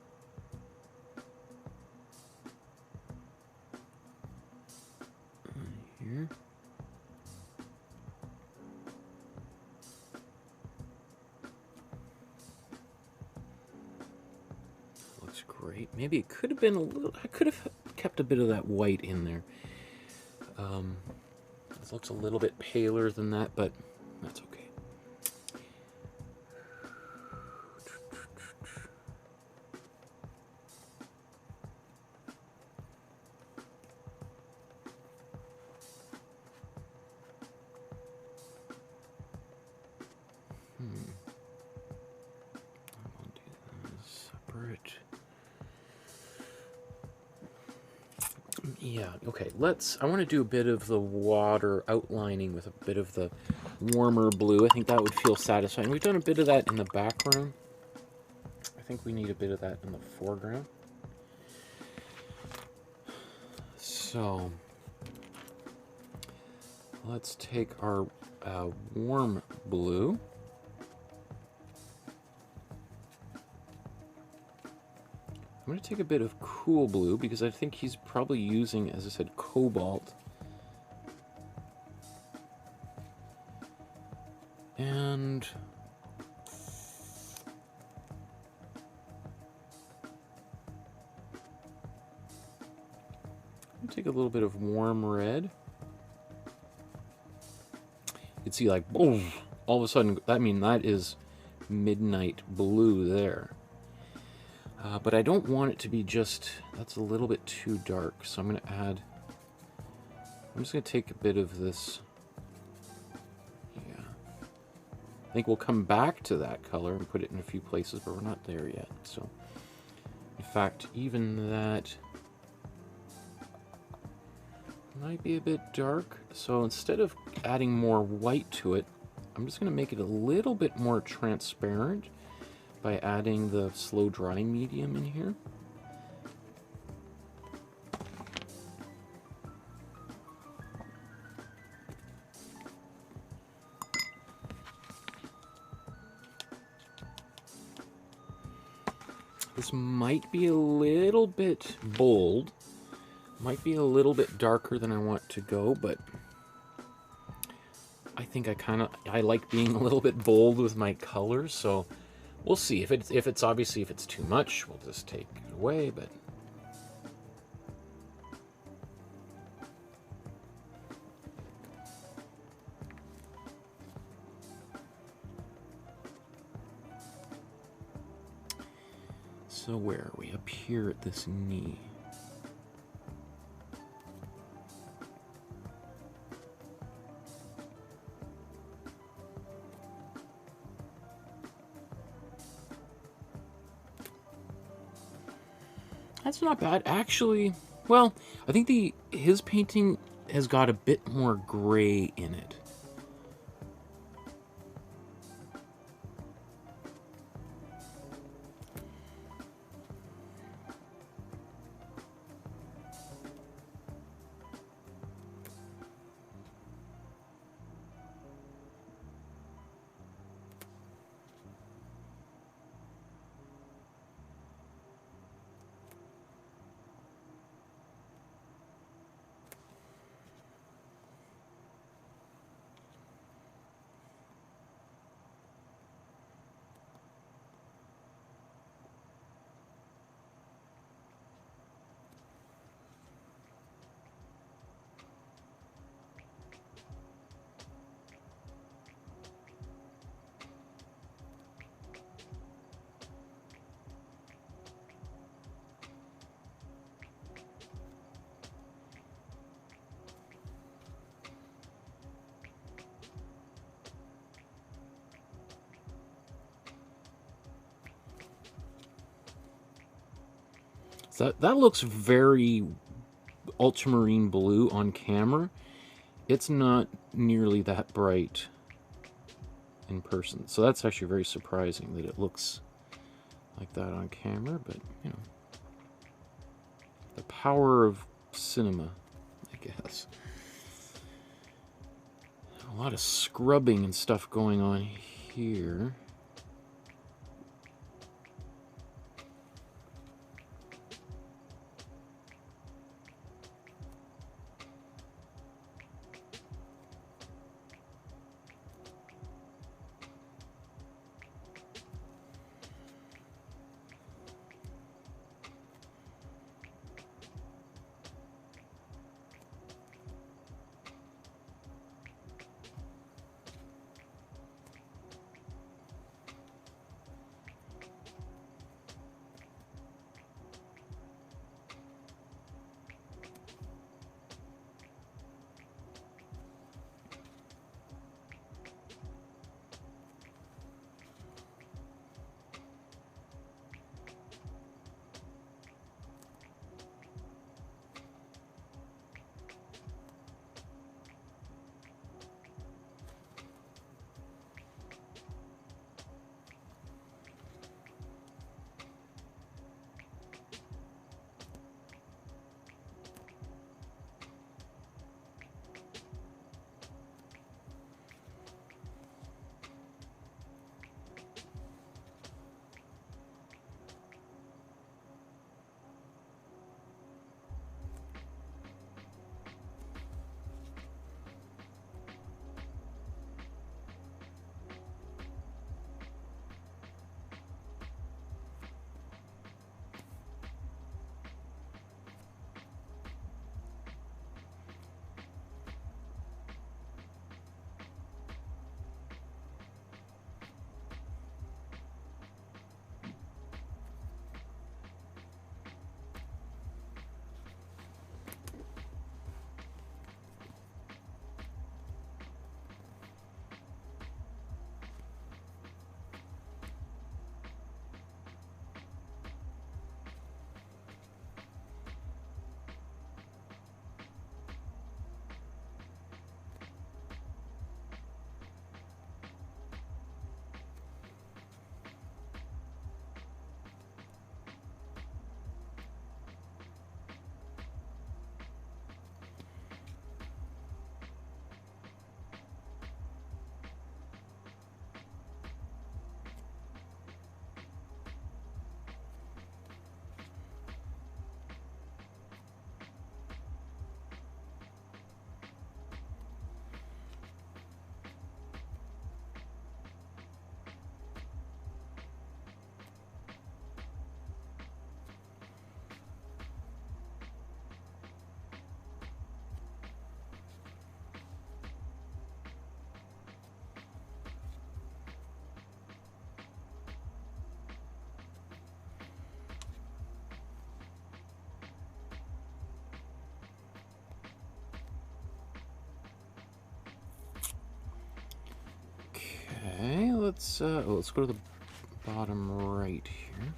Here. Looks great. Maybe it could have been a little... I could have kept a bit of that white in there. This looks a little bit paler than that, but that's okay. I'll do this separate. Yeah, okay, I want to do a bit of the water outlining with a bit of the warmer blue. I think that would feel satisfying. We've done a bit of that in the background. I think we need a bit of that in the foreground. So, let's take our warm blue. I'm going to take a bit of cool blue because I think he's probably using, as I said, cobalt. And I'm going to take a little bit of warm red. You can see, like, boom, all of a sudden, that is midnight blue there. But I don't want it to be just, that's a little bit too dark. So I'm just going to take a bit of this. Yeah. I think we'll come back to that color and put it in a few places, but we're not there yet. So, in fact, even that might be a bit dark. So instead of adding more white to it, I'm just going to make it a little bit more transparent by adding the slow dry medium in here. This might be a little bit bold, might be a little bit darker than I want to go, but I think I like being a little bit bold with my colors, so we'll see. If it's obviously if it's too much, we'll just take it away, but so where are we? Up here at this knee. That's not bad. Actually, well, I think his painting has got a bit more gray in it. So that looks very ultramarine blue on camera. It's not nearly that bright in person. So that's actually very surprising that it looks like that on camera, but you know, the power of cinema, I guess. A lot of scrubbing and stuff going on here. let's go to the bottom right here.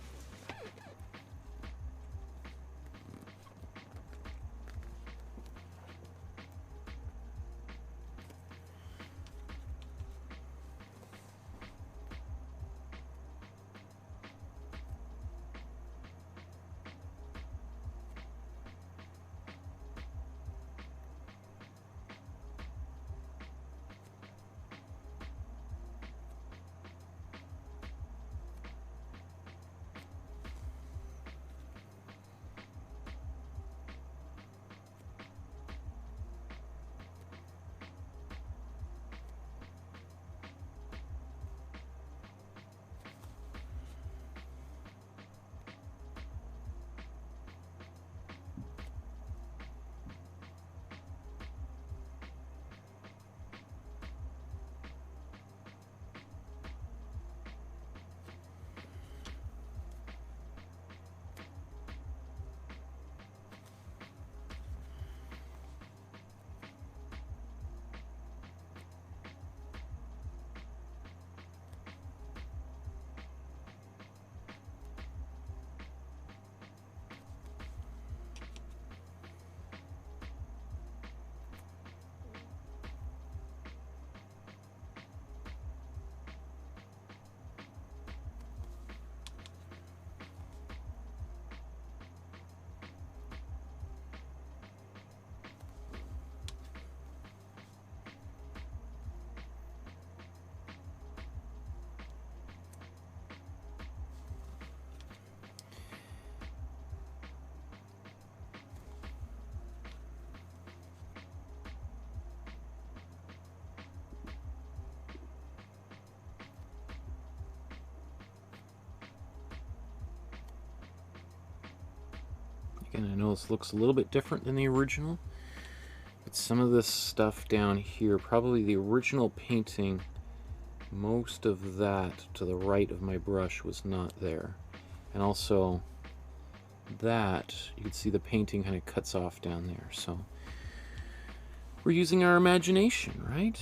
Again, I know this looks a little bit different than the original, but some of this stuff down here, probably the original painting, most of that to the right of my brush was not there. And also that, you can see the painting kind of cuts off down there. So we're using our imagination, right?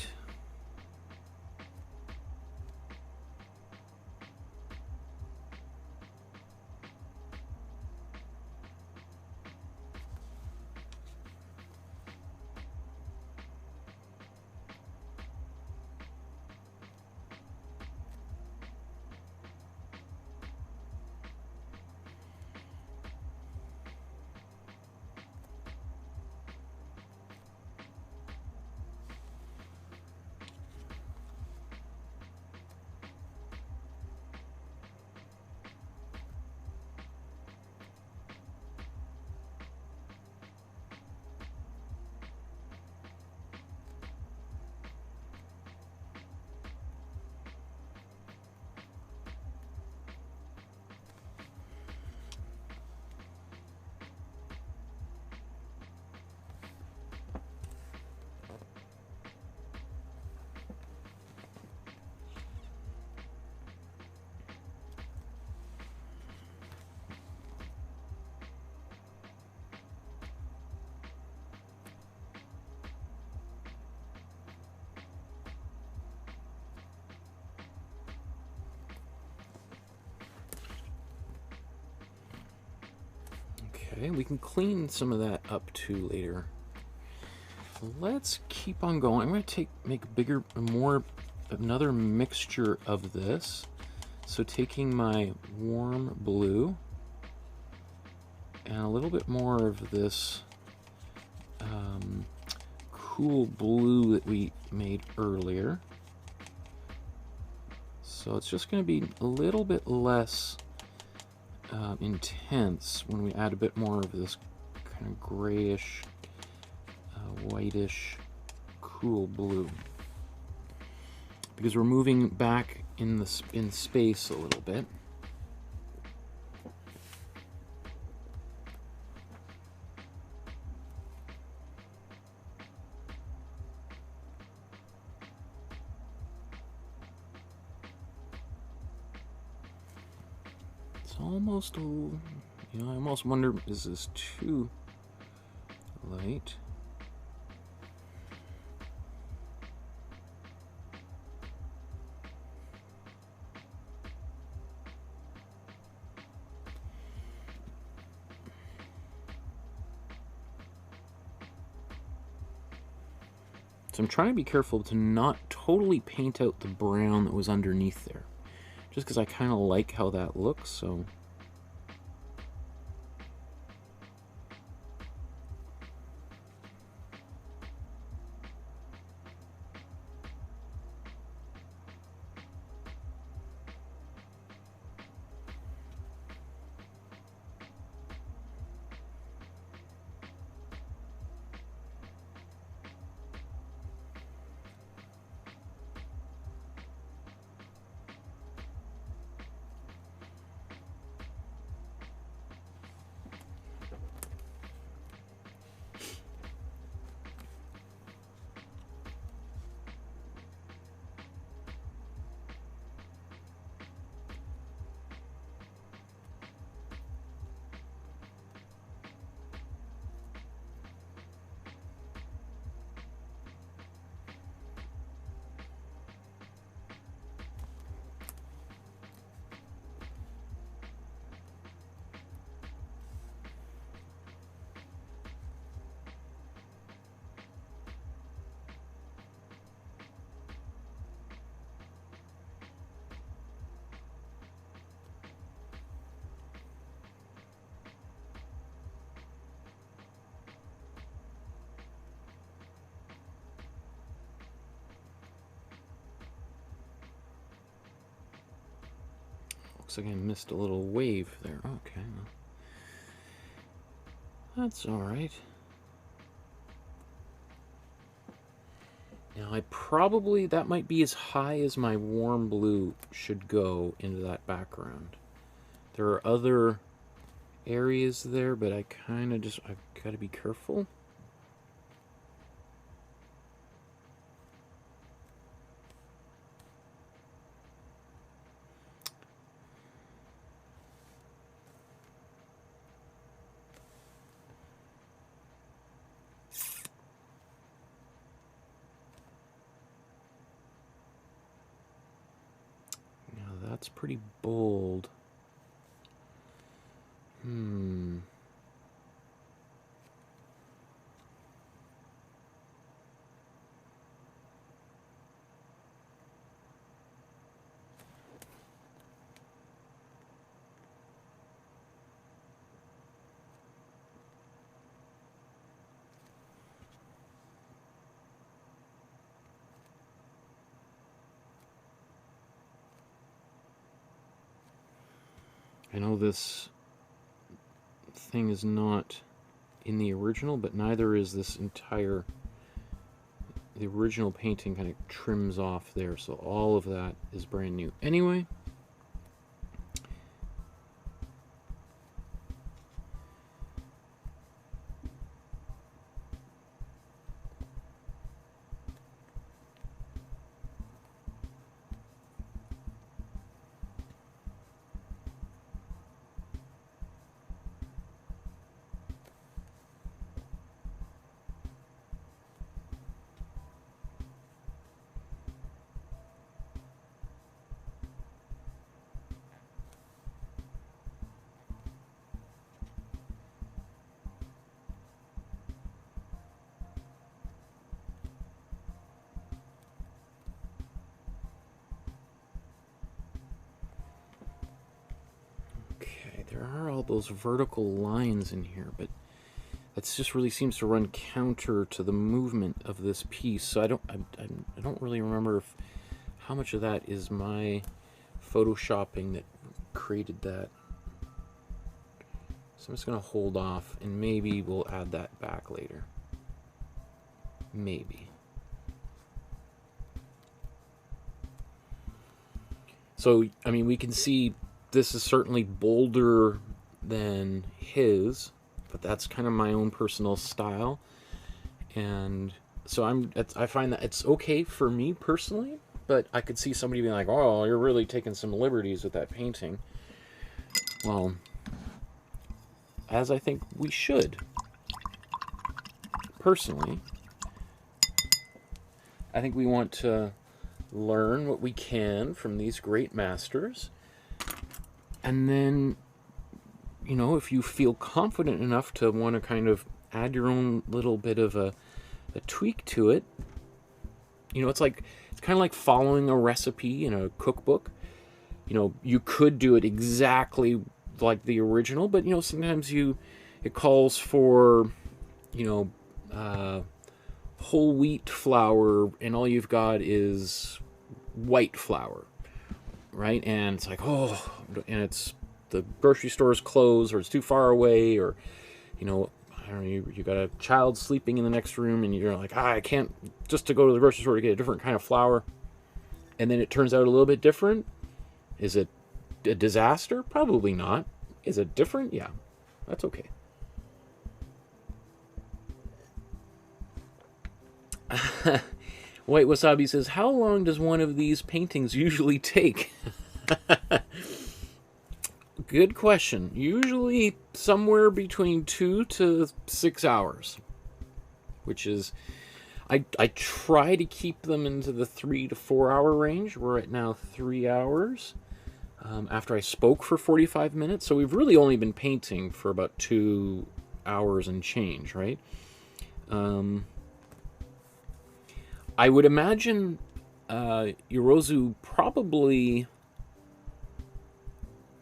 Okay, we can clean some of that up too later. Let's keep on going. I'm going to make a bigger, another mixture of this. So taking my warm blue and a little bit more of this cool blue that we made earlier. So it's just going to be a little bit less intense when we add a bit more of this kind of grayish, whitish, cool blue, because we're moving back in space a little bit. It's almost, you know, I almost wonder, is this too light? So I'm trying to be careful to not totally paint out the brown that was underneath there. Just because I kind of like how that looks, so... Looks like I missed a little wave there. Okay. That's alright. Now that might be as high as my warm blue should go into that background. There are other areas there, but I've got to be careful. That's pretty bold. I know this thing is not in the original, but neither is this entire... The original painting kind of trims off there, so all of that is brand new. Anyway... There are all those vertical lines in here, but that just really seems to run counter to the movement of this piece. So I don't really remember how much of that is my photoshopping that created that. So I'm just going to hold off, and maybe we'll add that back later. Maybe. So, I mean, we can see this is certainly bolder than his, but that's kind of my own personal style. And so I find that it's okay for me personally, but I could see somebody being like, oh, you're really taking some liberties with that painting. Well, as I think we should. Personally, I think we want to learn what we can from these great masters. And then, you know, if you feel confident enough to want to kind of add your own little bit of a tweak to it, You know, it's kind of like following a recipe in a cookbook. You know, you could do it exactly like the original, but, you know, sometimes it calls for, you know, whole wheat flour, and all you've got is white flour, right? And it's like, oh, and it's the grocery store is closed, or it's too far away, or, you know, I don't know, you got a child sleeping in the next room, and you're like, I can't, just to go to the grocery store to get a different kind of flour, and then it turns out a little bit different. Is it a disaster? Probably not. Is it different? Yeah, that's okay. White Wasabi says, how long does one of these paintings usually take? Good question. Usually somewhere between 2 to 6 hours, which is, I try to keep them into the 3 to 4 hour range. We're at now 3 hours. After I spoke for 45 minutes. So we've really only been painting for about 2 hours and change, right? I would imagine Yorozu probably...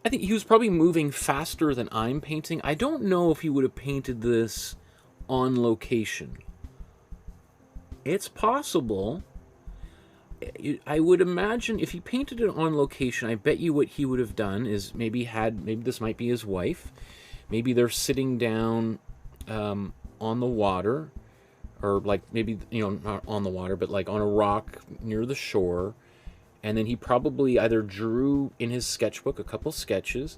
I think he was probably moving faster than I'm painting. I don't know if he would have painted this on location. It's possible. I would imagine if he painted it on location, I bet you what he would have done is maybe this might be his wife. Maybe they're sitting down on the water, or like maybe, you know, not on the water, but like on a rock near the shore. And then he probably either drew in his sketchbook a couple sketches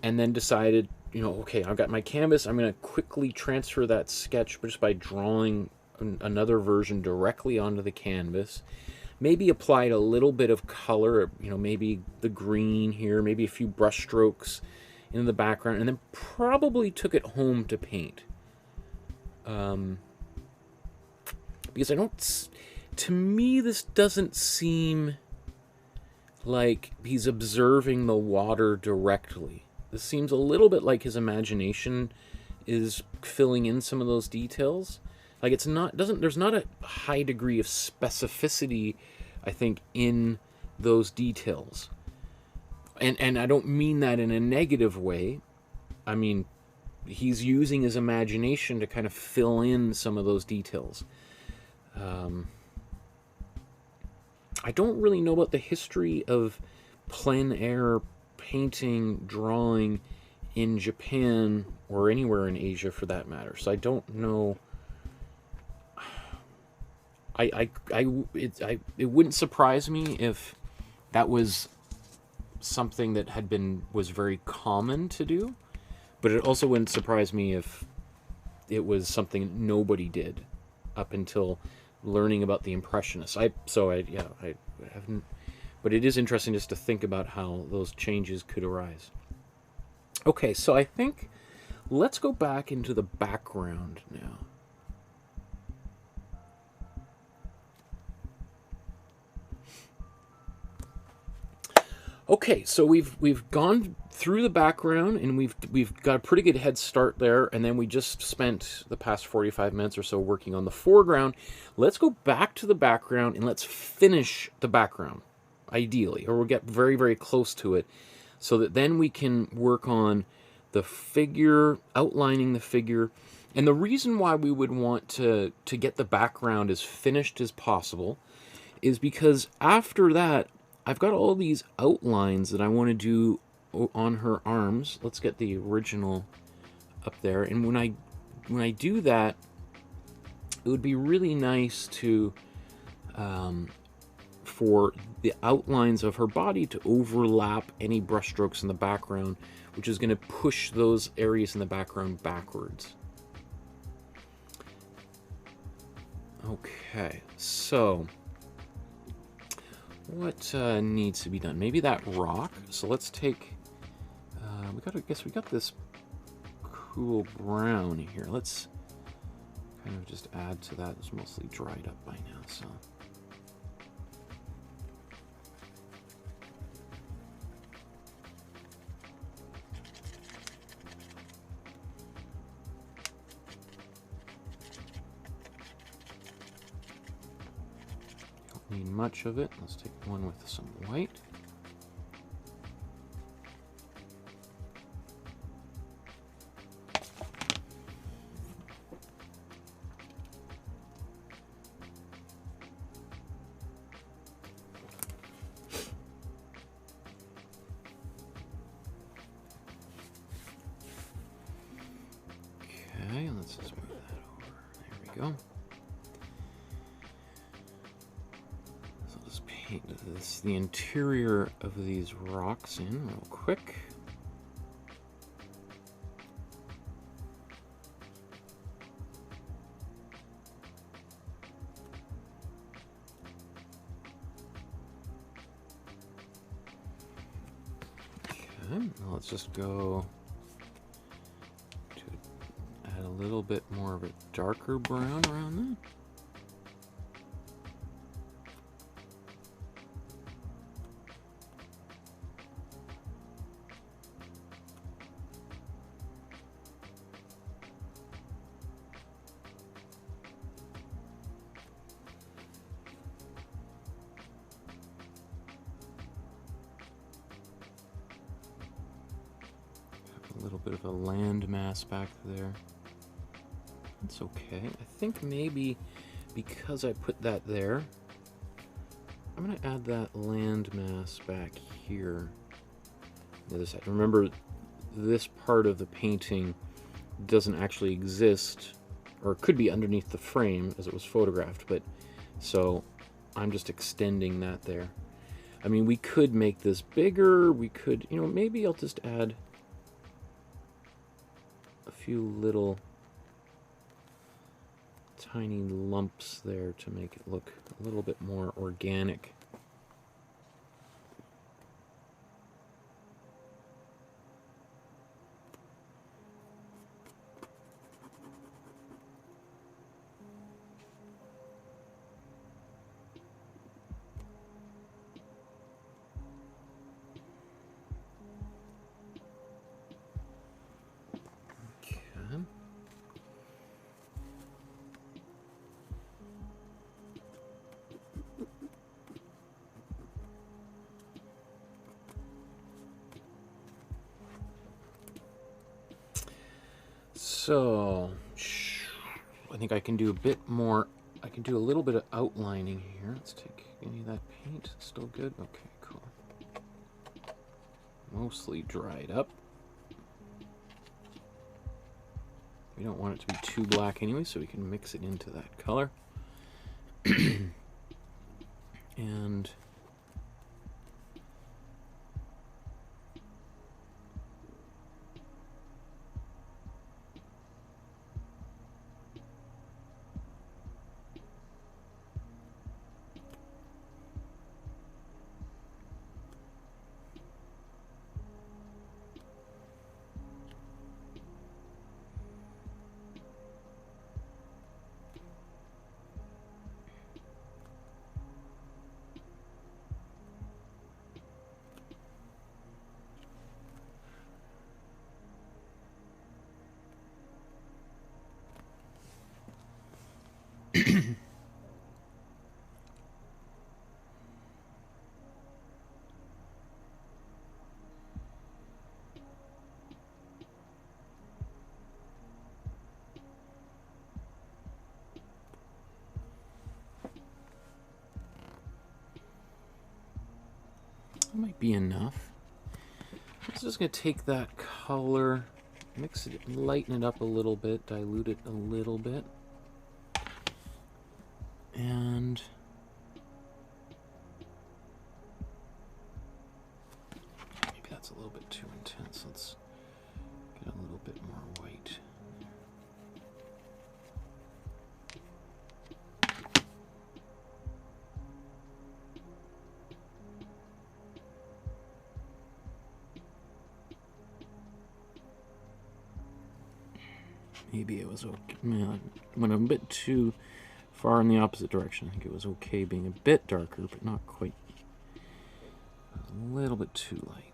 and then decided, you know, okay, I've got my canvas. I'm going to quickly transfer that sketch just by drawing another version directly onto the canvas. Maybe applied a little bit of color, you know, maybe the green here, maybe a few brush strokes in the background, and then probably took it home to paint. Because to me, this doesn't seem like he's observing the water directly. This seems a little bit like his imagination is filling in some of those details. Like there's not a high degree of specificity, I think, in those details. And I don't mean that in a negative way. I mean, he's using his imagination to kind of fill in some of those details. I don't really know about the history of plein air painting, drawing in Japan or anywhere in Asia for that matter. So I don't know. It wouldn't surprise me if that was something that was very common to do, but it also wouldn't surprise me if it was something nobody did up until learning about the Impressionists. I haven't, but it is interesting just to think about how those changes could arise. Okay, so I think let's go back into the background now. Okay, so we've gone through the background, and we've got a pretty good head start there, and then we just spent the past 45 minutes or so working on the foreground. Let's go back to the background and let's finish the background, ideally, or we'll get very, very close to it, so that then we can work on the figure, outlining the figure. And the reason why we would want to get the background as finished as possible is because after that, I've got all these outlines that I want to do on her arms. Let's get the original up there. And when I do that, it would be really nice to for the outlines of her body to overlap any brushstrokes in the background, which is going to push those areas in the background backwards. Okay, so what needs to be done? Maybe that rock. So let's take. We got this cool brown here. Let's kind of just add to that. It's mostly dried up by now, so. need much of it. Let's take one with some white. Okay, let's just move that over. There we go. So I'll just paint the interior of these rocks in real quick. Okay, now let's just go to add a little bit more of a darker brown around that. A little bit of a land mass back there. That's okay. I think maybe because I put that there, I'm going to add that land mass back here. The other side. Remember, this part of the painting doesn't actually exist, or it could be underneath the frame as it was photographed, but so I'm just extending that there. I mean, we could make this bigger. We could, you know, maybe I'll just add a few little tiny lumps there to make it look a little bit more organic. So, I think I can do a bit more. I can do a little bit of outlining here. Let's take any of that paint. Still good? Okay, cool. Mostly dried up. We don't want it to be too black anyway, so we can mix it into that color. And that might be enough. I'm just going to take that color, mix it, lighten it up a little bit, dilute it a little bit. And maybe that's a little bit too intense. Let's get a little bit more white. Maybe it was okay. Man, went a bit too far in the opposite direction. I think it was okay being a bit darker, but not quite. A little bit too light.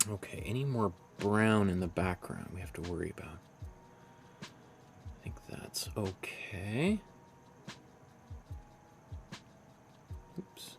Okay, any more brown in the background we have to worry about? I think that's okay. Oops.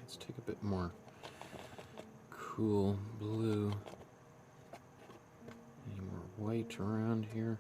Let's take a bit more cool blue. Any more white around here?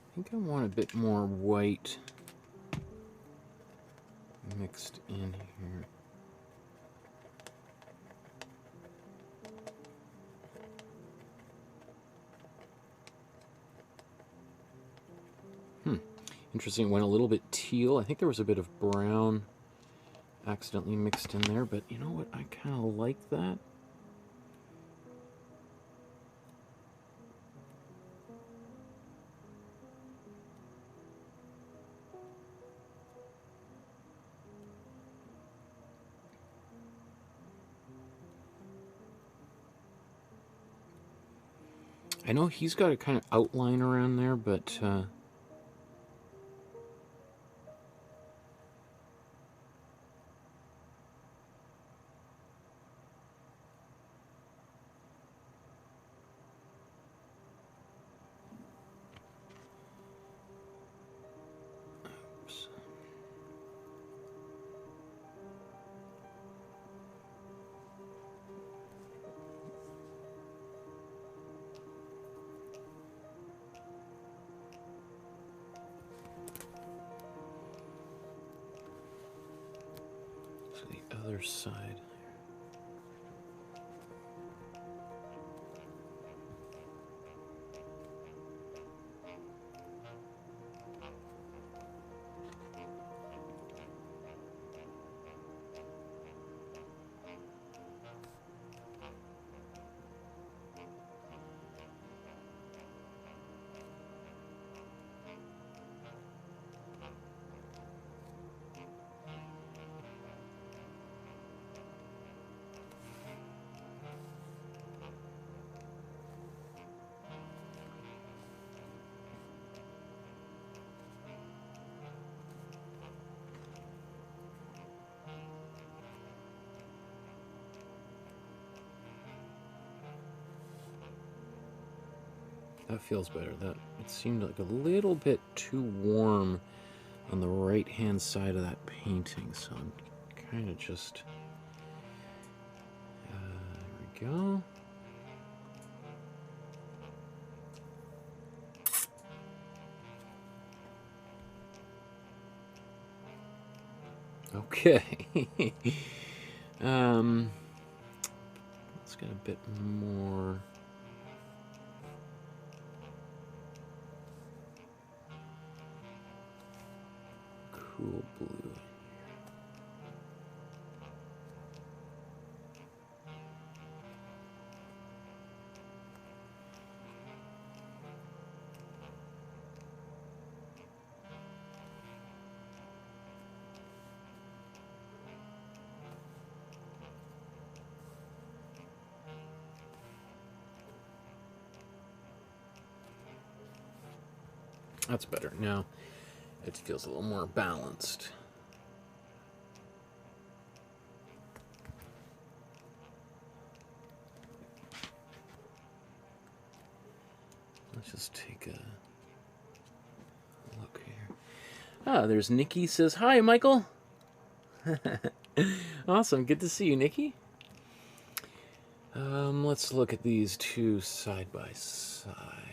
I think I want a bit more white mixed in here. Interesting, went a little bit teal. I think there was a bit of brown accidentally mixed in there, but you know what? I kind of like that. I know he's got a kind of outline around there, but oops. To the other side. That feels better. That it seemed like a little bit too warm on the right-hand side of that painting, so I'm kind of just... there we go. Okay. Let's get a bit more... cool blue. That's better. Now it feels a little more balanced. Let's just take a look here. Ah, there's Nikki says, "Hi, Michael." Awesome. Good to see you, Nikki. Let's look at these two side by side.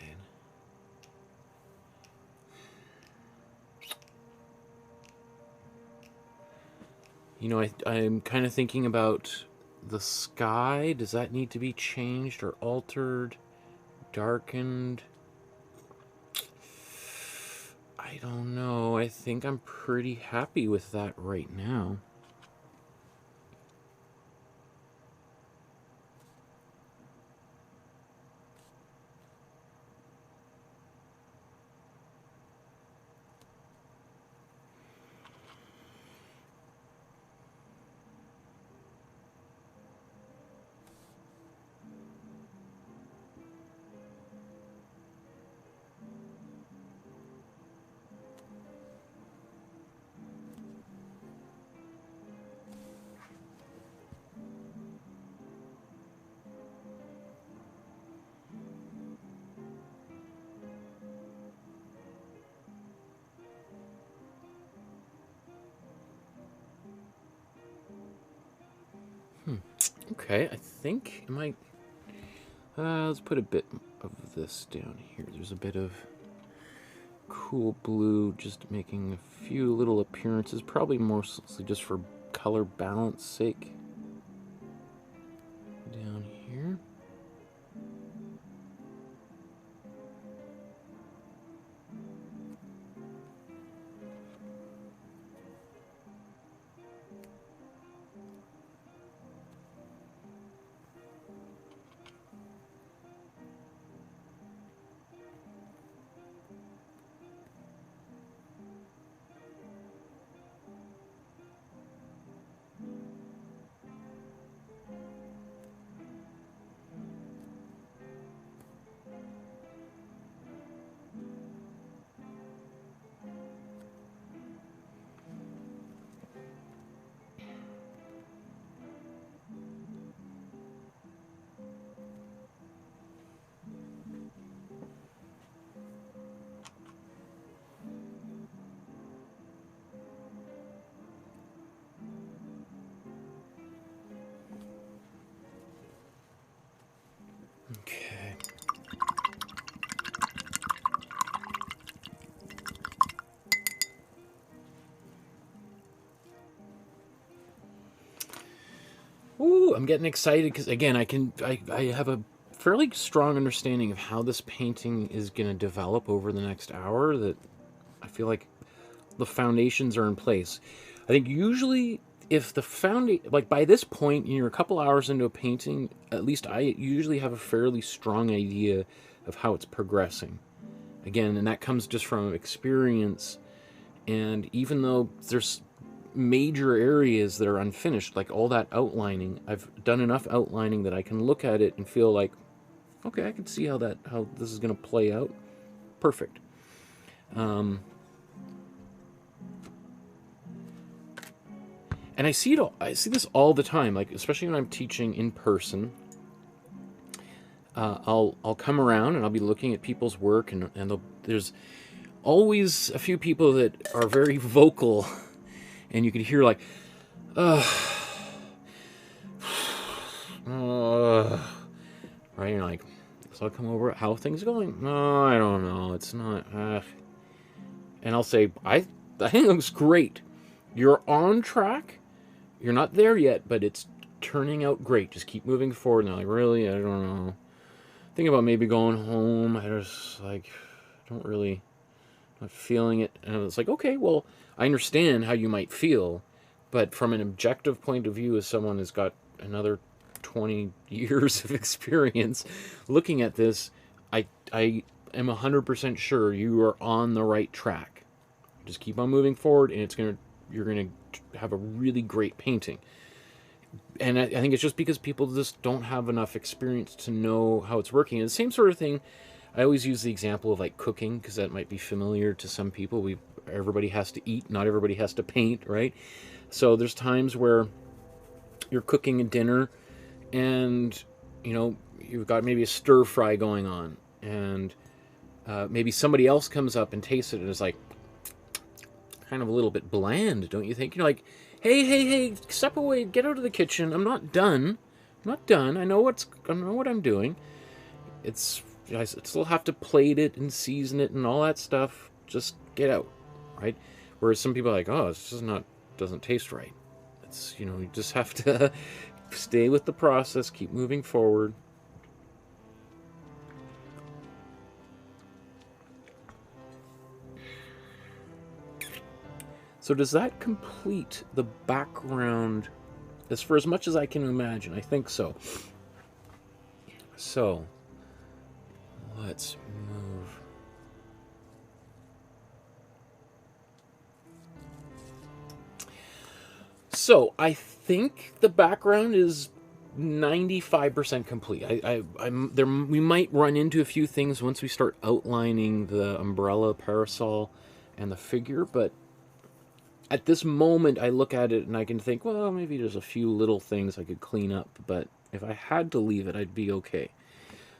You know, I'm kind of thinking about the sky. Does that need to be changed or altered, darkened? I don't know. I think I'm pretty happy with that right now. Okay, I think I might... let's put a bit of this down here. There's a bit of cool blue, just making a few little appearances, probably mostly just for color balance sake. Down here. Okay. Ooh, I'm getting excited because again, I have a fairly strong understanding of how this painting is going to develop over the next hour. That I feel like the foundations are in place. I think usually if the foundation, like by this point, you're a couple hours into a painting, at least I usually have a fairly strong idea of how it's progressing. Again, and that comes just from experience. And even though there's major areas that are unfinished, like all that outlining, I've done enough outlining that I can look at it and feel like, okay, I can see how this is going to play out. Perfect. And I see this all the time, like especially when I'm teaching in person. I'll come around and I'll be looking at people's work, and there's always a few people that are very vocal, and you can hear like, right? You're like, so I'll come over. How are things going? No, I don't know. It's not. And I'll say, I think it looks great. You're on track. You're not there yet, but it's turning out great. Just keep moving forward. And they're like, really? I don't know. Think about maybe going home. I just like don't really not feeling it. And it's like, okay, well, I understand how you might feel, but from an objective point of view, as someone who's got another 20 years of experience looking at this, I am 100% sure you are on the right track. Just keep on moving forward, and you're gonna have a really great painting. And I think it's just because people just don't have enough experience to know how it's working. And the same sort of thing, I always use the example of like cooking, because that might be familiar to some people. Everybody has to eat, not everybody has to paint, right? So there's times where you're cooking a dinner, and you've got maybe a stir fry going on, and maybe somebody else comes up and tastes it and is like, kind of a little bit bland, don't you think? You're like, hey, step away, get out of the kitchen. I'm not done. I know what I'm doing. I still have to plate it and season it and all that stuff. Just get out, right? Whereas some people are like, oh, this doesn't taste right. It's, you just have to stay with the process, keep moving forward. So does that complete the background for as much as I can imagine? I think so. So let's move. So I think the background is 95% complete. We might run into a few things once we start outlining the umbrella, parasol, and the figure, but at this moment, I look at it and I can think, well, maybe there's a few little things I could clean up, but if I had to leave it, I'd be okay.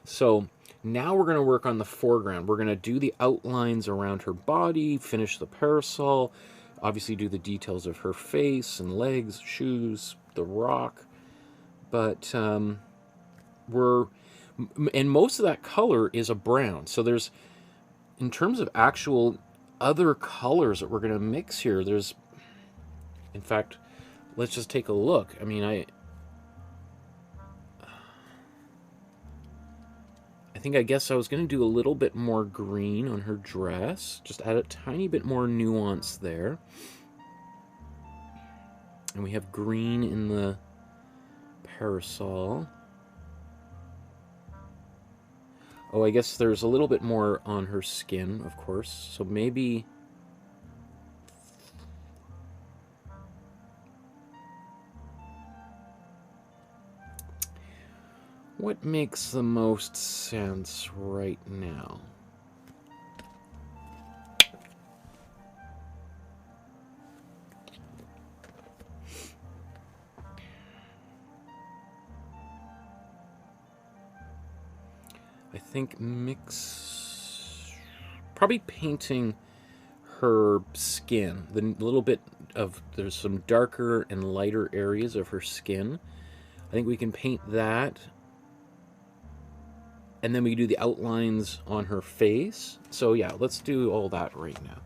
So now we're going to work on the foreground. We're going to do the outlines around her body, finish the parasol, obviously do the details of her face and legs, shoes, the rock. But and most of that color is a brown. So there's, in terms of actual other colors that we're going to mix here, in fact, let's just take a look. I mean, I guess I was going to do a little bit more green on her dress. Just add a tiny bit more nuance there. And we have green in the parasol. Oh, I guess there's a little bit more on her skin, of course. So maybe... what makes the most sense right now? I think probably painting her skin. The little bit of, there's some darker and lighter areas of her skin. I think we can paint that. And then we do the outlines on her face. So yeah, let's do all that right now.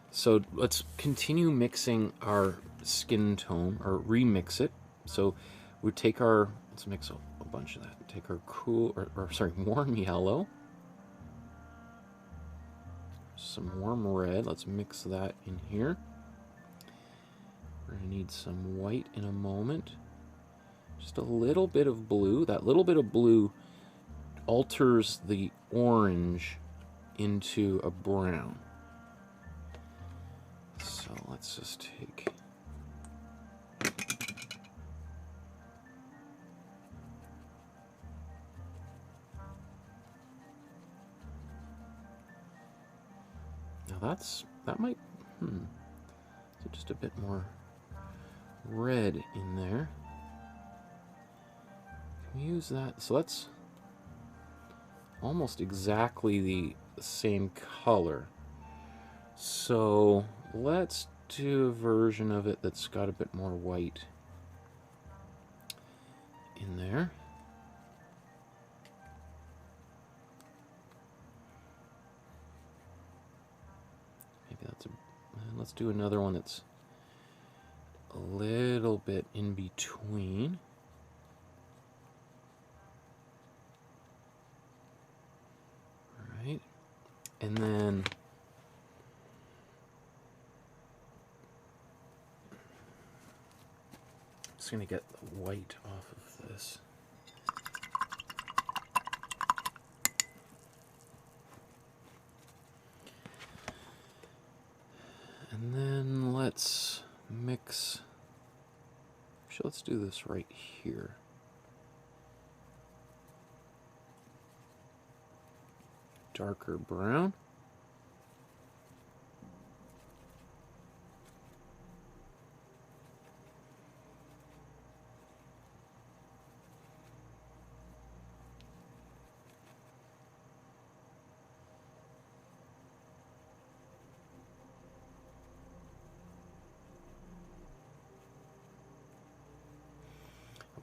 So let's continue mixing our skin tone, or remix it. So we take let's mix a bunch of that. Take our warm yellow. Some warm red. Let's mix that in here. We're gonna need some white in a moment. Just a little bit of blue. That little bit of blue alters the orange into a brown. So let's just take... now that might... so just a bit more red in there. use that. So that's almost exactly the same color. So let's do a version of it that's got a bit more white in there. Maybe that's a... Let's do another one that's a little bit in between. All right. And then I'm just going to get the white off of this. And then let's mix. Actually, let's do this right here. Darker brown.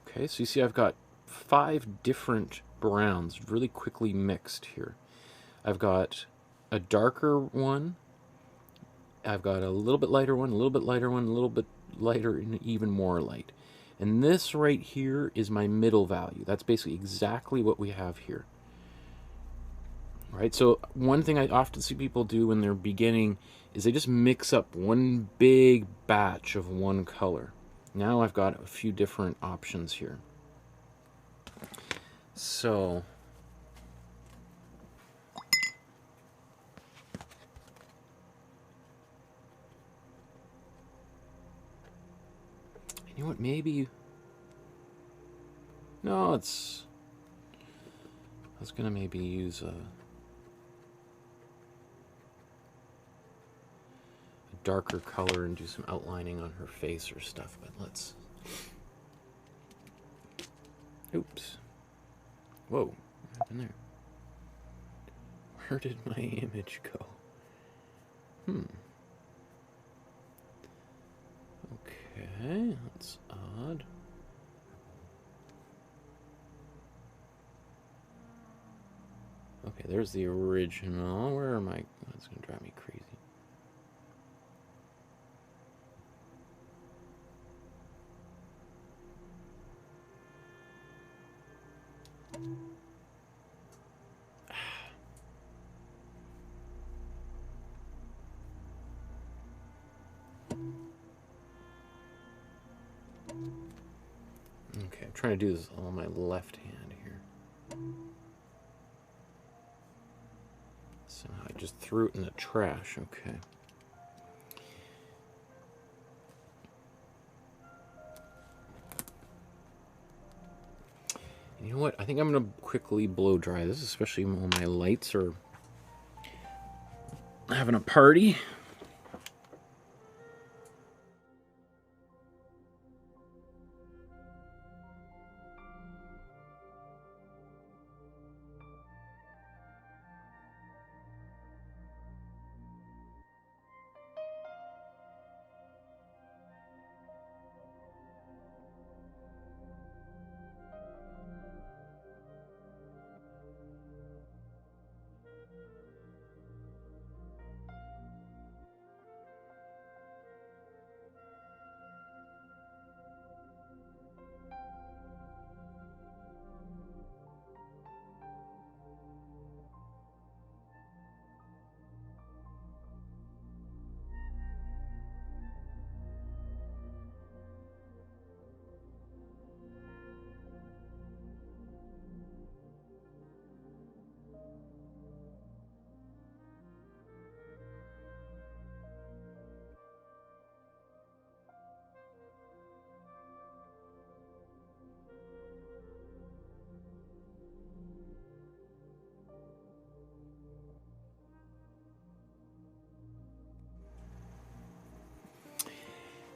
Okay, so you see I've got 5 different browns really quickly mixed here. I've got a darker one, I've got a little bit lighter one, a little bit lighter one, a little bit lighter, and even more light. And this right here is my middle value. That's basically exactly what we have here. Right, so one thing I often see people do when they're beginning is they just mix up one big batch of one color. Now I've got a few different options here. So you know what, maybe... No, it's... I was gonna maybe use a darker color and do some outlining on her face or stuff, but let's... Oops. Whoa, what happened there? Where did my image go? Okay, that's odd. Okay, there's the original. Where am I? That's gonna drive me crazy. Okay, I'm trying to do this on my left hand here. Somehow I just threw it in the trash. Okay. You know what? I think I'm going to quickly blow dry this, especially when my lights are having a party.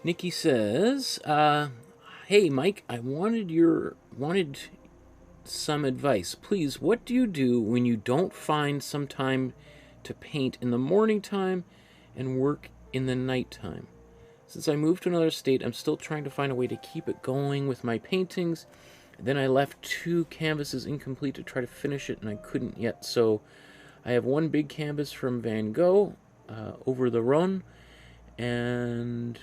Nikki says, "Hey Mike, I wanted some advice. Please, what do you do when you don't find some time to paint in the morning time and work in the nighttime? Since I moved to another state, I'm still trying to find a way to keep it going with my paintings. Then I left 2 canvases incomplete to try to finish it, and I couldn't yet. So I have 1 big canvas from Van Gogh, Over the Rhone, and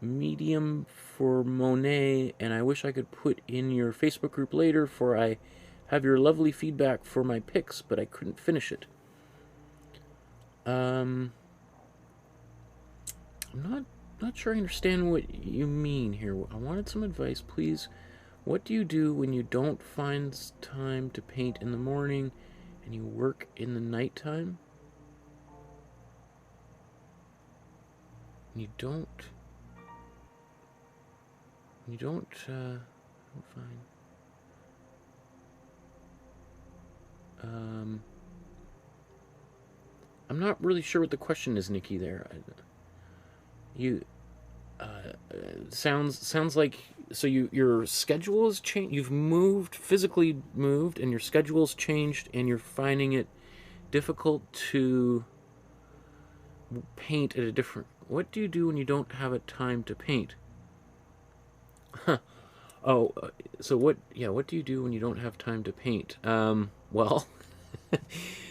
medium for Monet, and I wish I could put in your Facebook group later, for I have your lovely feedback for my pics, but I couldn't finish it. I'm not sure I understand what you mean here. I wanted some advice, please. What do you do when you don't find time to paint in the morning and you work in the nighttime? You don't find. I'm not really sure what the question is, Nikki. There, sounds like, so your schedule has changed. You've physically moved, and your schedule's changed, and you're finding it difficult to paint at a different. What do you do when you don't have a time to paint? Huh. Oh, so what? Yeah, what do you do when you don't have time to paint? Well,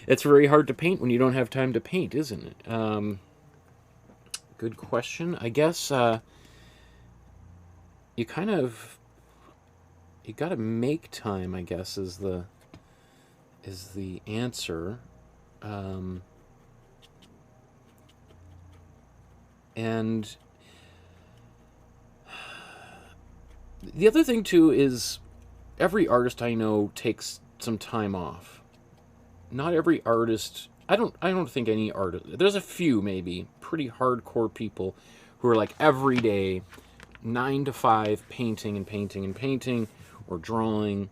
it's very hard to paint when you don't have time to paint, isn't it? Good question. I guess you got to make time, I guess, is the answer. And the other thing too is every artist I know takes some time off. Not every artist. I don't think any artist. There's a few maybe pretty hardcore people who are like every day, 9 to 5, painting and painting and painting, or drawing.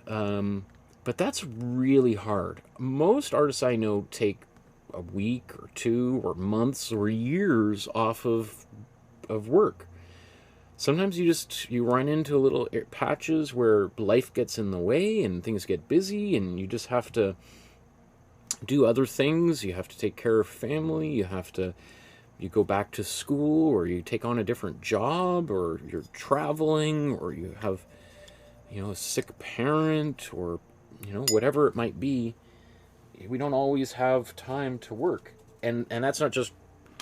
But that's really hard. Most artists I know take a week or 2 or months or years off of work. Sometimes you run into little patches where life gets in the way and things get busy, and you just have to do other things. You have to take care of family. You go back to school, or you take on a different job, or you're traveling, or you have, a sick parent, or, whatever it might be. We don't always have time to work. And that's not just,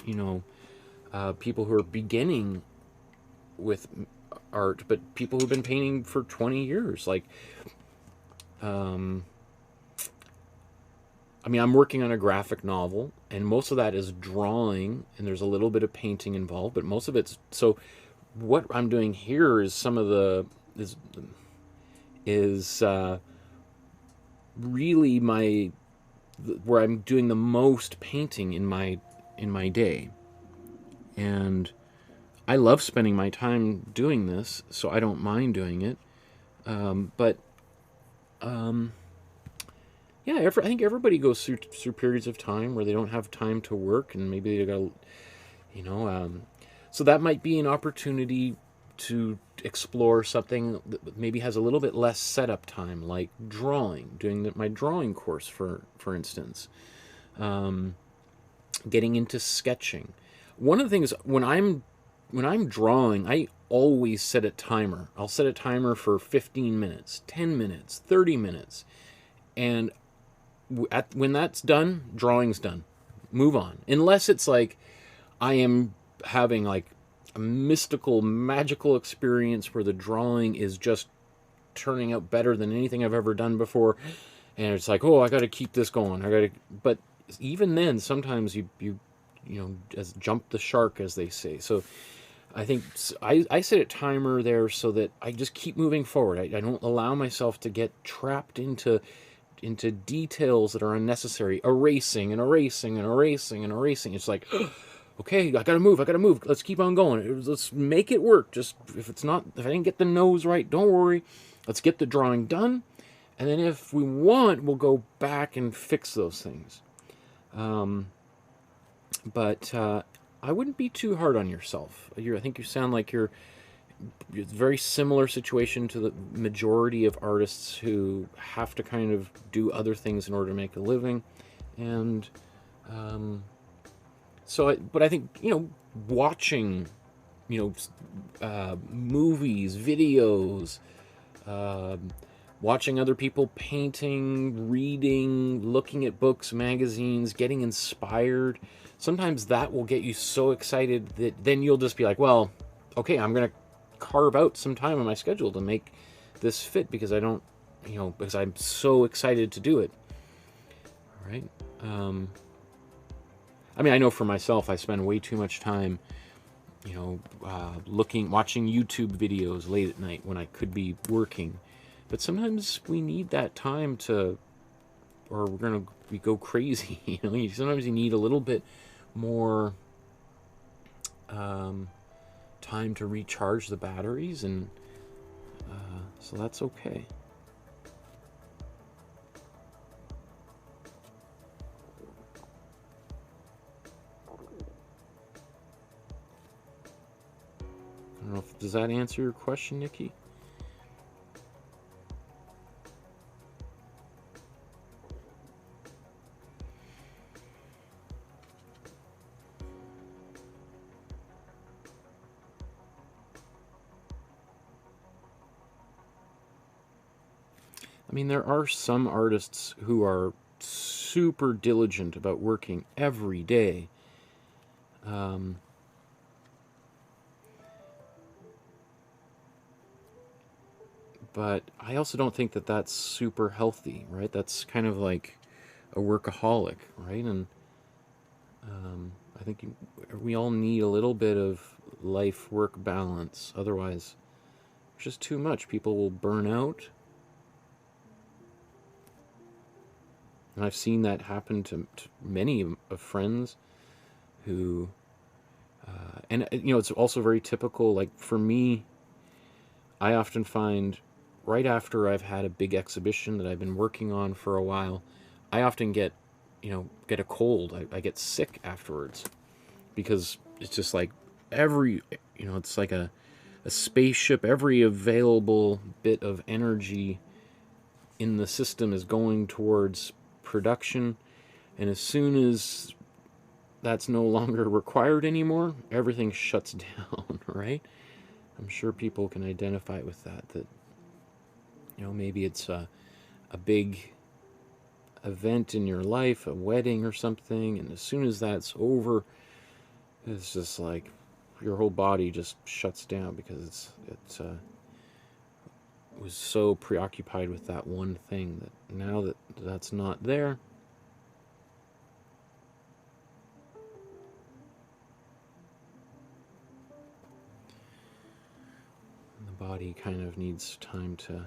people who are beginning with art, but people who've been painting for 20 years. Like, I'm working on a graphic novel, and most of that is drawing, and there's a little bit of painting involved, but most of it's, so what I'm doing here is really where I'm doing the most painting in my day. And I love spending my time doing this, so I don't mind doing it. Yeah, I think everybody goes through periods of time where they don't have time to work, and maybe they got, so that might be an opportunity to explore something that maybe has a little bit less setup time, like drawing, doing my drawing course, for instance, getting into sketching. One of the things when I'm drawing, I always set a timer. I'll set a timer for 15 minutes, 10 minutes, 30 minutes. And when that's done, drawing's done. Move on. Unless it's like I am having like a mystical, magical experience where the drawing is just turning out better than anything I've ever done before. And it's like, oh, I got to keep this going. But even then, sometimes you just jump the shark, as they say. So I think I set a timer there so that I just keep moving forward. I don't allow myself to get trapped into details that are unnecessary, erasing and erasing and erasing and erasing. It's like, okay, I gotta move. Let's keep on going. Let's make it work. Just if I didn't get the nose right, don't worry. Let's get the drawing done, and then if we want, we'll go back and fix those things. But I wouldn't be too hard on yourself. I think you sound like you're it's a very similar situation to the majority of artists who have to kind of do other things in order to make a living. And but I think, watching, movies, videos, watching other people painting, reading, looking at books, magazines, getting inspired, sometimes that will get you so excited that then you'll just be like, well, okay, I'm going to carve out some time on my schedule to make this fit because I don't, because I'm so excited to do it. All right. I mean, I know for myself, I spend way too much time, watching YouTube videos late at night when I could be working. But sometimes we need that time or we go crazy. Sometimes you need a little bit more time to recharge the batteries, and so that's okay. I don't know does that answer your question, Nikki? I mean, there are some artists who are super diligent about working every day. But I also don't think that that's super healthy, right? That's kind of like a workaholic, right? And I think we all need a little bit of life-work balance. Otherwise, it's just too much. People will burn out. And I've seen that happen to many of friends who... and, it's also very typical. Like, for me, I often find right after I've had a big exhibition that I've been working on for a while, I often get a cold. I get sick afterwards because it's just like it's like a spaceship. Every available bit of energy in the system is going towards production, and as soon as that's no longer required anymore, everything shuts down, right? I'm sure people can identify with that maybe it's a big event in your life, a wedding or something, and as soon as that's over, it's just like your whole body just shuts down because it was so preoccupied with that one thing that now that that's not there, the body kind of needs time to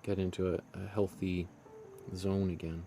get into a healthy zone again.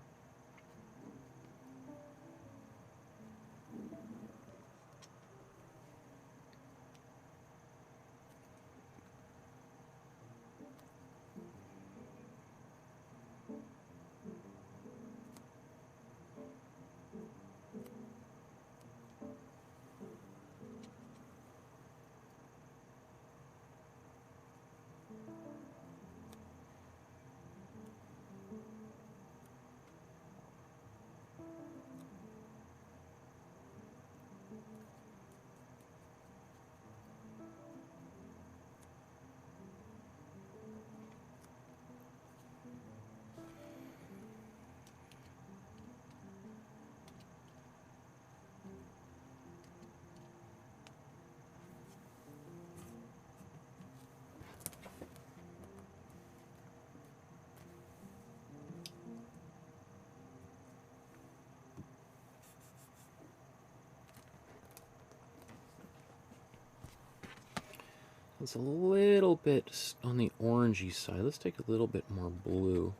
It's a little bit on the orangey side. Let's take a little bit more blue.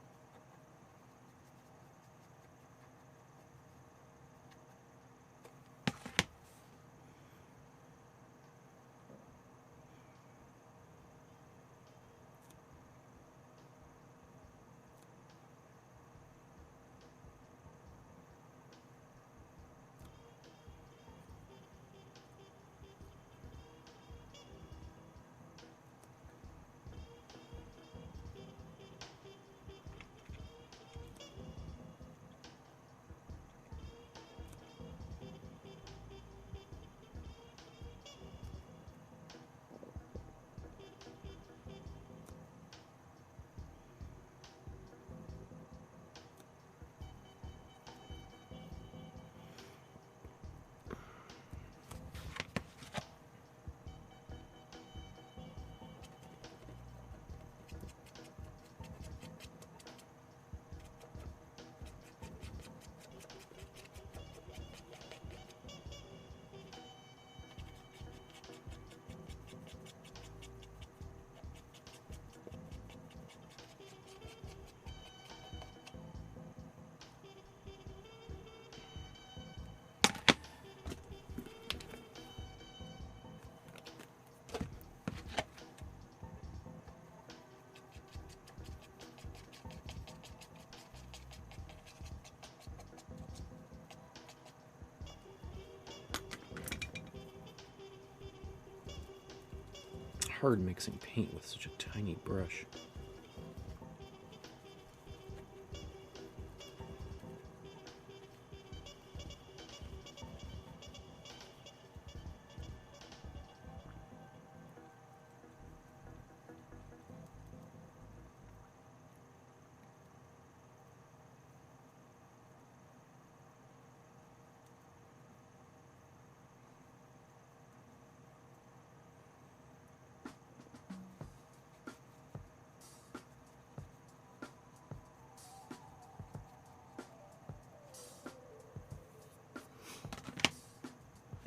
hard mixing paint with such a tiny brush.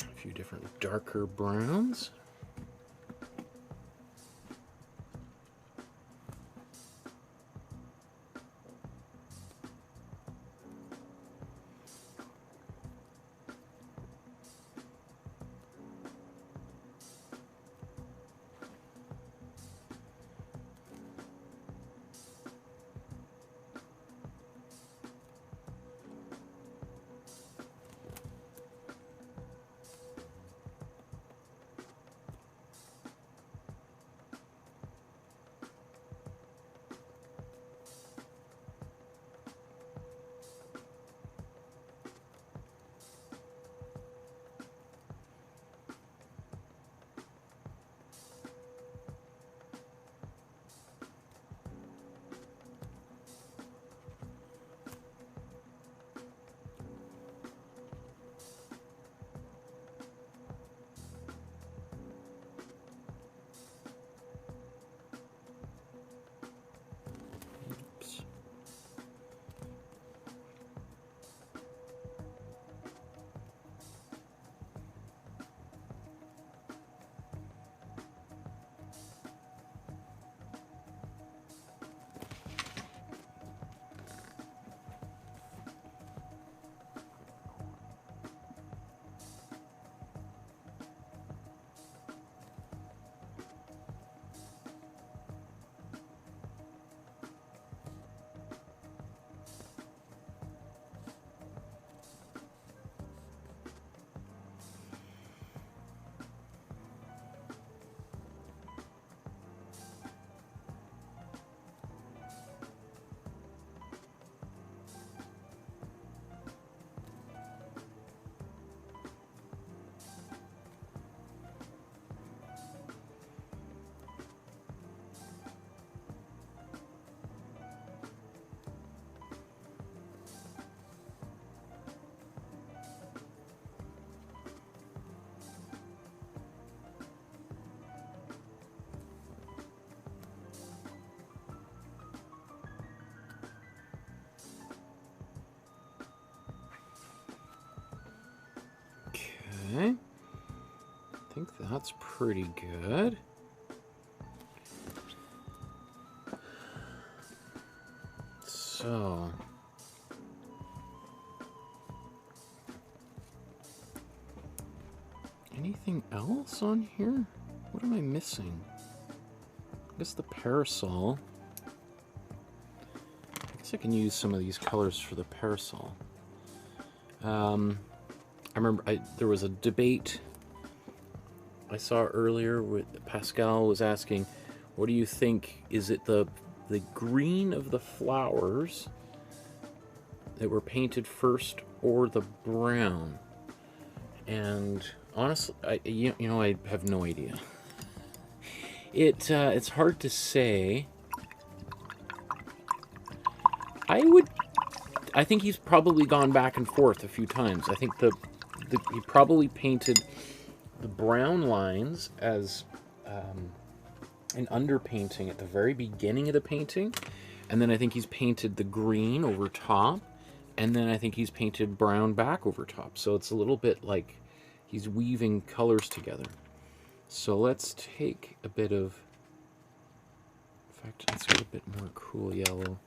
A few different darker browns. Okay, I think that's pretty good. So, anything else on here? What am I missing? I guess the parasol. I guess I can use some of these colors for the parasol. I remember there was a debate I saw earlier with Pascal was asking, what do you think? Is it the green of the flowers that were painted first or the brown? And honestly, you know, I have no idea. It's hard to say. I think he's probably gone back and forth a few times. I think he probably painted the brown lines as an underpainting at the very beginning of the painting, and then I think he's painted the green over top, and then I think he's painted brown back over top. So it's a little bit like he's weaving colors together. So let's take a bit of, in fact, let's get a bit more cool yellow.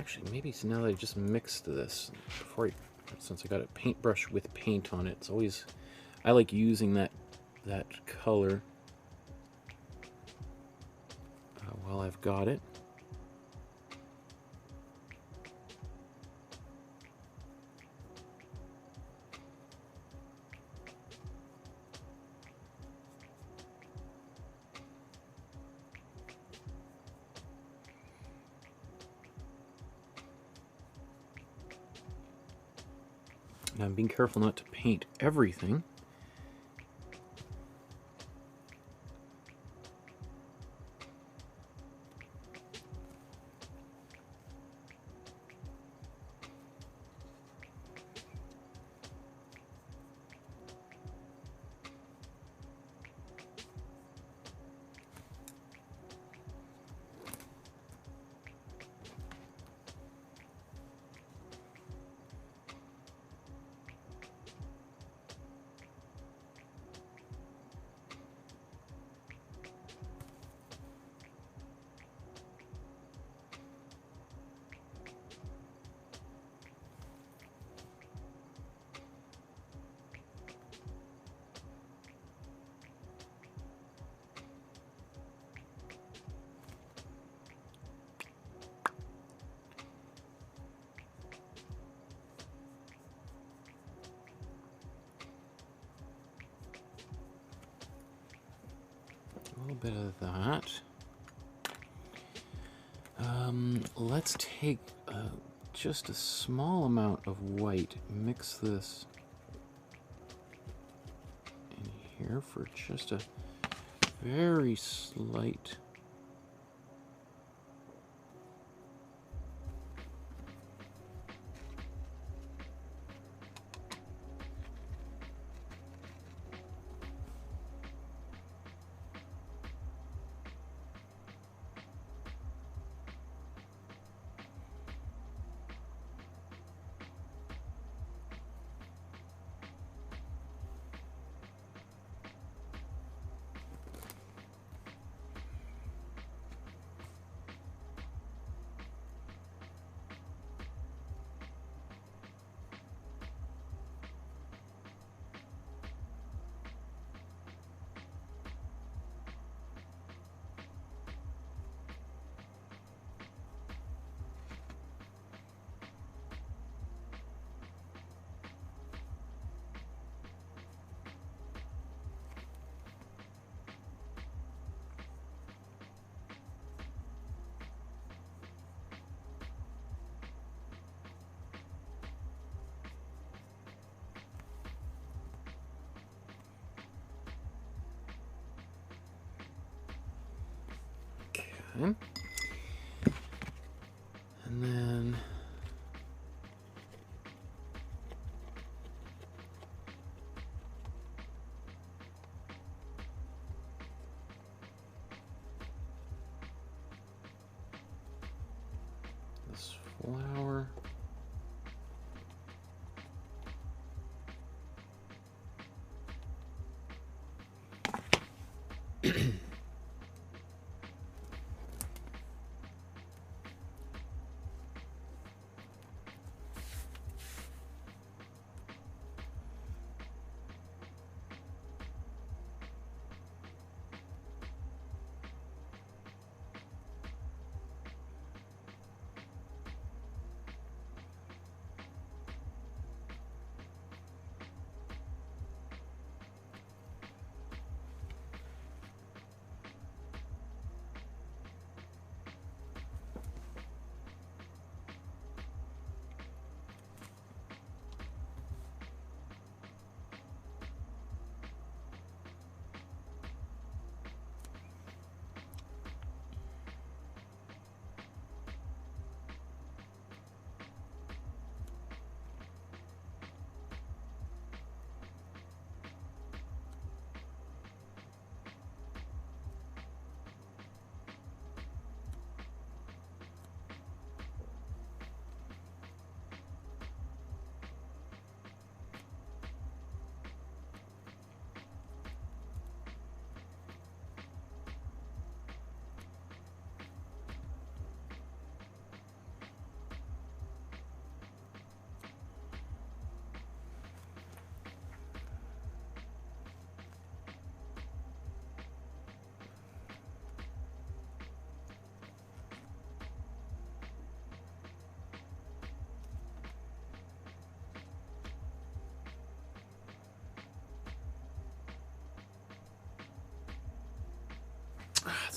Actually, maybe now that I just mixed this, since I got a paintbrush with paint on it, it's always, I like using that color while I've got it. And I'm being careful not to paint everything. A little bit of that. Let's take just a small amount of white, mix this in here for just a very slight and then this flower.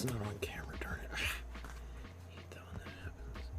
it's not on camera, darn it. I hate that when that happens.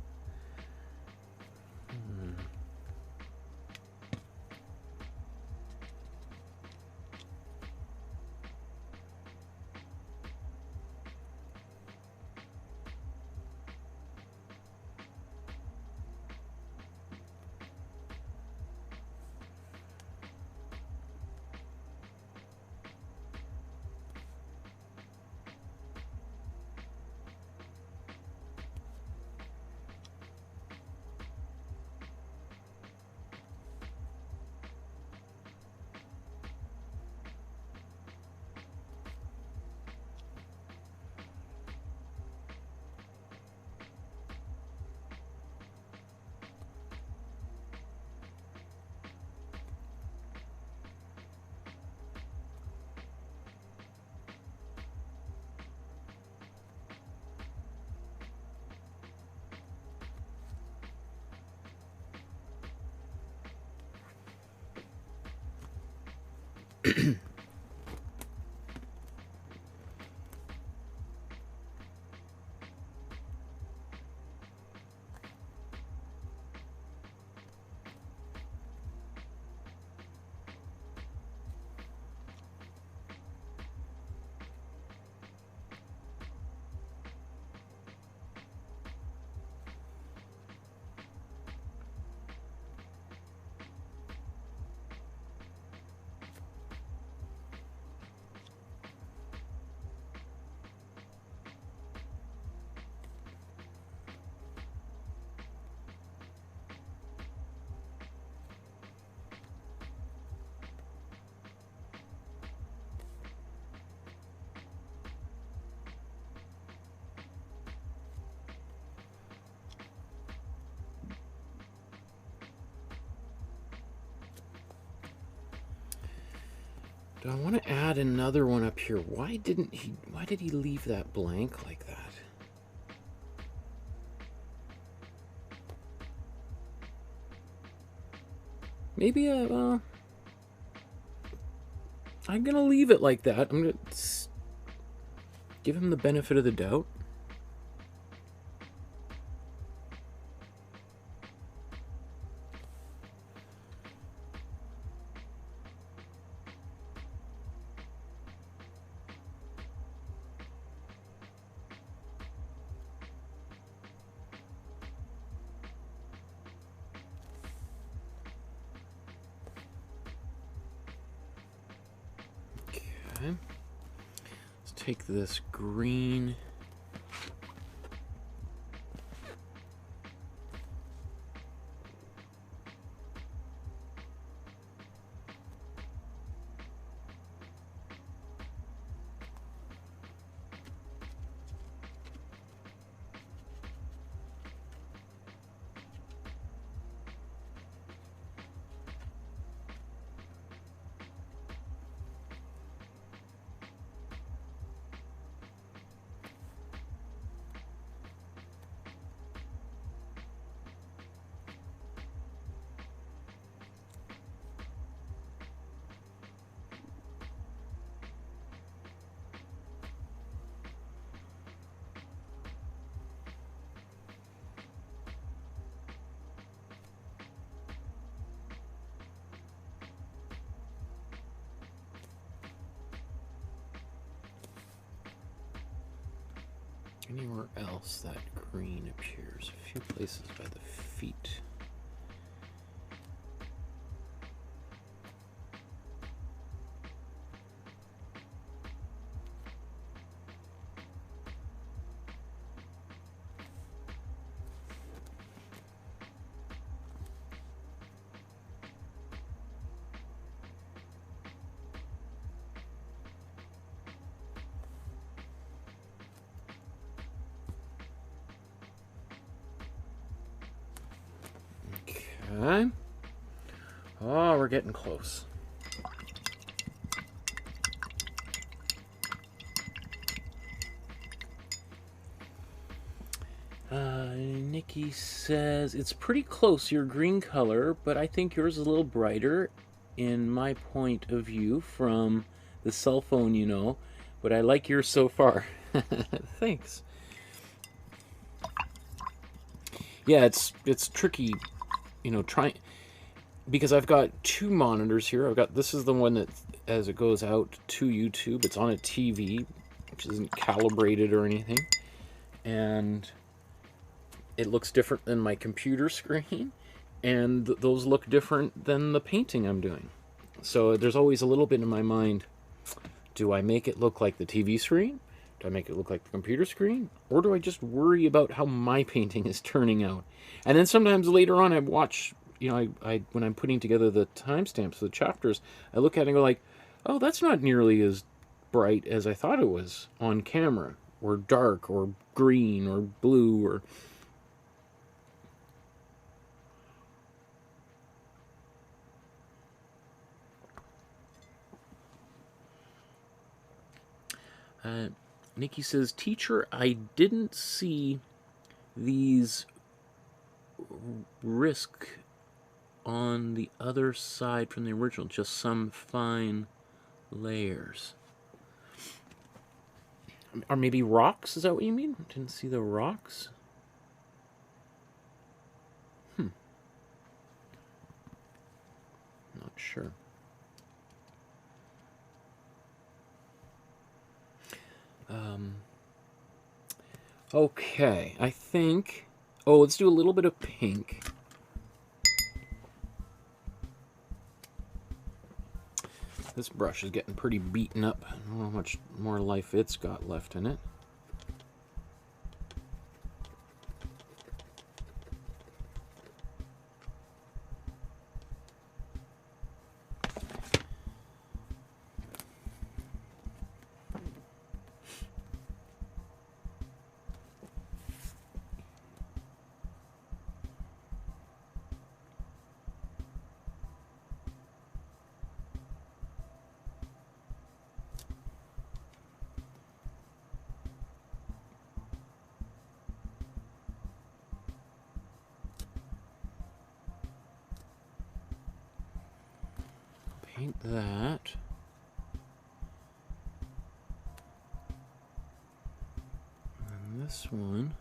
Do I want to add another one up here? Why did he leave that blank like that? Maybe I'm gonna leave it like that. I'm gonna give him the benefit of the doubt. Let's take this green. Anywhere else that green appears? A few places by the feet. Okay. Oh, we're getting close. Nikki says, it's pretty close, your green color, but I think yours is a little brighter in my point of view from the cell phone, you know, but I like yours so far. Thanks. Yeah, it's tricky, trying, because I've got two monitors here. This is the one that, as it goes out to YouTube, it's on a TV, which isn't calibrated or anything, and it looks different than my computer screen, and those look different than the painting I'm doing. So there's always a little bit in my mind, do I make it look like the TV screen? Do I make it look like the computer screen? Or do I just worry about how my painting is turning out? And then sometimes later on I watch, I when I'm putting together the timestamps, the chapters, I look at it and go like, oh, that's not nearly as bright as I thought it was on camera, or dark, or green, or blue, or... Nikki says, teacher, I didn't see these risk on the other side from the original, just some fine layers. Or maybe rocks, is that what you mean? Didn't see the rocks? Not sure. Okay, I think... Oh, let's do a little bit of pink. This brush is getting pretty beaten up. I don't know how much more life it's got left in it. Paint that. And this one.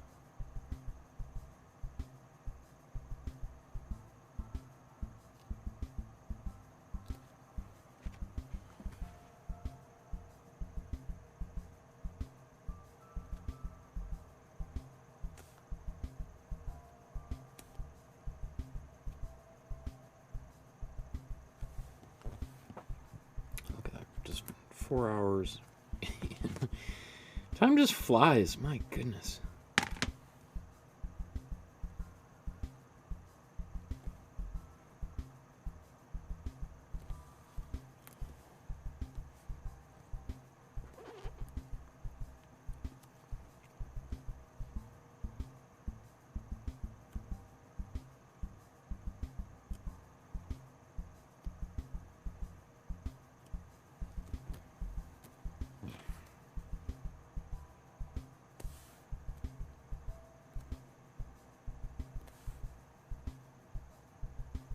Look at that, just 4 hours. Time just flies, my goodness.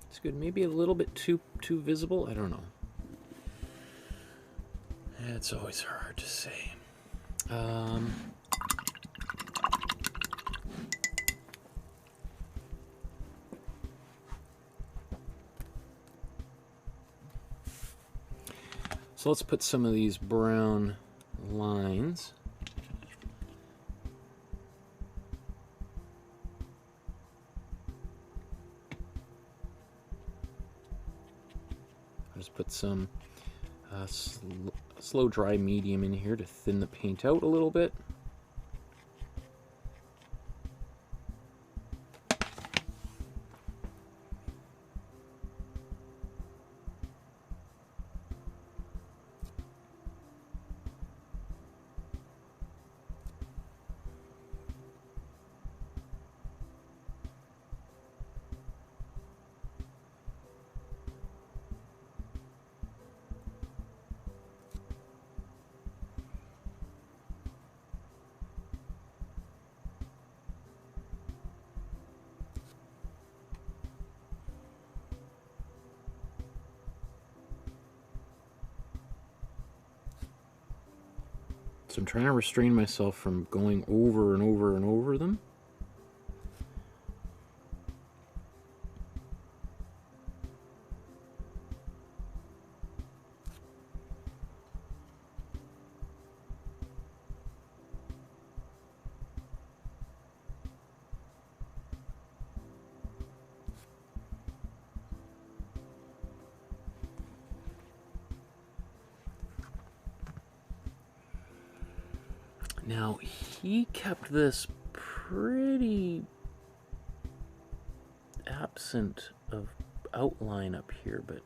It's good. Maybe a little bit too visible. I don't know. It's always hard to say. So let's put some of these brown lines. I'll just put some slow dry medium in here to thin the paint out a little bit. So I'm trying to restrain myself from going over and over and over them. Now, he kept this pretty absent of outline up here, but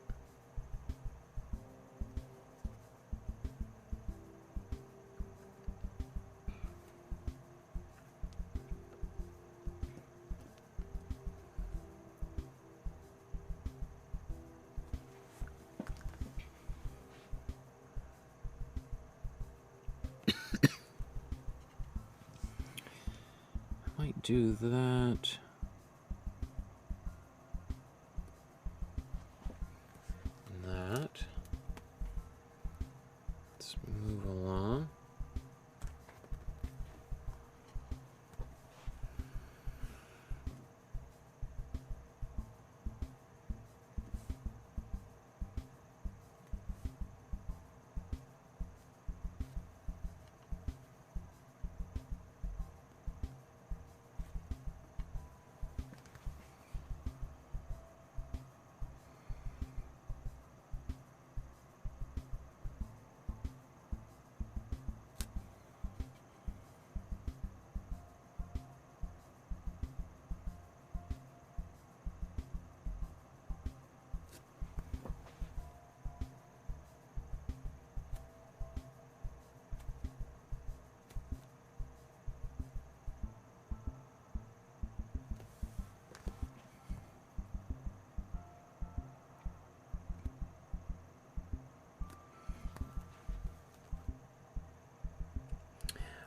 might do that. And that. Let's move along.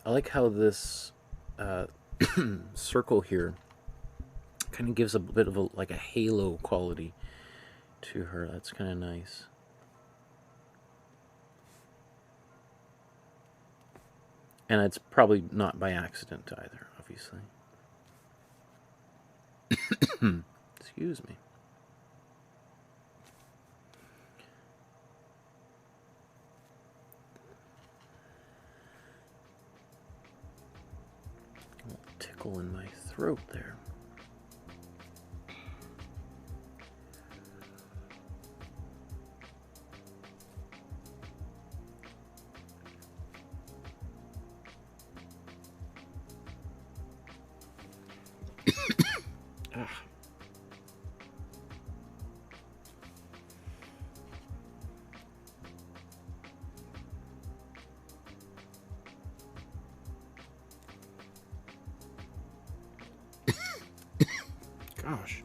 I like how this circle here kind of gives a bit of like a halo quality to her. That's kind of nice. And it's probably not by accident either, obviously. Excuse me. A little tickle in my throat there. Ah. Gosh.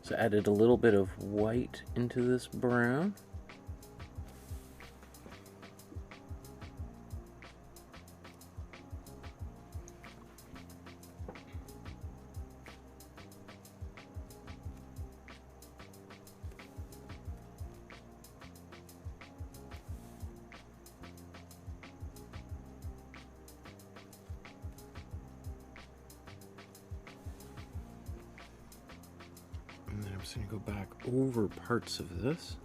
So added a little bit of white into this brown. just going to go back over parts of this.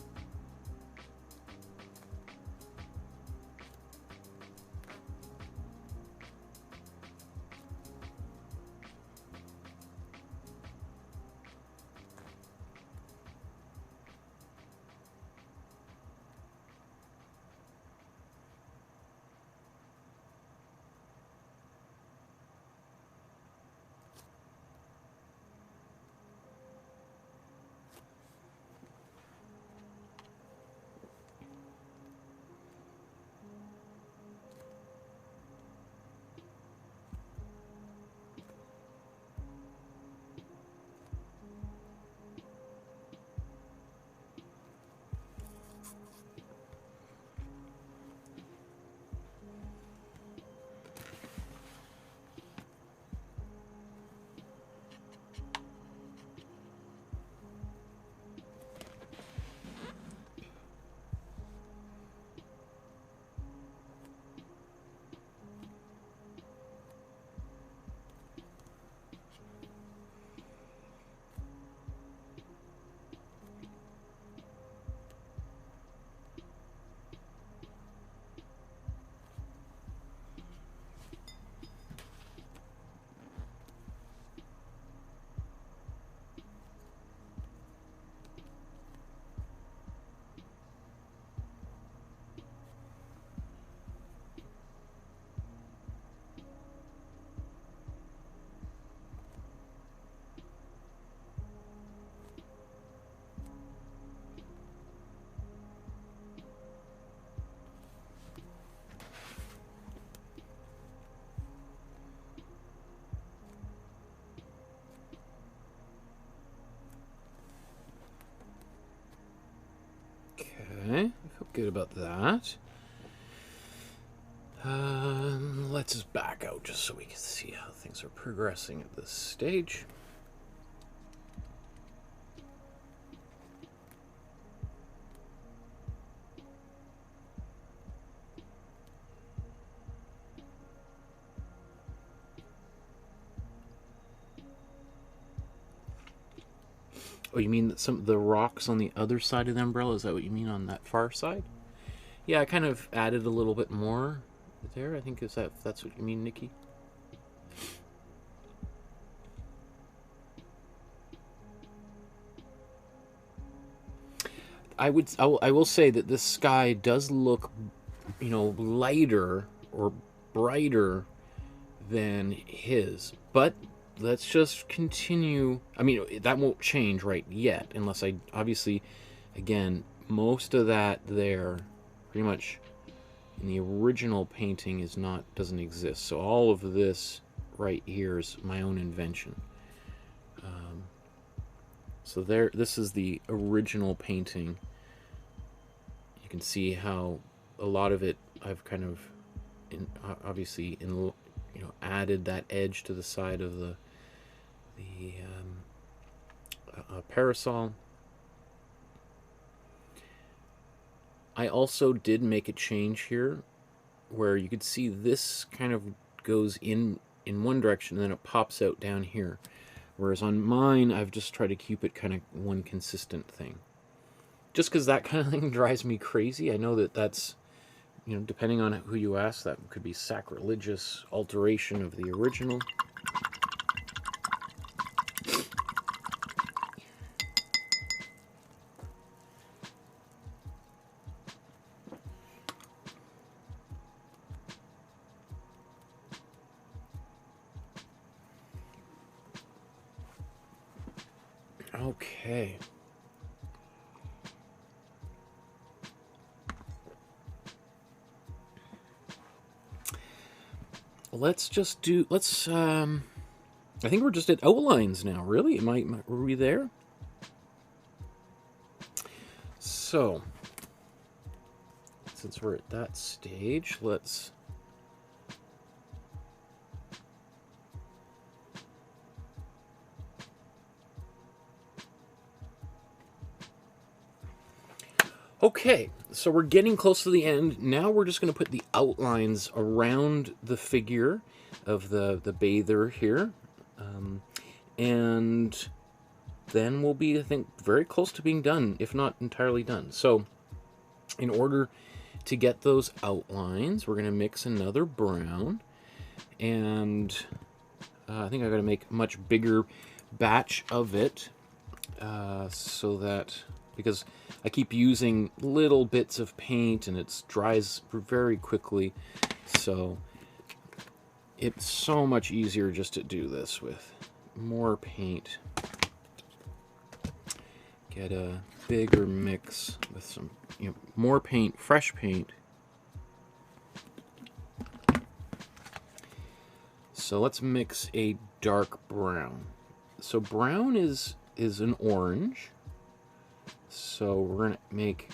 Okay, I feel good about that. Let's just back out just so we can see how things are progressing at this stage. Oh, you mean some of the rocks on the other side of the umbrella? Is that what you mean on that far side? Yeah, I kind of added a little bit more there. I think that's what you mean, Nikki. I will say that this sky does look, lighter or brighter than his, but let's just continue. I mean, that won't change right yet, unless I, obviously, again, most of that there, pretty much in the original painting doesn't exist. So all of this right here is my own invention. So this is the original painting. You can see how a lot of it I've kind of, added that edge to the side of the parasol. I also did make a change here where you could see this kind of goes in one direction and then it pops out down here. Whereas on mine, I've just tried to keep it kind of one consistent thing. Just because that kind of thing drives me crazy. I know that's, depending on who you ask, that could be sacrilegious alteration of the original. Okay. I think we're just at outlines now, really. Were we there? So, since we're at that stage, let's... Okay, so we're getting close to the end. Now we're just going to put the outlines around the figure of the bather here. And then we'll be, I think, very close to being done, if not entirely done. So in order to get those outlines, we're going to mix another brown, and I think I've got to make a much bigger batch of it, so that, because I keep using little bits of paint and it dries very quickly, so it's so much easier just to do this with more paint. Get a bigger mix with some, more paint, fresh paint. So let's mix a dark brown. So brown is an orange. So we're gonna make,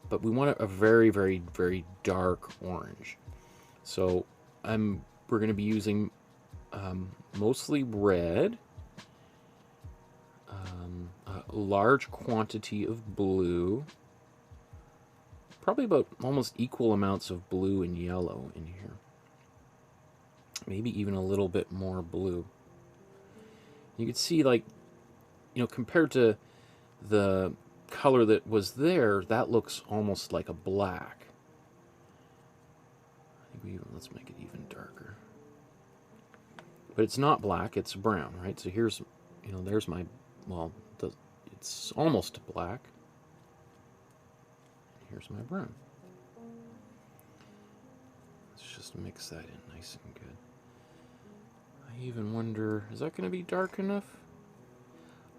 but we want a very, very, very dark orange. So we're gonna be using mostly red, a large quantity of blue, probably about almost equal amounts of blue and yellow in here. Maybe even a little bit more blue. You can see, like, compared to the color that was there, that looks almost like a black. I think let's make it even darker. But it's not black, it's brown, right? So here's, there's my, well, it's almost black. Here's my brown. Let's just mix that in nice and good. I even wonder, is that going to be dark enough?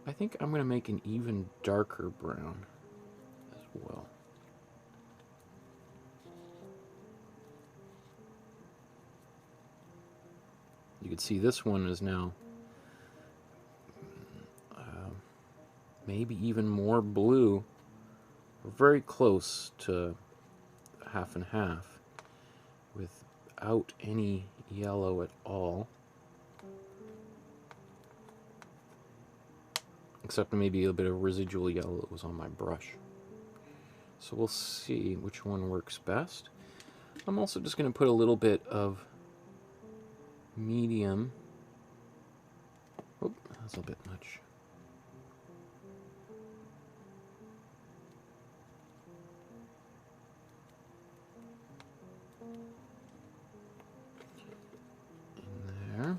I think I'm going to make an even darker brown as well. You can see this one is now maybe even more blue. We're very close to half and half without any yellow at all. Except maybe a bit of residual yellow that was on my brush. So we'll see which one works best. I'm also just going to put a little bit of medium. Oh, that's a bit much. In there.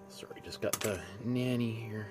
Sorry, just got the nanny here.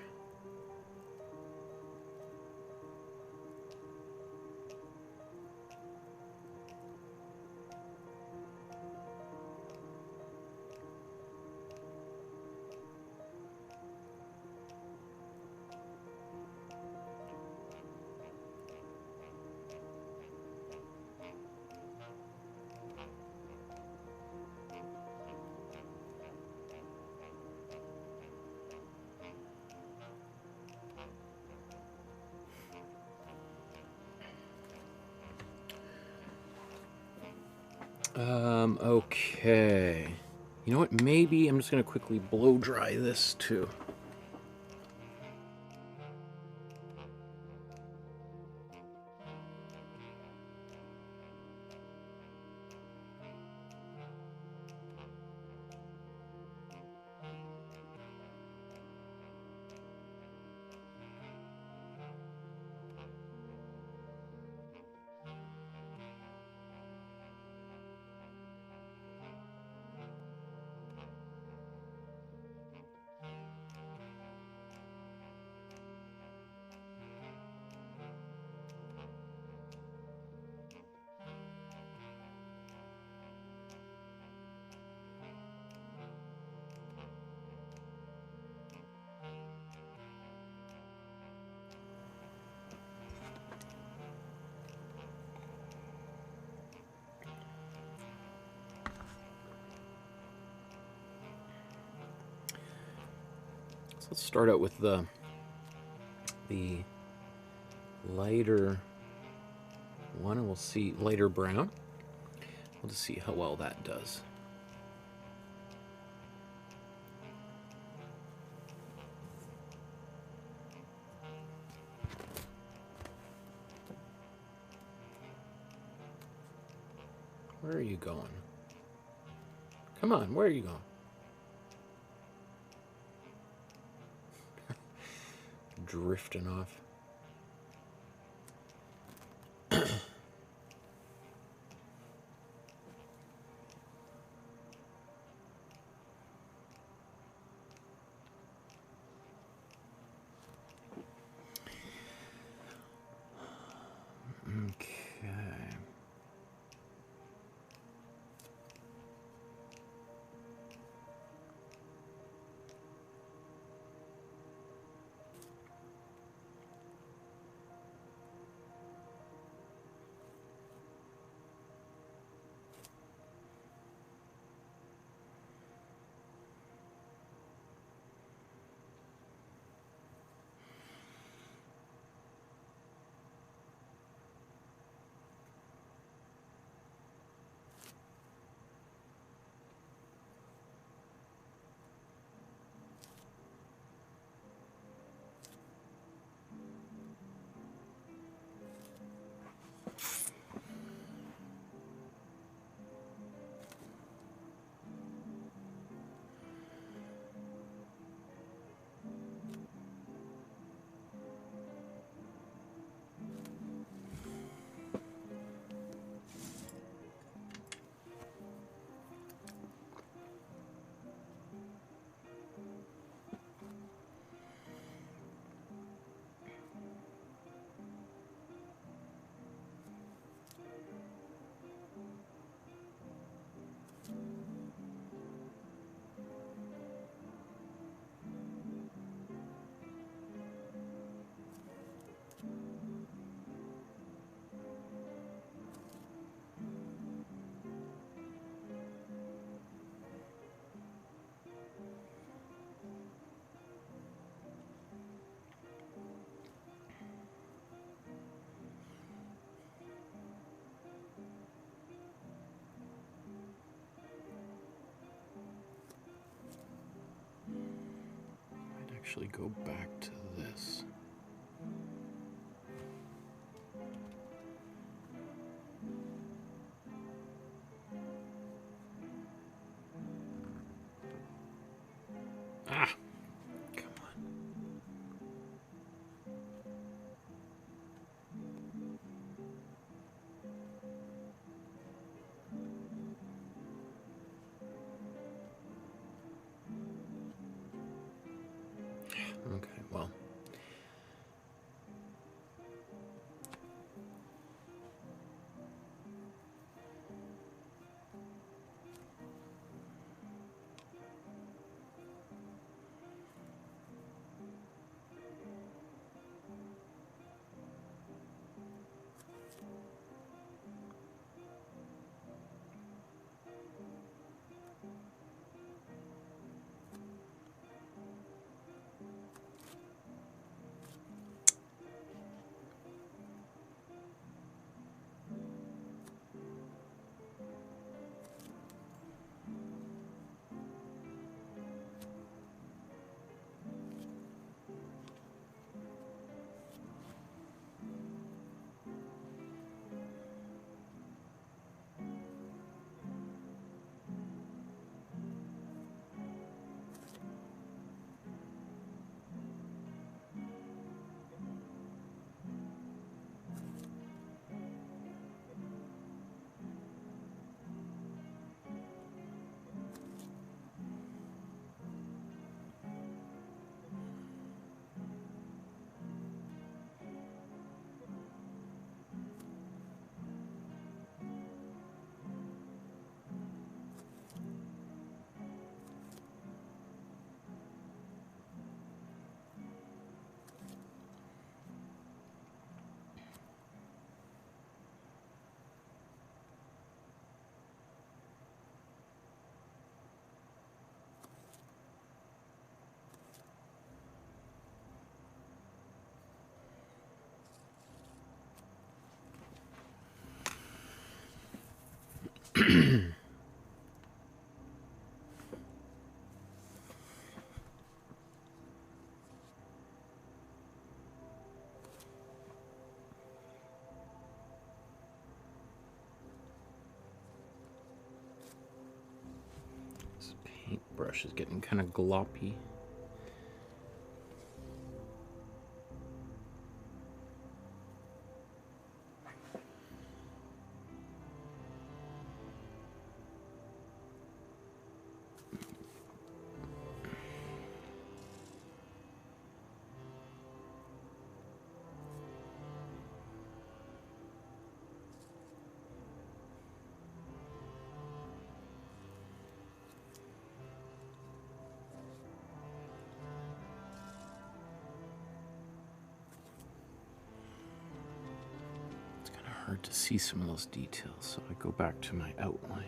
Okay. You know what? Maybe I'm just going to quickly blow dry this too. let's start out with the lighter one, and we'll see lighter brown. We'll just see how well that does. Where are you going? Come on, where are you going? Drifting off. Okay. Actually go back to this. Ah, come on. Okay, well. This paintbrush is getting kind of gloppy. Hard to see some of those details, so I go back to my outline.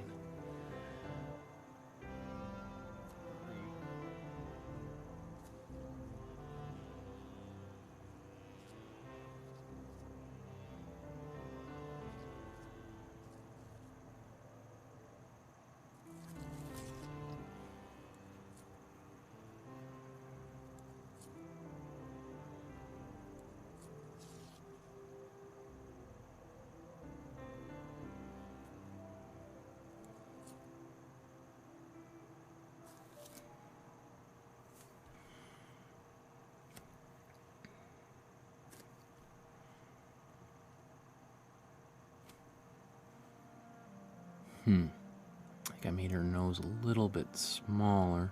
I think I made her nose a little bit smaller.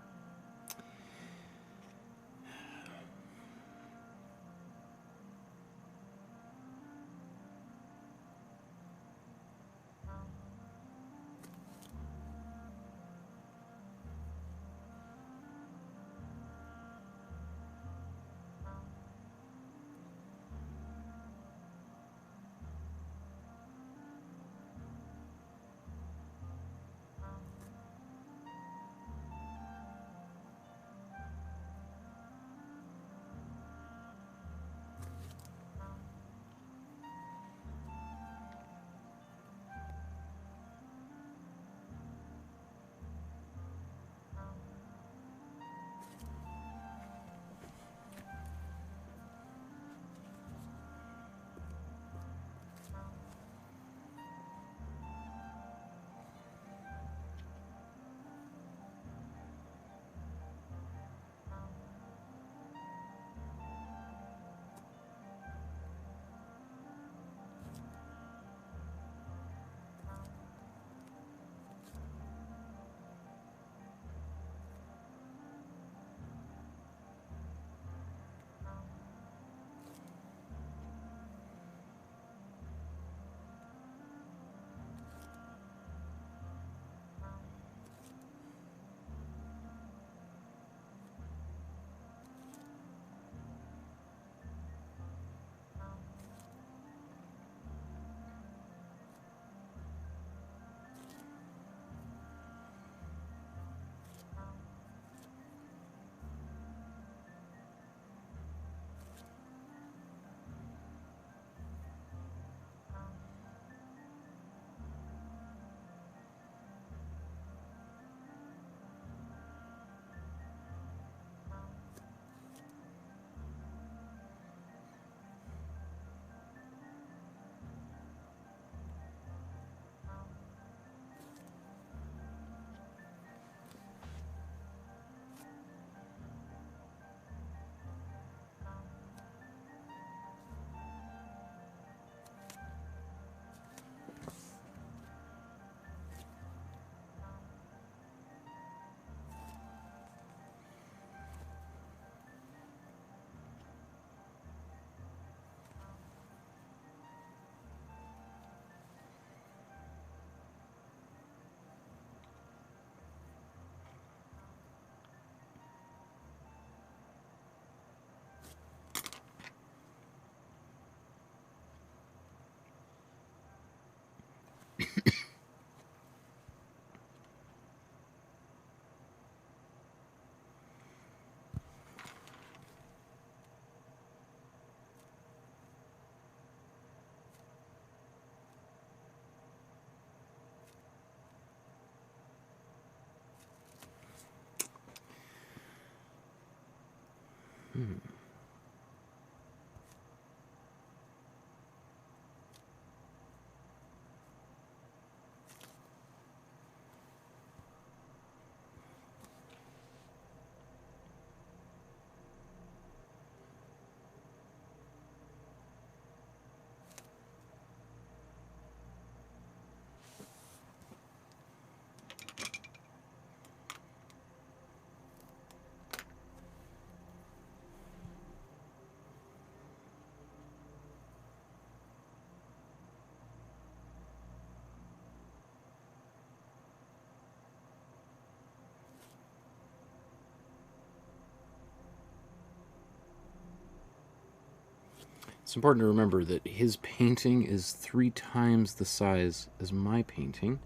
It's important to remember that his painting is 3 times the size as my painting,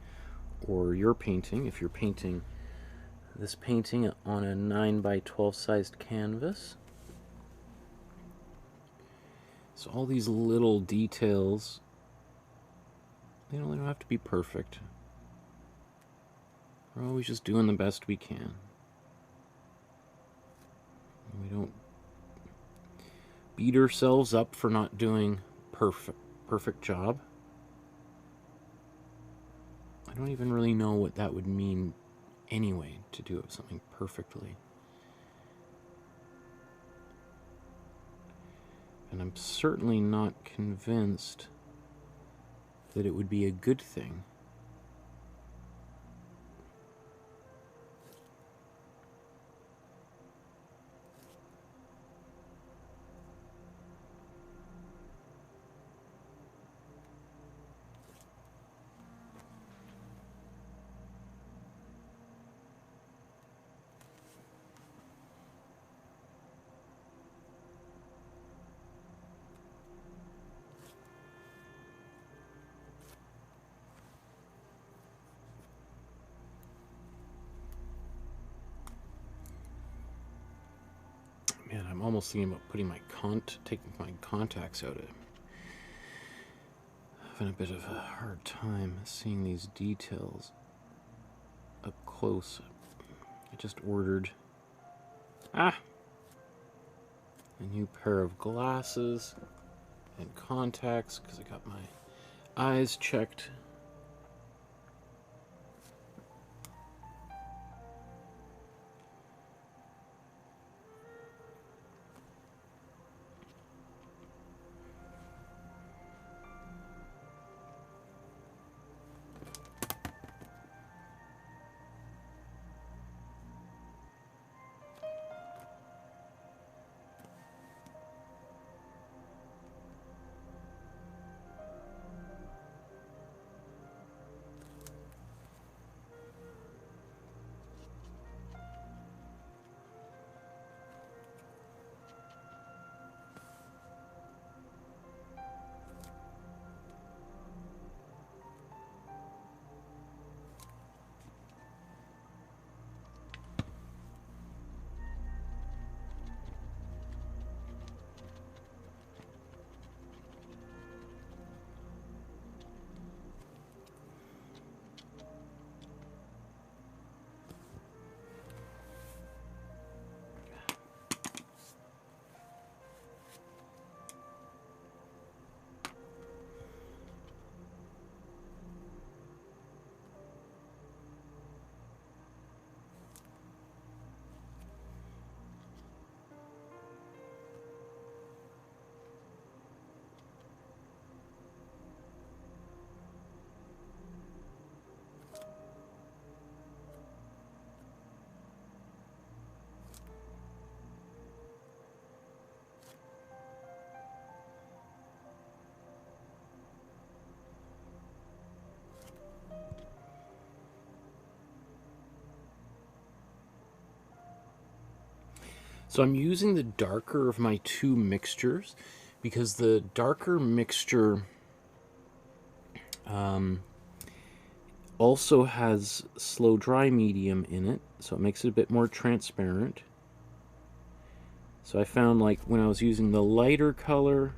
or your painting, if you're painting this painting on a 9 by 12 sized canvas. So all these little details, they don't have to be perfect. We're always just doing the best we can. We don't beat ourselves up for not doing perfect job. I don't even really know what that would mean anyway, to do something perfectly. And I'm certainly not convinced that it would be a good thing. Man, I'm almost thinking about putting taking my contacts out. Having a bit of a hard time seeing these details up close. I just ordered a new pair of glasses and contacts because I got my eyes checked. So I'm using the darker of my 2 mixtures because the darker mixture also has slow dry medium in it, so it makes it a bit more transparent. So I found, like, when I was using the lighter color,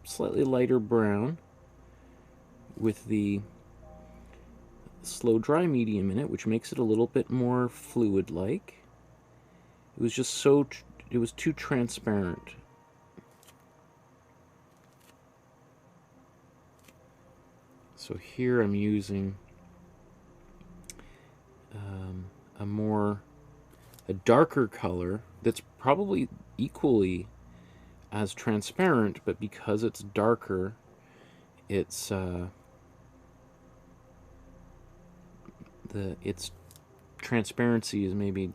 slightly lighter brown with the slow dry medium in it, which makes it a little bit more fluid-like, it was just so it was too transparent. So here I'm using a darker color that's probably equally as transparent, but because it's darker, its transparency is maybe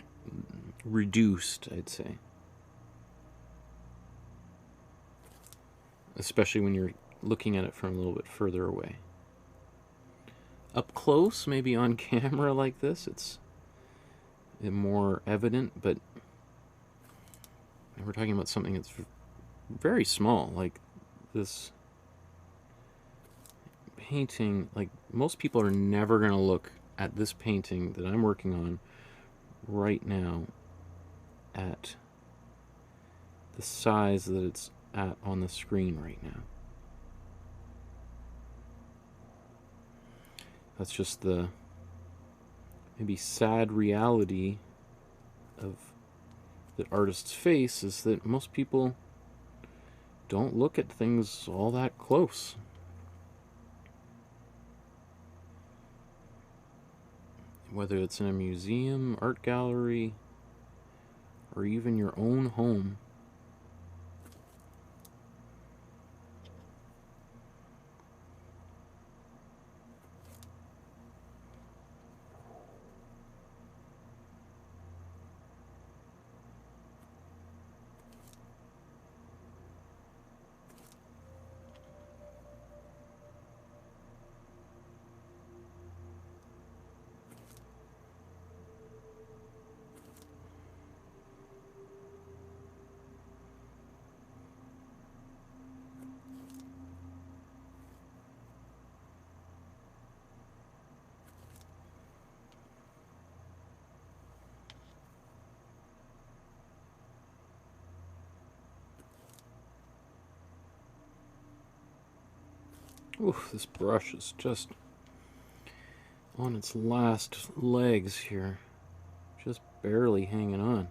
reduced, I'd say. Especially when you're looking at it from a little bit further away. Up close, maybe on camera like this, it's more evident, but we're talking about something that's very small, like this painting. Like, most people are never going to look at this painting that I'm working on right now at the size that it's at on the screen right now. That's just the maybe sad reality of the artist's face, is that most people don't look at things all that close. Whether it's in a museum, art gallery, or even your own home. Oof, this brush is just on its last legs here. Just barely hanging on.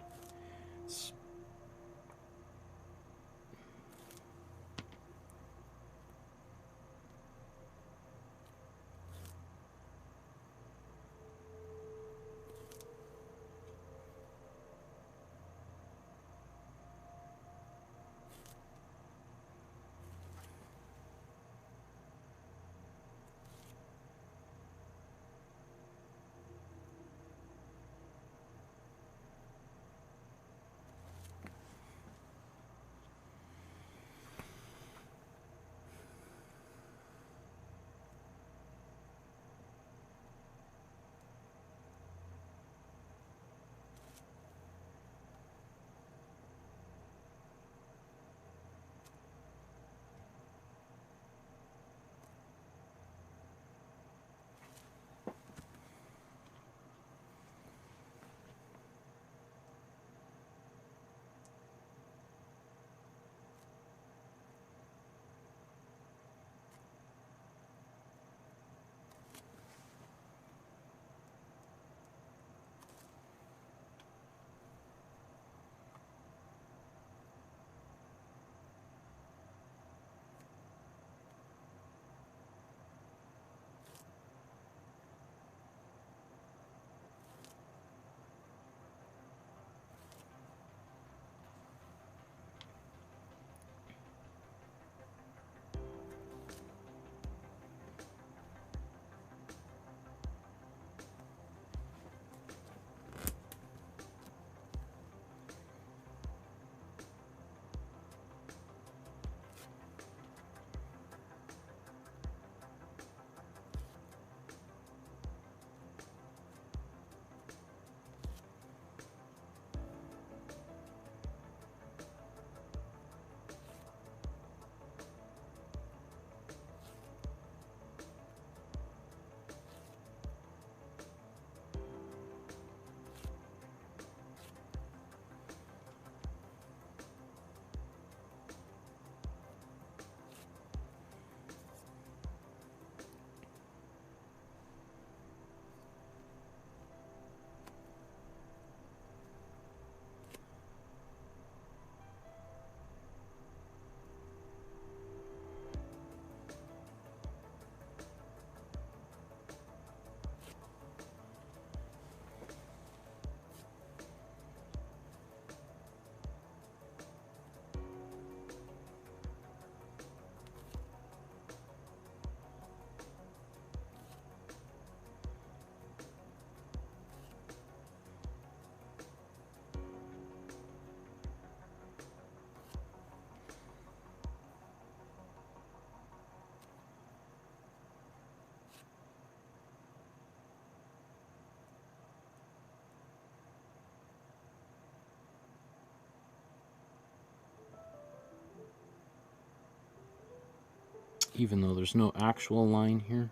even though there's no actual line here.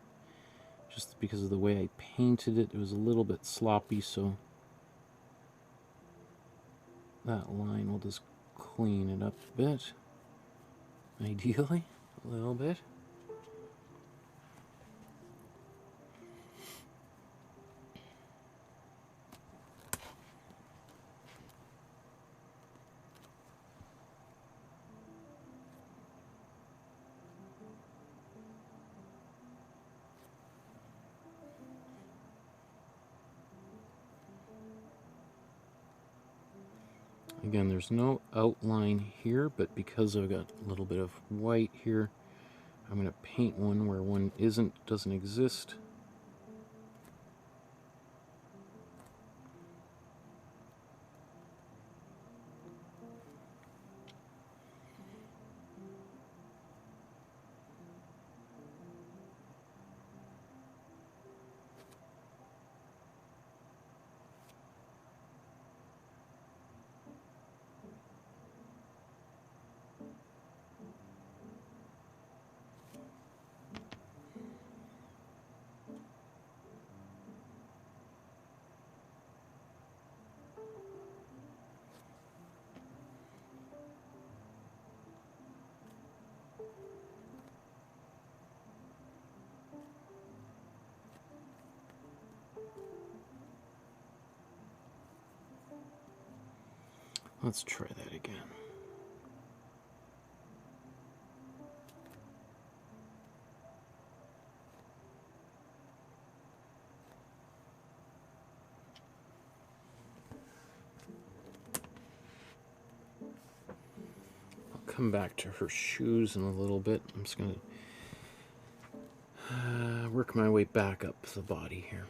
Just because of the way I painted it, it was a little bit sloppy, so that line will just clean it up a bit. Ideally, a little bit. Again, there's no outline here, but because I've got a little bit of white here, I'm going to paint one where one doesn't exist. Let's try that again. I'll come back to her shoes in a little bit. I'm just going to work my way back up the body here.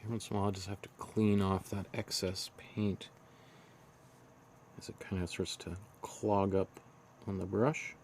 Once in a while, I'll just have to clean off that excess paint as it kind of starts to clog up on the brush.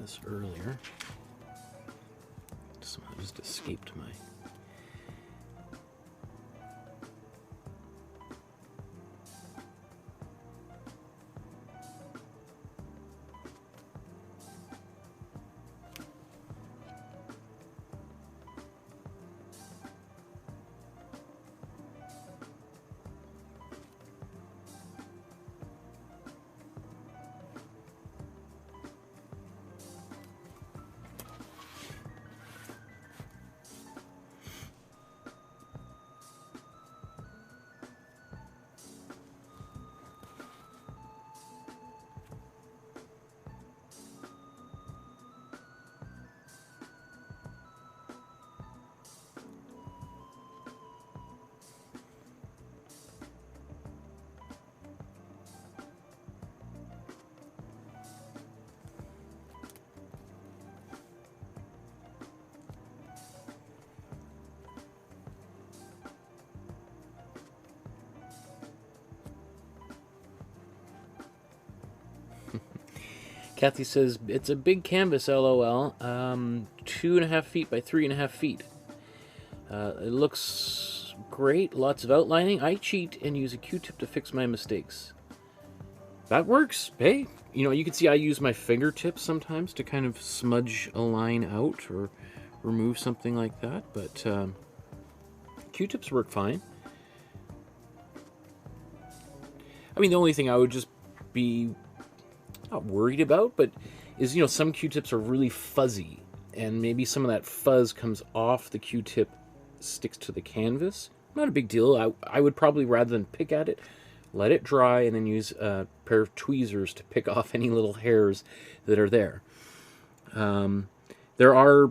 this earlier. Somehow just escaped my... Kathy says, it's a big canvas, LOL. 2.5 feet by 3.5 feet. It looks great, lots of outlining. I cheat and use a Q-tip to fix my mistakes. That works. Hey, you know, you can see I use my fingertips sometimes to kind of smudge a line out or remove something like that, but Q-tips work fine. I mean, the only thing I would just be not worried about, but is, you know, some Q-tips are really fuzzy, and maybe some of that fuzz comes off the Q-tip, sticks to the canvas. Not a big deal. I would probably, rather than pick at it, let it dry and then use a pair of tweezers to pick off any little hairs that are there. There are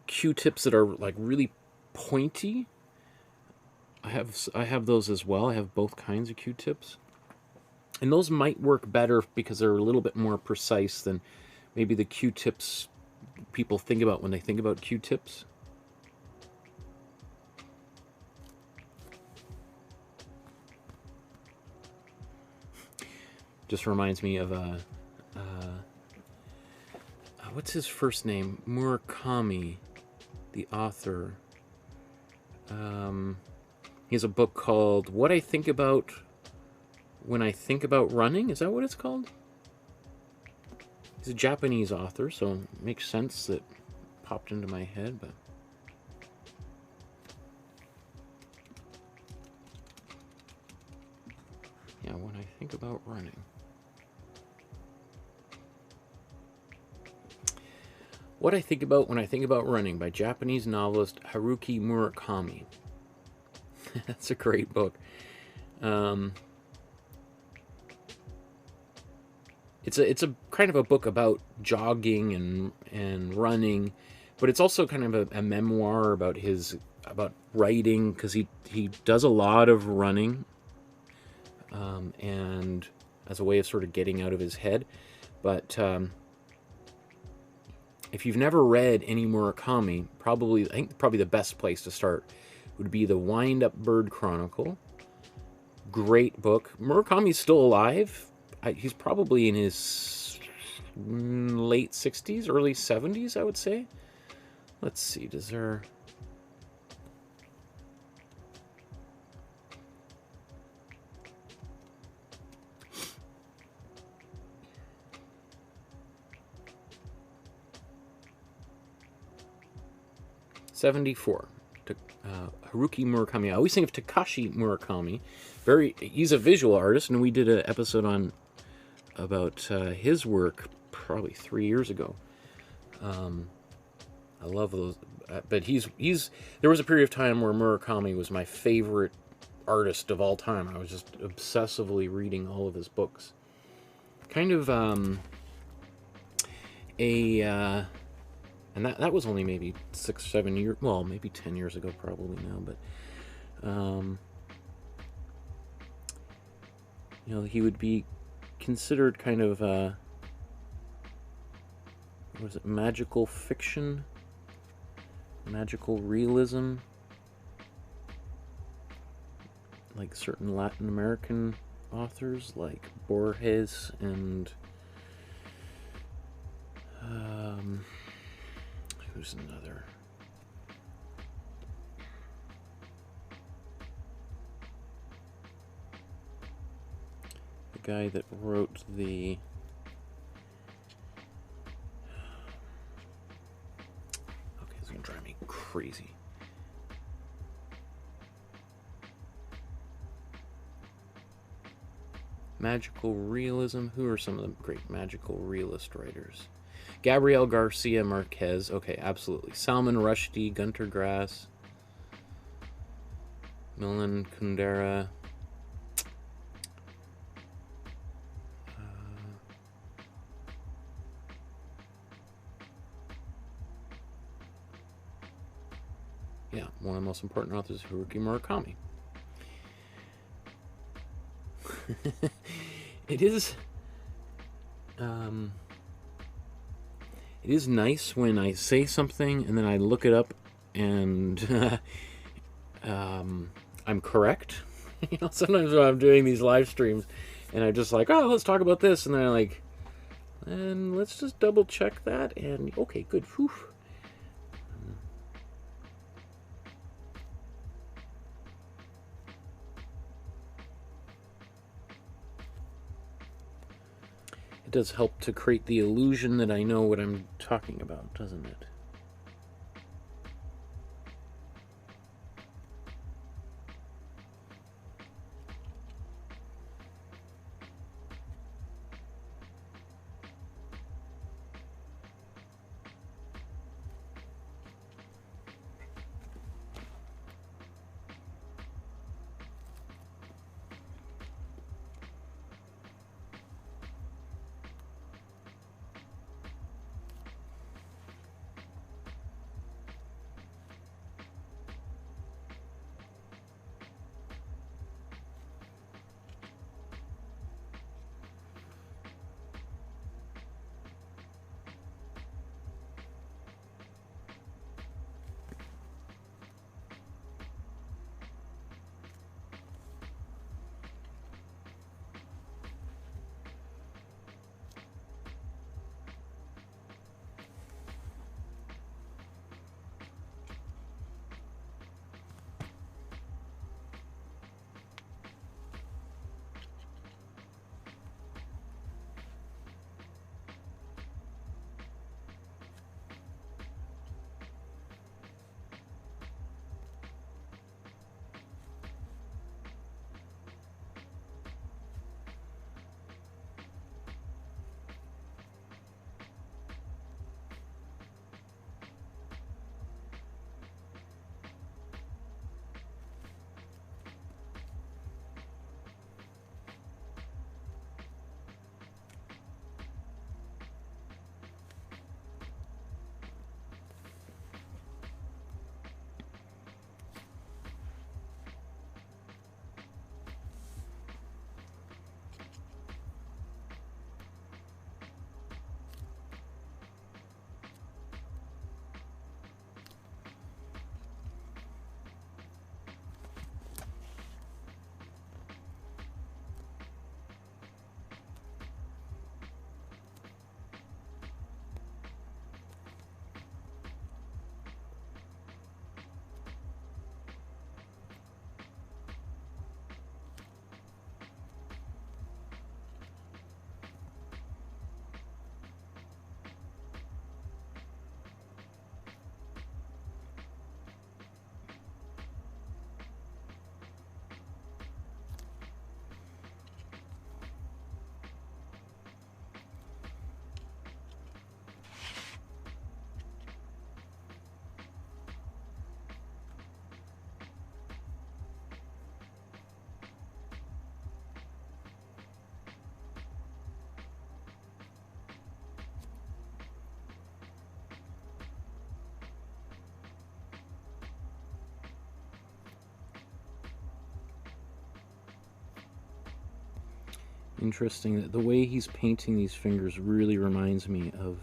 Q-tips that are like really pointy. I have those as well. I have both kinds of Q-tips. And those might work better because they're a little bit more precise than maybe the Q-tips people think about when they think about Q-tips. Just reminds me of what's his first name? Murakami, the author. He has a book called What I Think About When I Think About Running. Is that what it's called? He's a Japanese author, so it makes sense that it popped into my head, but yeah, When I Think About Running. What I Think About When I Think About Running by Japanese novelist Haruki Murakami. That's a great book. It's a kind of a book about jogging and running, but it's also kind of a memoir about writing, because he does a lot of running, and as a way of sort of getting out of his head. But if you've never read any Murakami, I think probably the best place to start would be the Wind Up Bird Chronicle. Great book. Murakami's still alive. He's probably in his late 60s, early 70s, I would say. Let's see, does there... '74. Haruki Murakami. I always think of Takashi Murakami. He's a visual artist, and we did an episode about his work probably 3 years ago. I love those, but there was a period of time where Murakami was my favorite artist of all time. I was just obsessively reading all of his books. Kind of and that was only maybe 6, 7 years, well, maybe 10 years ago probably now, but you know, he would be considered kind of what was it, magical fiction, magical realism, like certain Latin American authors like Borges and who's another? The guy that wrote the... Okay, it's gonna drive me crazy. Magical realism. Who are some of the great magical realist writers? Gabriel Garcia Marquez. Okay, absolutely. Salman Rushdie, Gunter Grass, Milan Kundera. Yeah, one of the most important authors is Haruki Murakami. It is nice when I say something and then I look it up and I'm correct. You know, sometimes when I'm doing these live streams and I'm just like, oh, let's talk about this, and then I'm like, and let's just double check that, and okay, good. Whew. It does help to create the illusion that I know what I'm talking about, doesn't it? Interesting that the way he's painting these fingers really reminds me of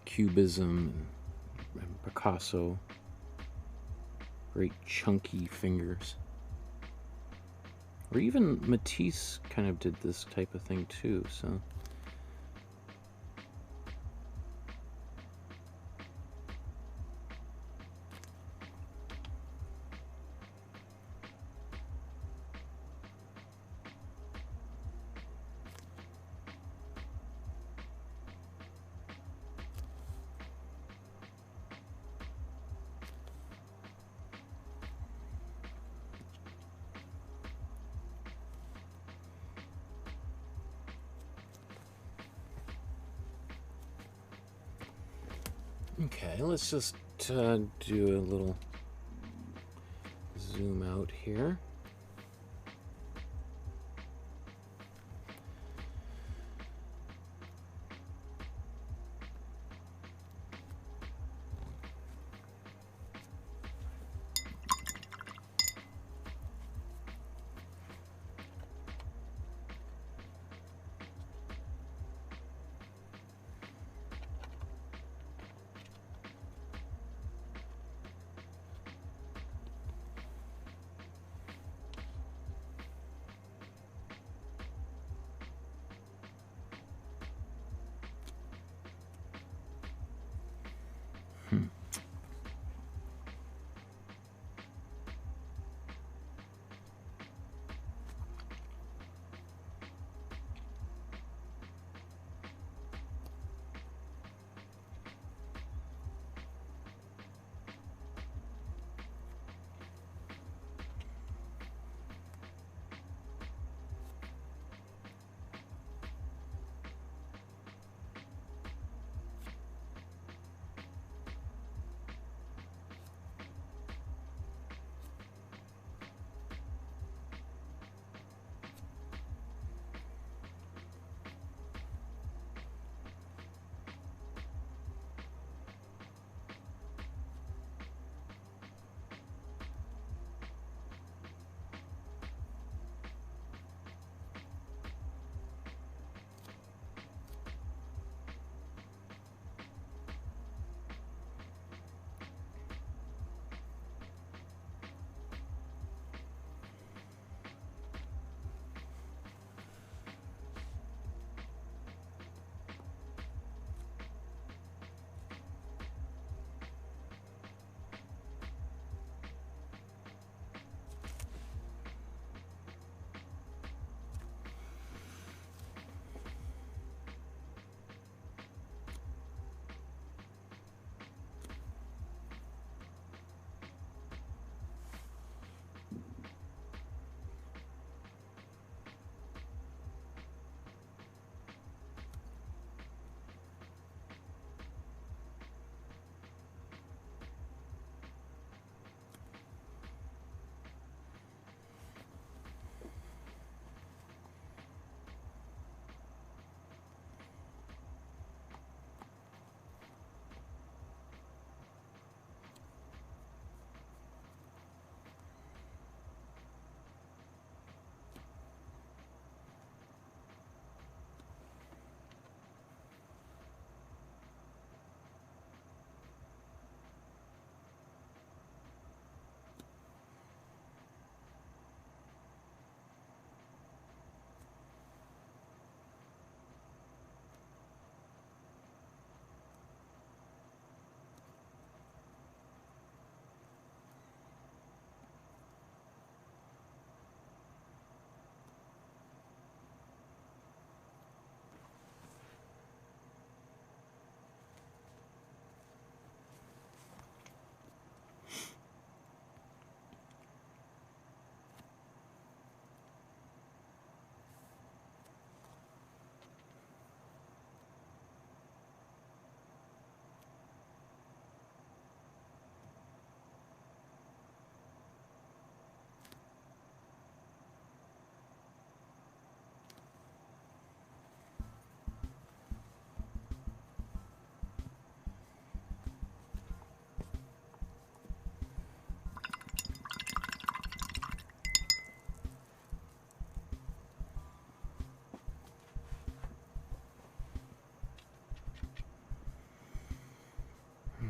Cubism and Picasso. Great chunky fingers. Or even Matisse kind of did this type of thing too, so. Okay, let's just do a little zoom out here.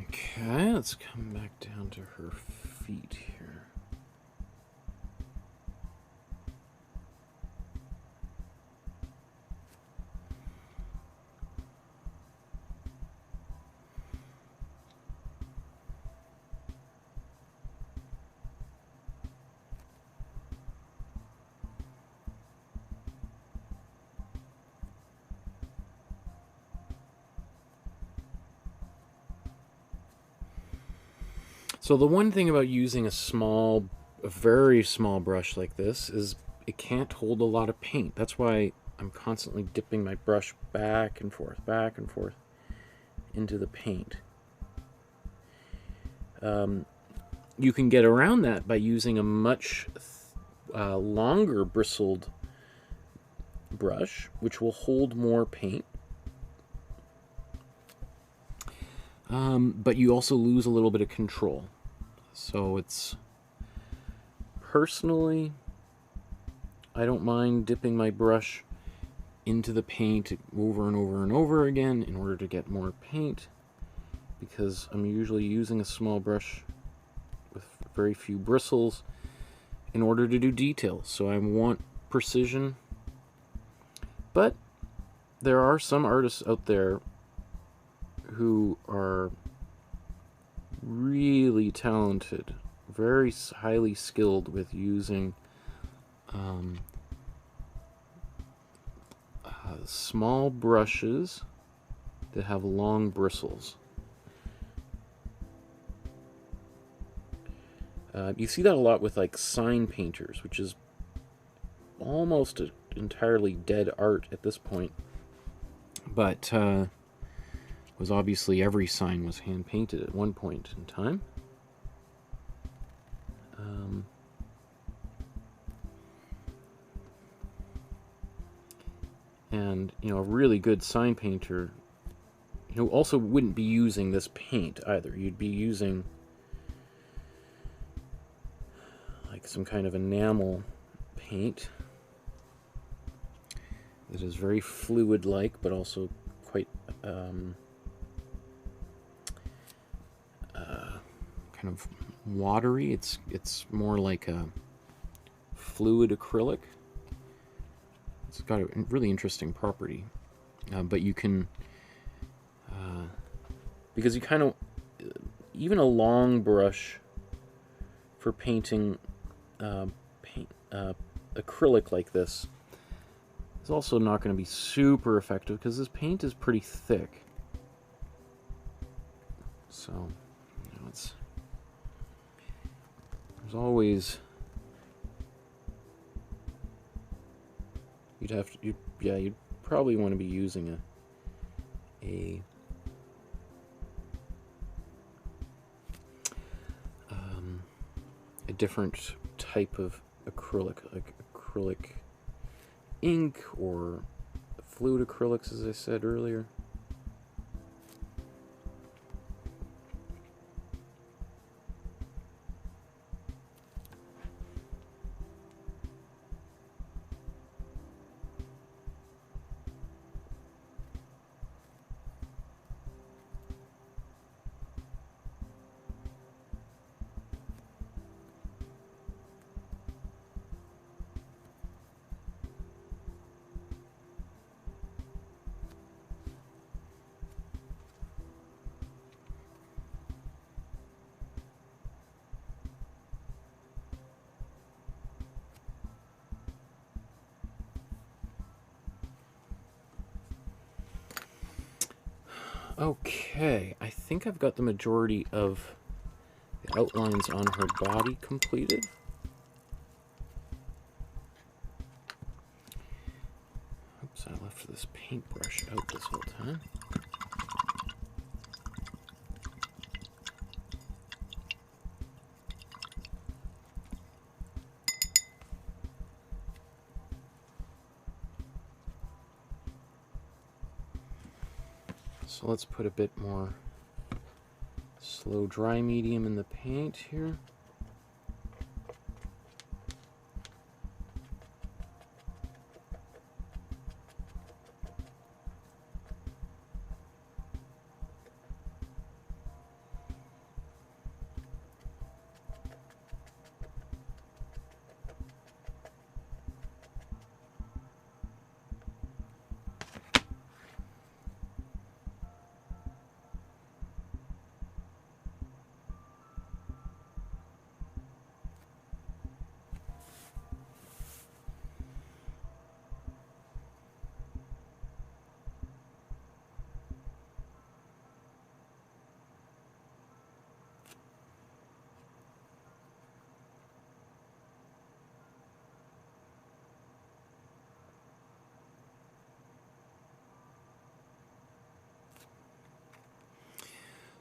Okay, let's come back down to her feet here. So the one thing about using a very small brush like this is it can't hold a lot of paint. That's why I'm constantly dipping my brush back and forth into the paint. You can get around that by using a much longer bristled brush, which will hold more paint. But you also lose a little bit of control. So it's, personally, I don't mind dipping my brush into the paint over and over and over again in order to get more paint, because I'm usually using a small brush with very few bristles in order to do details. So I want precision. But there are some artists out there who are really talented, very highly skilled with using small brushes that have long bristles. You see that a lot with like sign painters, which is almost entirely dead art at this point. But was obviously every sign was hand painted at one point in time. And you know, a really good sign painter, you know, also wouldn't be using this paint either. You'd be using like some kind of enamel paint that is very fluid-like, but also quite kind of watery. It's more like a fluid acrylic. It's got a really interesting property, but you can, because you kind of, even a long brush for painting acrylic like this is also not going to be super effective because this paint is pretty thick. So, you know, there's always, you'd probably want to be using a different type of acrylic, like acrylic ink or fluid acrylics, as I said earlier. Okay, I think I've got the majority of the outlines on her body completed. Oops, I left this paintbrush out this whole time. So let's put a bit more slow dry medium in the paint here.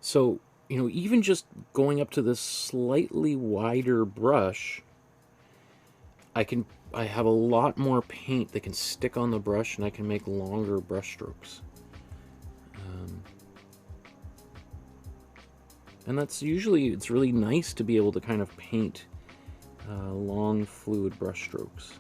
So you know, even just going up to this slightly wider brush, I have a lot more paint that can stick on the brush, and I can make longer brush strokes. And that's usually, it's really nice to be able to kind of paint long fluid brush strokes.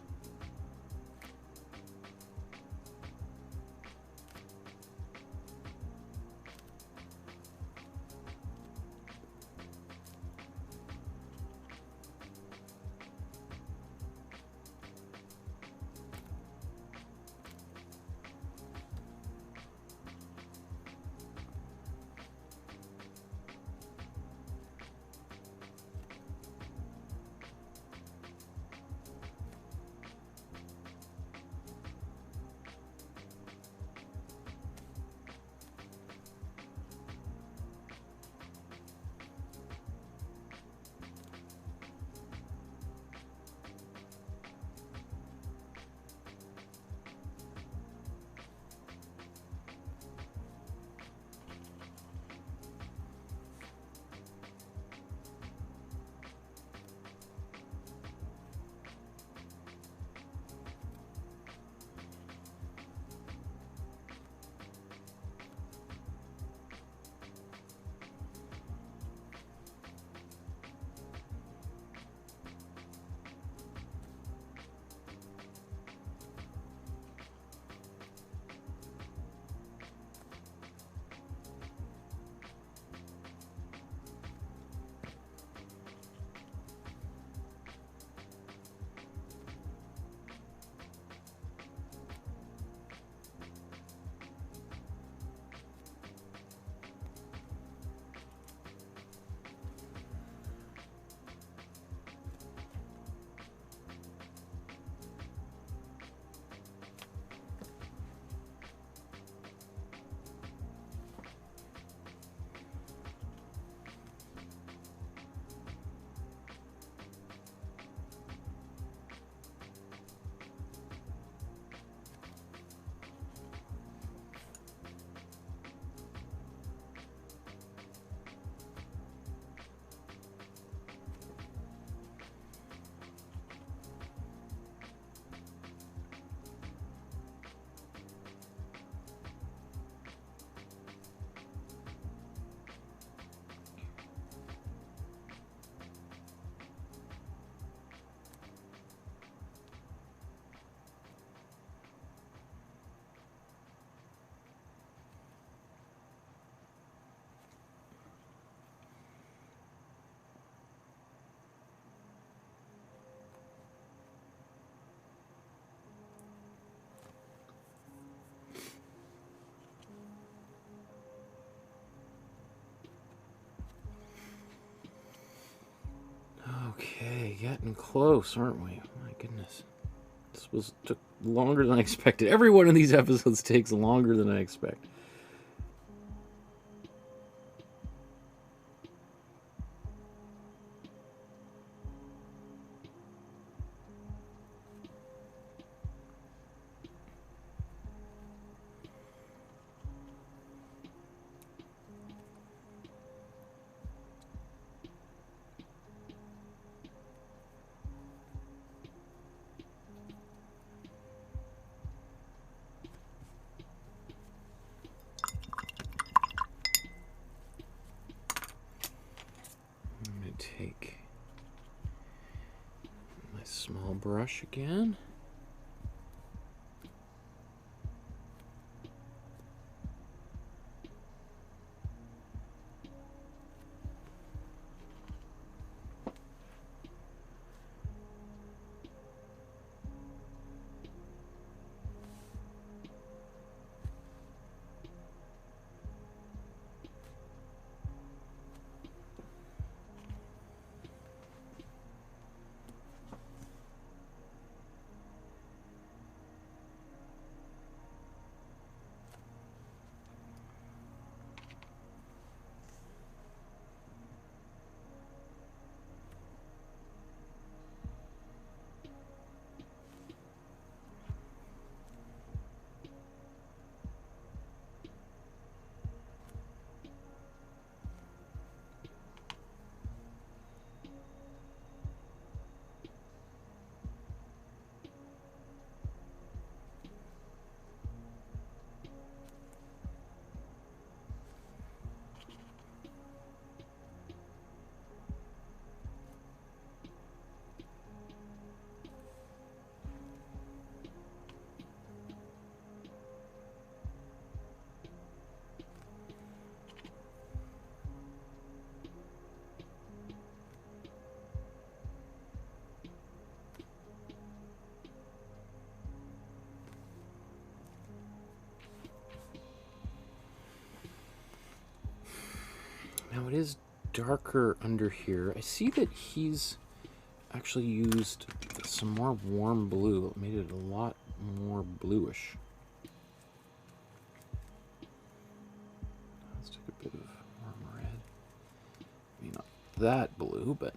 Okay, getting close, aren't we? My goodness. This took longer than I expected. Every one of these episodes takes longer than I expect. Take my small brush again. Now it is darker under here. I see that he's actually used some more warm blue. It made it a lot more bluish. Let's take a bit of warm red. Maybe not that blue, but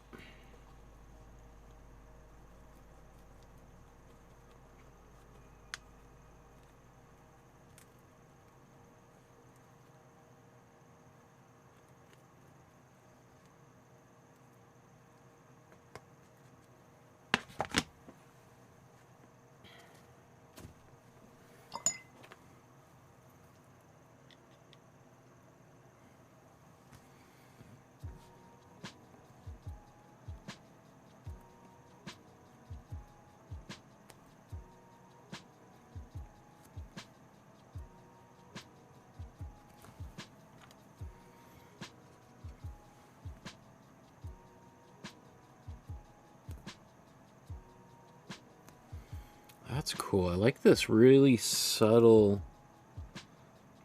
that's cool. I like this really subtle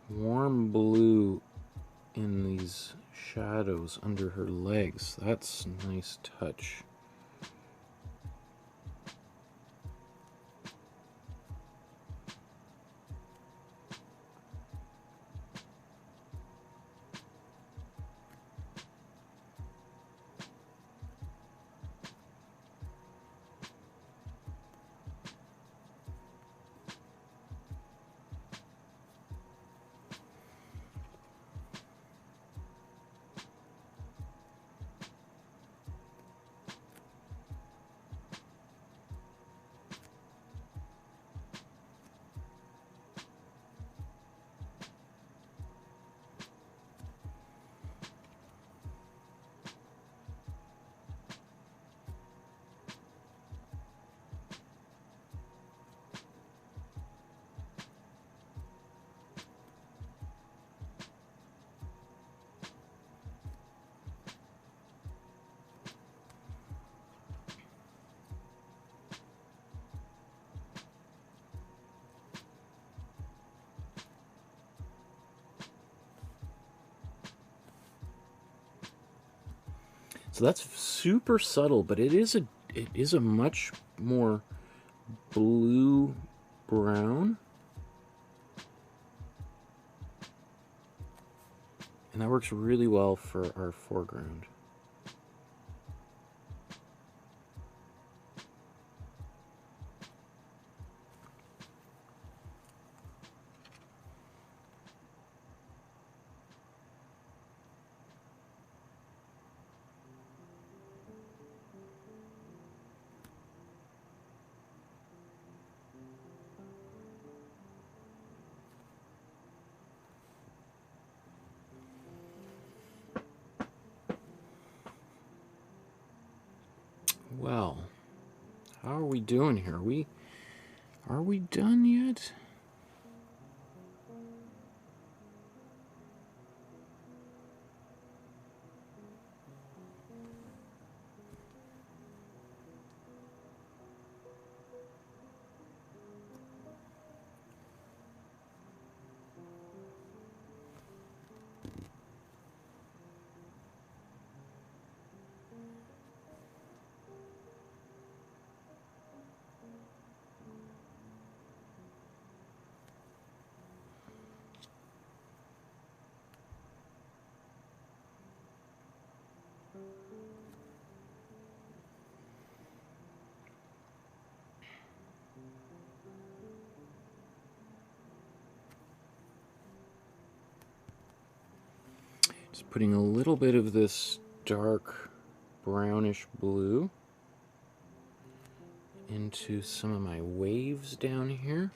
warm blue in these shadows under her legs. That's a nice touch. So that's super subtle, but it is a much more blue brown. And that works really well for our foreground. Well, how are we doing here? Are we done yet? Just putting a little bit of this dark brownish blue into some of my waves down here.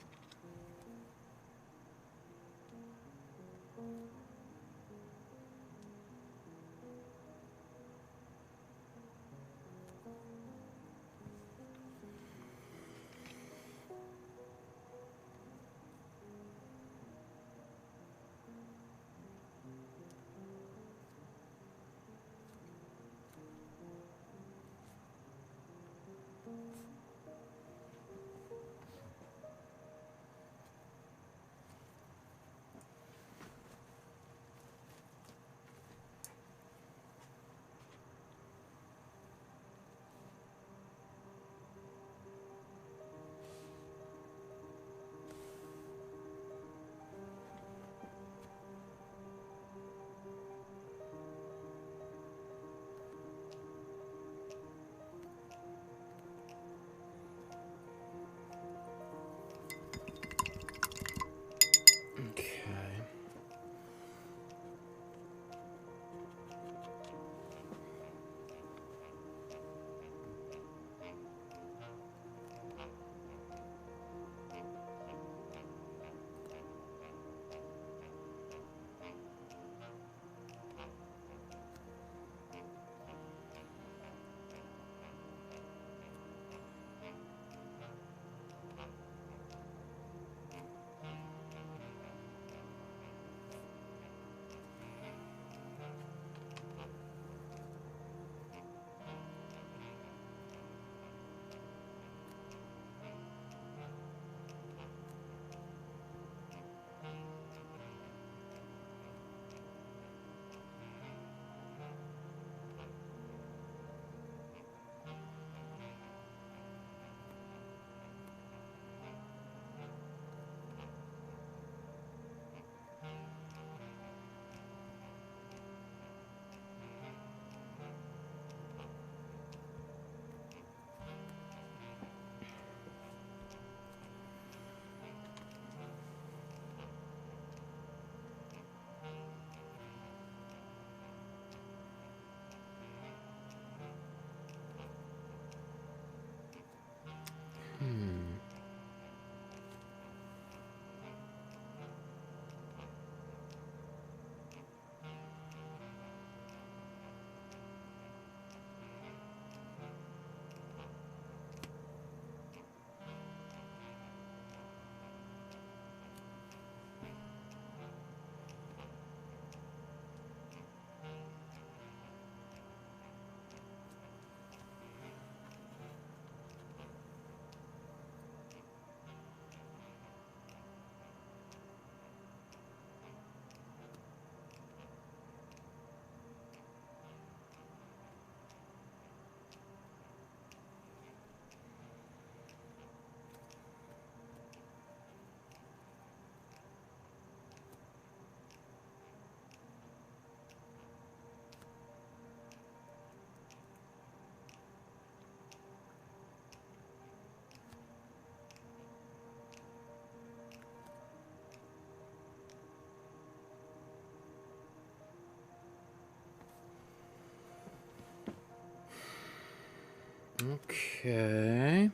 Okay.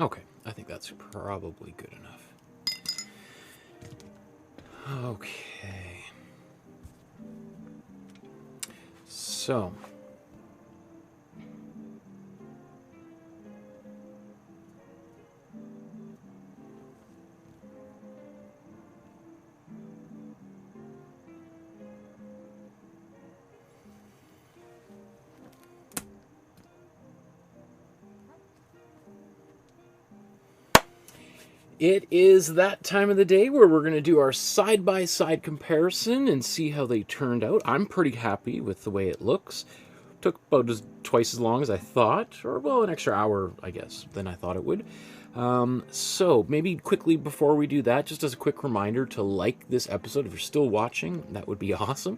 Okay, I think that's probably good enough. Okay. So, it is that time of the day where we're going to do our side-by-side comparison and see how they turned out. I'm pretty happy with the way it looks. Took about twice as long as I thought, or well, an extra hour, I guess, than I thought it would. So maybe quickly before we do that, just as a quick reminder to like this episode if you're still watching, that would be awesome.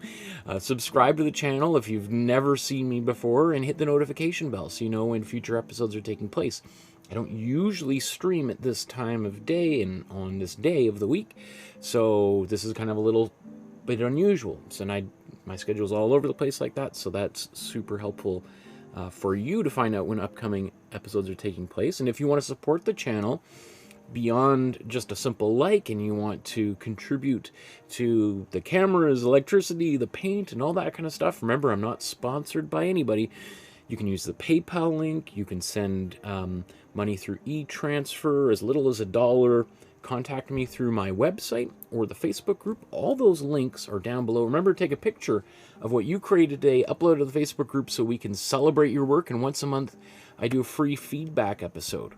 Subscribe to the channel if you've never seen me before, and hit the notification bell so you know when future episodes are taking place. I don't usually stream at this time of day and on this day of the week, so this is kind of a little bit unusual. So my schedule's all over the place like that, so that's super helpful for you to find out when upcoming episodes are taking place. And if you want to support the channel beyond just a simple like, and you want to contribute to the cameras, electricity, the paint, and all that kind of stuff, remember, I'm not sponsored by anybody. You can use the PayPal link. You can send money through e-transfer as little as $1. Contact me through my website or the Facebook group. All those links are down below. Remember to take a picture of what you created today, upload it to the Facebook group so we can celebrate your work. And once a month, I do a free feedback episode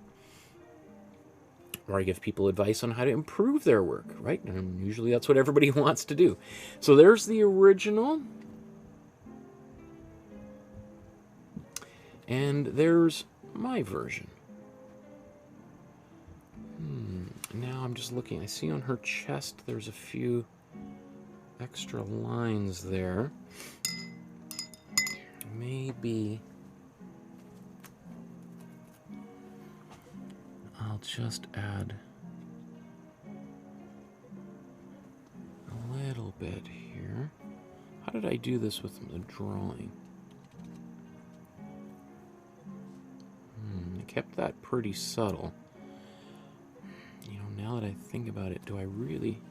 where I give people advice on how to improve their work, right? And usually that's what everybody wants to do. So there's the original. And there's my version. Now I'm just looking. I see on her chest there's a few extra lines there. Maybe I'll just add a little bit here. How did I do this with the drawing? I kept that pretty subtle. You know, now that I think about it, do I really...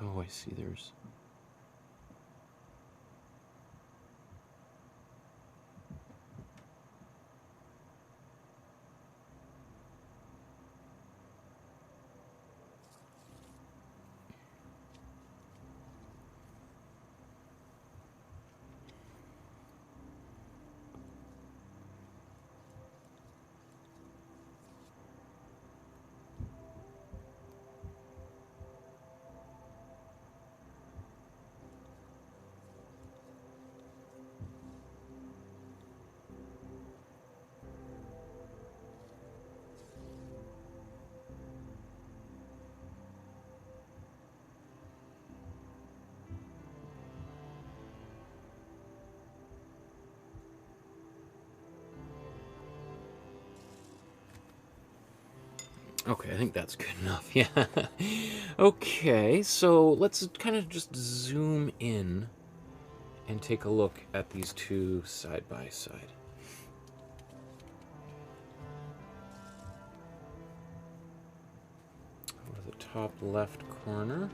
Oh, I see, there's... Okay, I think that's good enough, yeah. Okay, so let's kind of just zoom in and take a look at these two side by side. Go to the top left corner.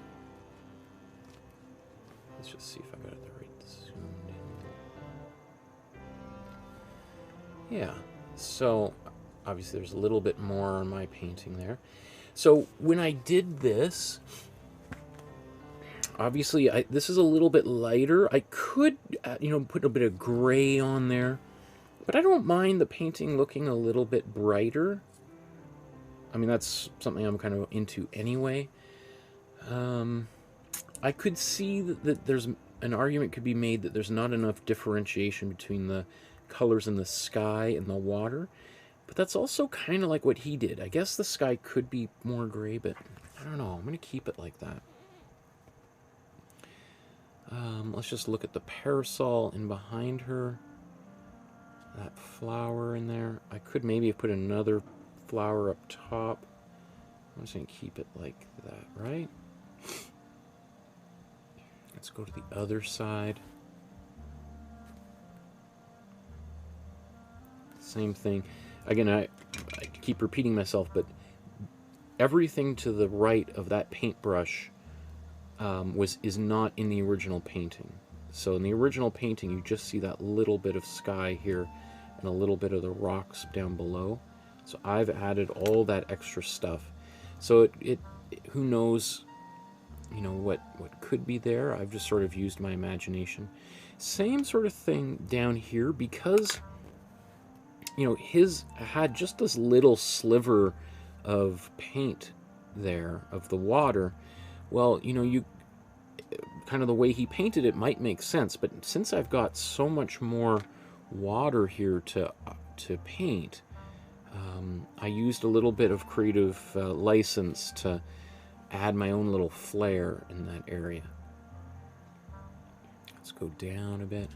Let's just see if I got it the right zoomed in. Yeah, so obviously there's a little bit more on my painting there. So when I did this, obviously this is a little bit lighter. I could, put a bit of gray on there, but I don't mind the painting looking a little bit brighter. I mean, that's something I'm kind of into anyway. I could see that there's an argument could be made that there's not enough differentiation between the colors in the sky and the water, but that's also kind of like what he did. I guess the sky could be more gray, but I don't know. I'm going to keep it like that. Let's just look at the parasol in behind her. That flower in there. I could maybe have put another flower up top. I'm just going to keep it like that, right? Let's go to the other side. Same thing. Again, I keep repeating myself, but everything to the right of that paintbrush is not in the original painting. So in the original painting, you just see that little bit of sky here and a little bit of the rocks down below. So I've added all that extra stuff. So it who knows, what could be there. I've just sort of used my imagination. Same sort of thing down here, because his had just this little sliver of paint there of the water. Well, you kind of the way he painted it might make sense, but since I've got so much more water here to paint, I used a little bit of creative license to add my own little flair in that area. Let's go down a bit.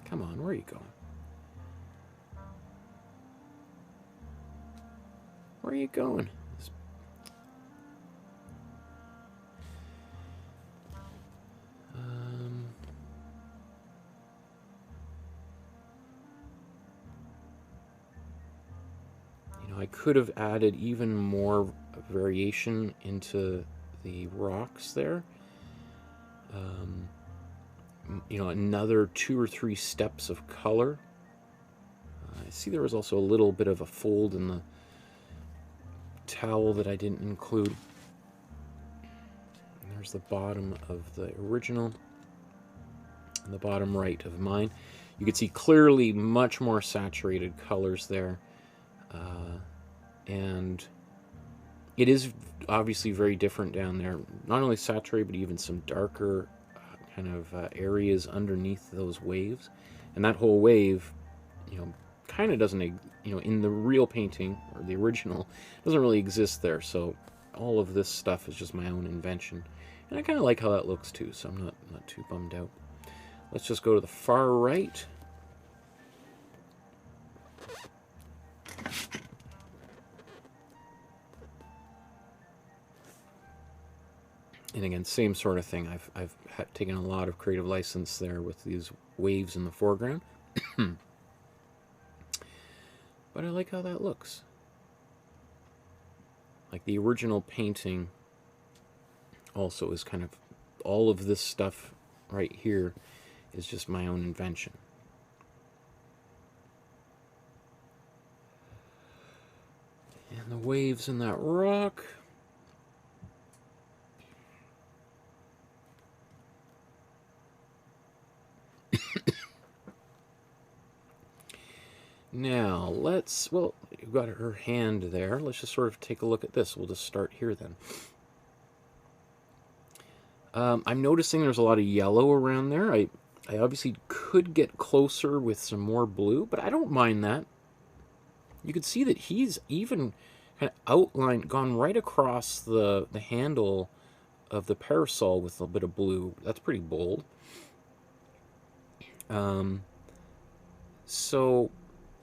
Come on, where are you going? Where are you going? I could have added even more variation into the rocks there. Another 2 or 3 steps of color. I see there was also a little bit of a fold in the towel that I didn't include. And there's the bottom of the original and the bottom right of mine. You can see clearly much more saturated colors there. And it is obviously very different down there. Not only saturated, but even some darker kind of areas underneath those waves. And that whole wave, kind of doesn't, in the real painting, or the original, doesn't really exist there. So all of this stuff is just my own invention. And I kind of like how that looks too, so I'm not too bummed out. Let's just go to the far right. And again, same sort of thing. I've taken a lot of creative license there with these waves in the foreground. But I like how that looks. Like the original painting also is kind of, all of this stuff right here is just my own invention. And the waves in that rock. Now, you've got her hand there. Let's just sort of take a look at this. We'll just start here then. I'm noticing there's a lot of yellow around there. I obviously could get closer with some more blue, but I don't mind that. You can see that he's even kind of outlined, gone right across the handle of the parasol with a bit of blue. That's pretty bold.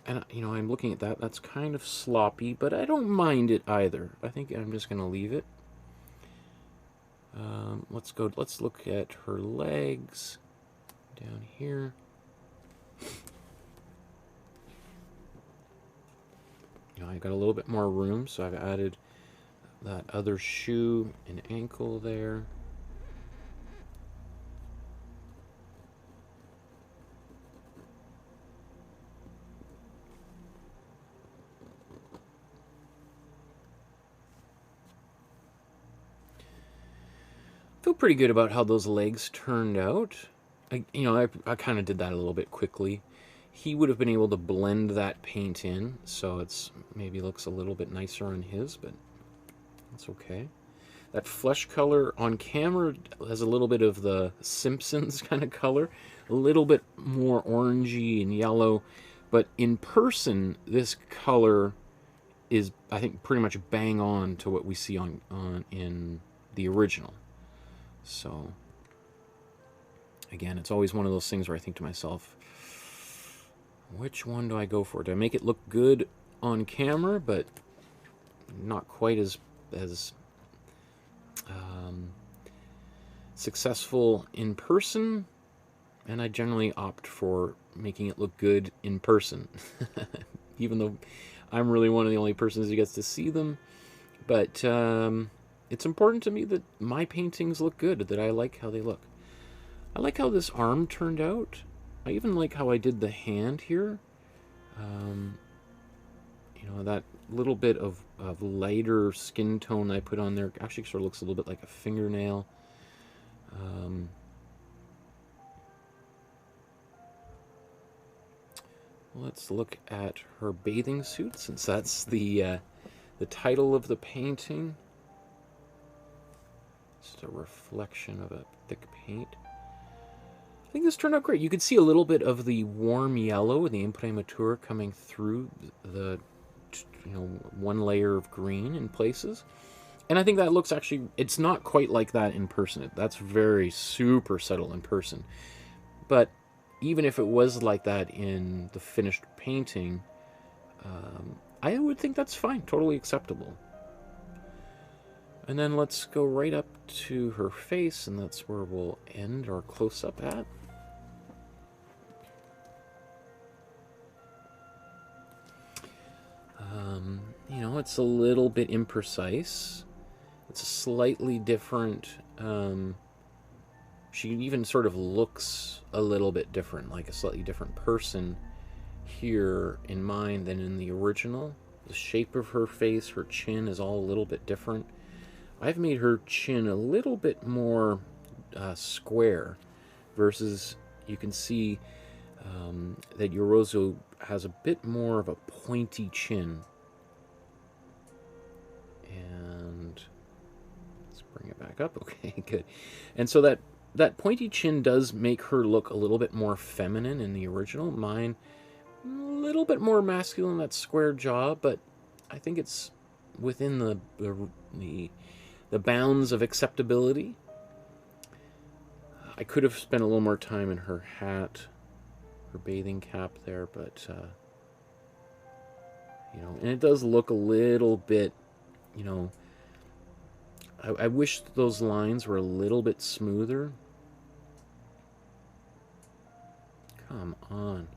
And, I'm looking at that. That's kind of sloppy, but I don't mind it either. I think I'm just going to leave it. Let's look at her legs down here. I got a little bit more room, so I've added that other shoe and ankle there. Feel pretty good about how those legs turned out. I kind of did that a little bit quickly. He would have been able to blend that paint in, so it's maybe looks a little bit nicer on his, but that's okay. That flesh color on camera has a little bit of the Simpsons kind of color, a little bit more orangey and yellow, but in person, this color is, I think, pretty much bang on to what we see on in the original. So, again, it's always one of those things where I think to myself, which one do I go for? Do I make it look good on camera, but not quite as successful in person? And I generally opt for making it look good in person, even though I'm really one of the only persons who gets to see them. But it's important to me that my paintings look good, that I like how they look. I like how this arm turned out. I even like how I did the hand here. You know, that little bit of lighter skin tone I put on there actually sort of looks a little bit like a fingernail. Let's look at her bathing suit, since that's the title of the painting. Just a reflection of a thick paint. I think this turned out great. You could see a little bit of the warm yellow, the Imprimatura, coming through the, one layer of green in places. And I think that looks actually, it's not quite like that in person. That's very super subtle in person. But even if it was like that in the finished painting, I would think that's fine, totally acceptable. And then let's go right up to her face, and that's where we'll end our close-up at. It's a little bit imprecise. It's a slightly different, she even sort of looks a little bit different, like a slightly different person here in mine than in the original. The shape of her face, her chin is all a little bit different. I've made her chin a little bit more square, versus you can see that Yorozu has a bit more of a pointy chin. And let's bring it back up. Okay, good. And so that pointy chin does make her look a little bit more feminine in the original. Mine, a little bit more masculine, that square jaw, but I think it's within the bounds of acceptability. I could have spent a little more time in her hat, her bathing cap there, but and it does look a little bit, I wish those lines were a little bit smoother. Come on.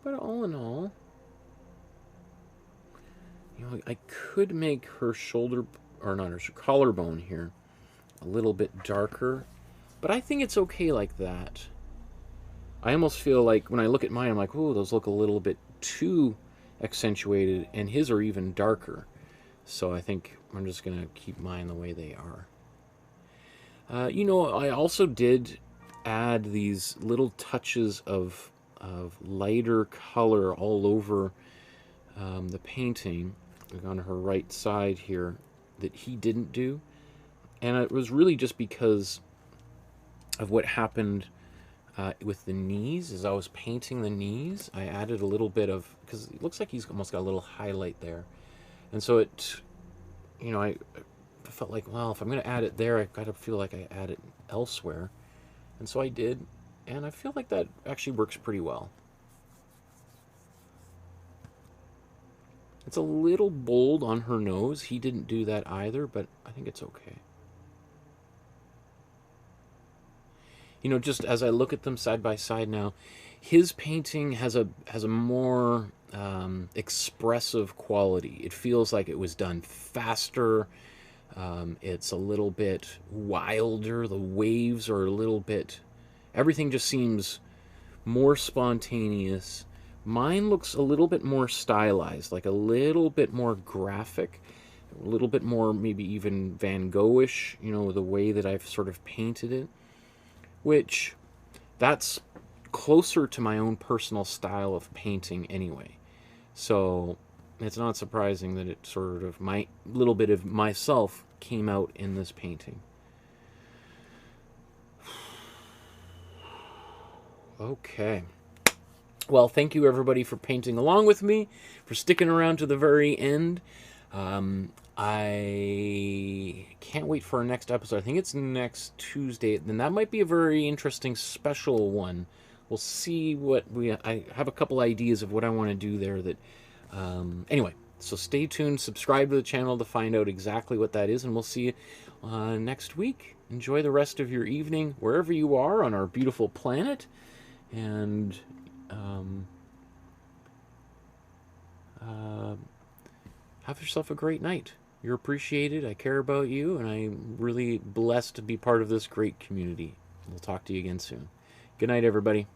But all in all, I could make her shoulder, or not, her collarbone here a little bit darker, but I think it's okay like that. I almost feel like when I look at mine, I'm like, oh, those look a little bit too accentuated, and his are even darker. So I think I'm just going to keep mine the way they are. I also did add these little touches of lighter color all over the painting, like on her right side here, that he didn't do. And it was really just because of what happened with the knees. As I was painting the knees, I added a little bit of, because it looks like he's almost got a little highlight there. And so it, I felt like, well, if I'm going to add it there, I've got to feel like I add it elsewhere. And so I did, and I feel like that actually works pretty well. It's a little bold on her nose. He didn't do that either, but I think it's okay. you know, just as I look at them side by side now, his painting has a more expressive quality. It feels like it was done faster. It's a little bit wilder. The waves are a little bit. Everything just seems more spontaneous. Mine looks a little bit more stylized, like a little bit more graphic, a little bit more maybe even Van Gogh-ish, you know, the way that I've sort of painted it, which that's closer to my own personal style of painting anyway. So it's not surprising that it sort of, my little bit of myself came out in this painting. Okay. Well, thank you everybody for painting along with me, for sticking around to the very end. I can't wait for our next episode. I think it's next Tuesday. Then that might be a very interesting special one. We'll see what I have a couple ideas of what I want to do there. That anyway. So stay tuned. Subscribe to the channel to find out exactly what that is, and we'll see you next week. Enjoy the rest of your evening wherever you are on our beautiful planet, and have yourself a great night. You're appreciated. I care about you, and I'm really blessed to be part of this great community. We'll talk to you again soon. Good night, everybody.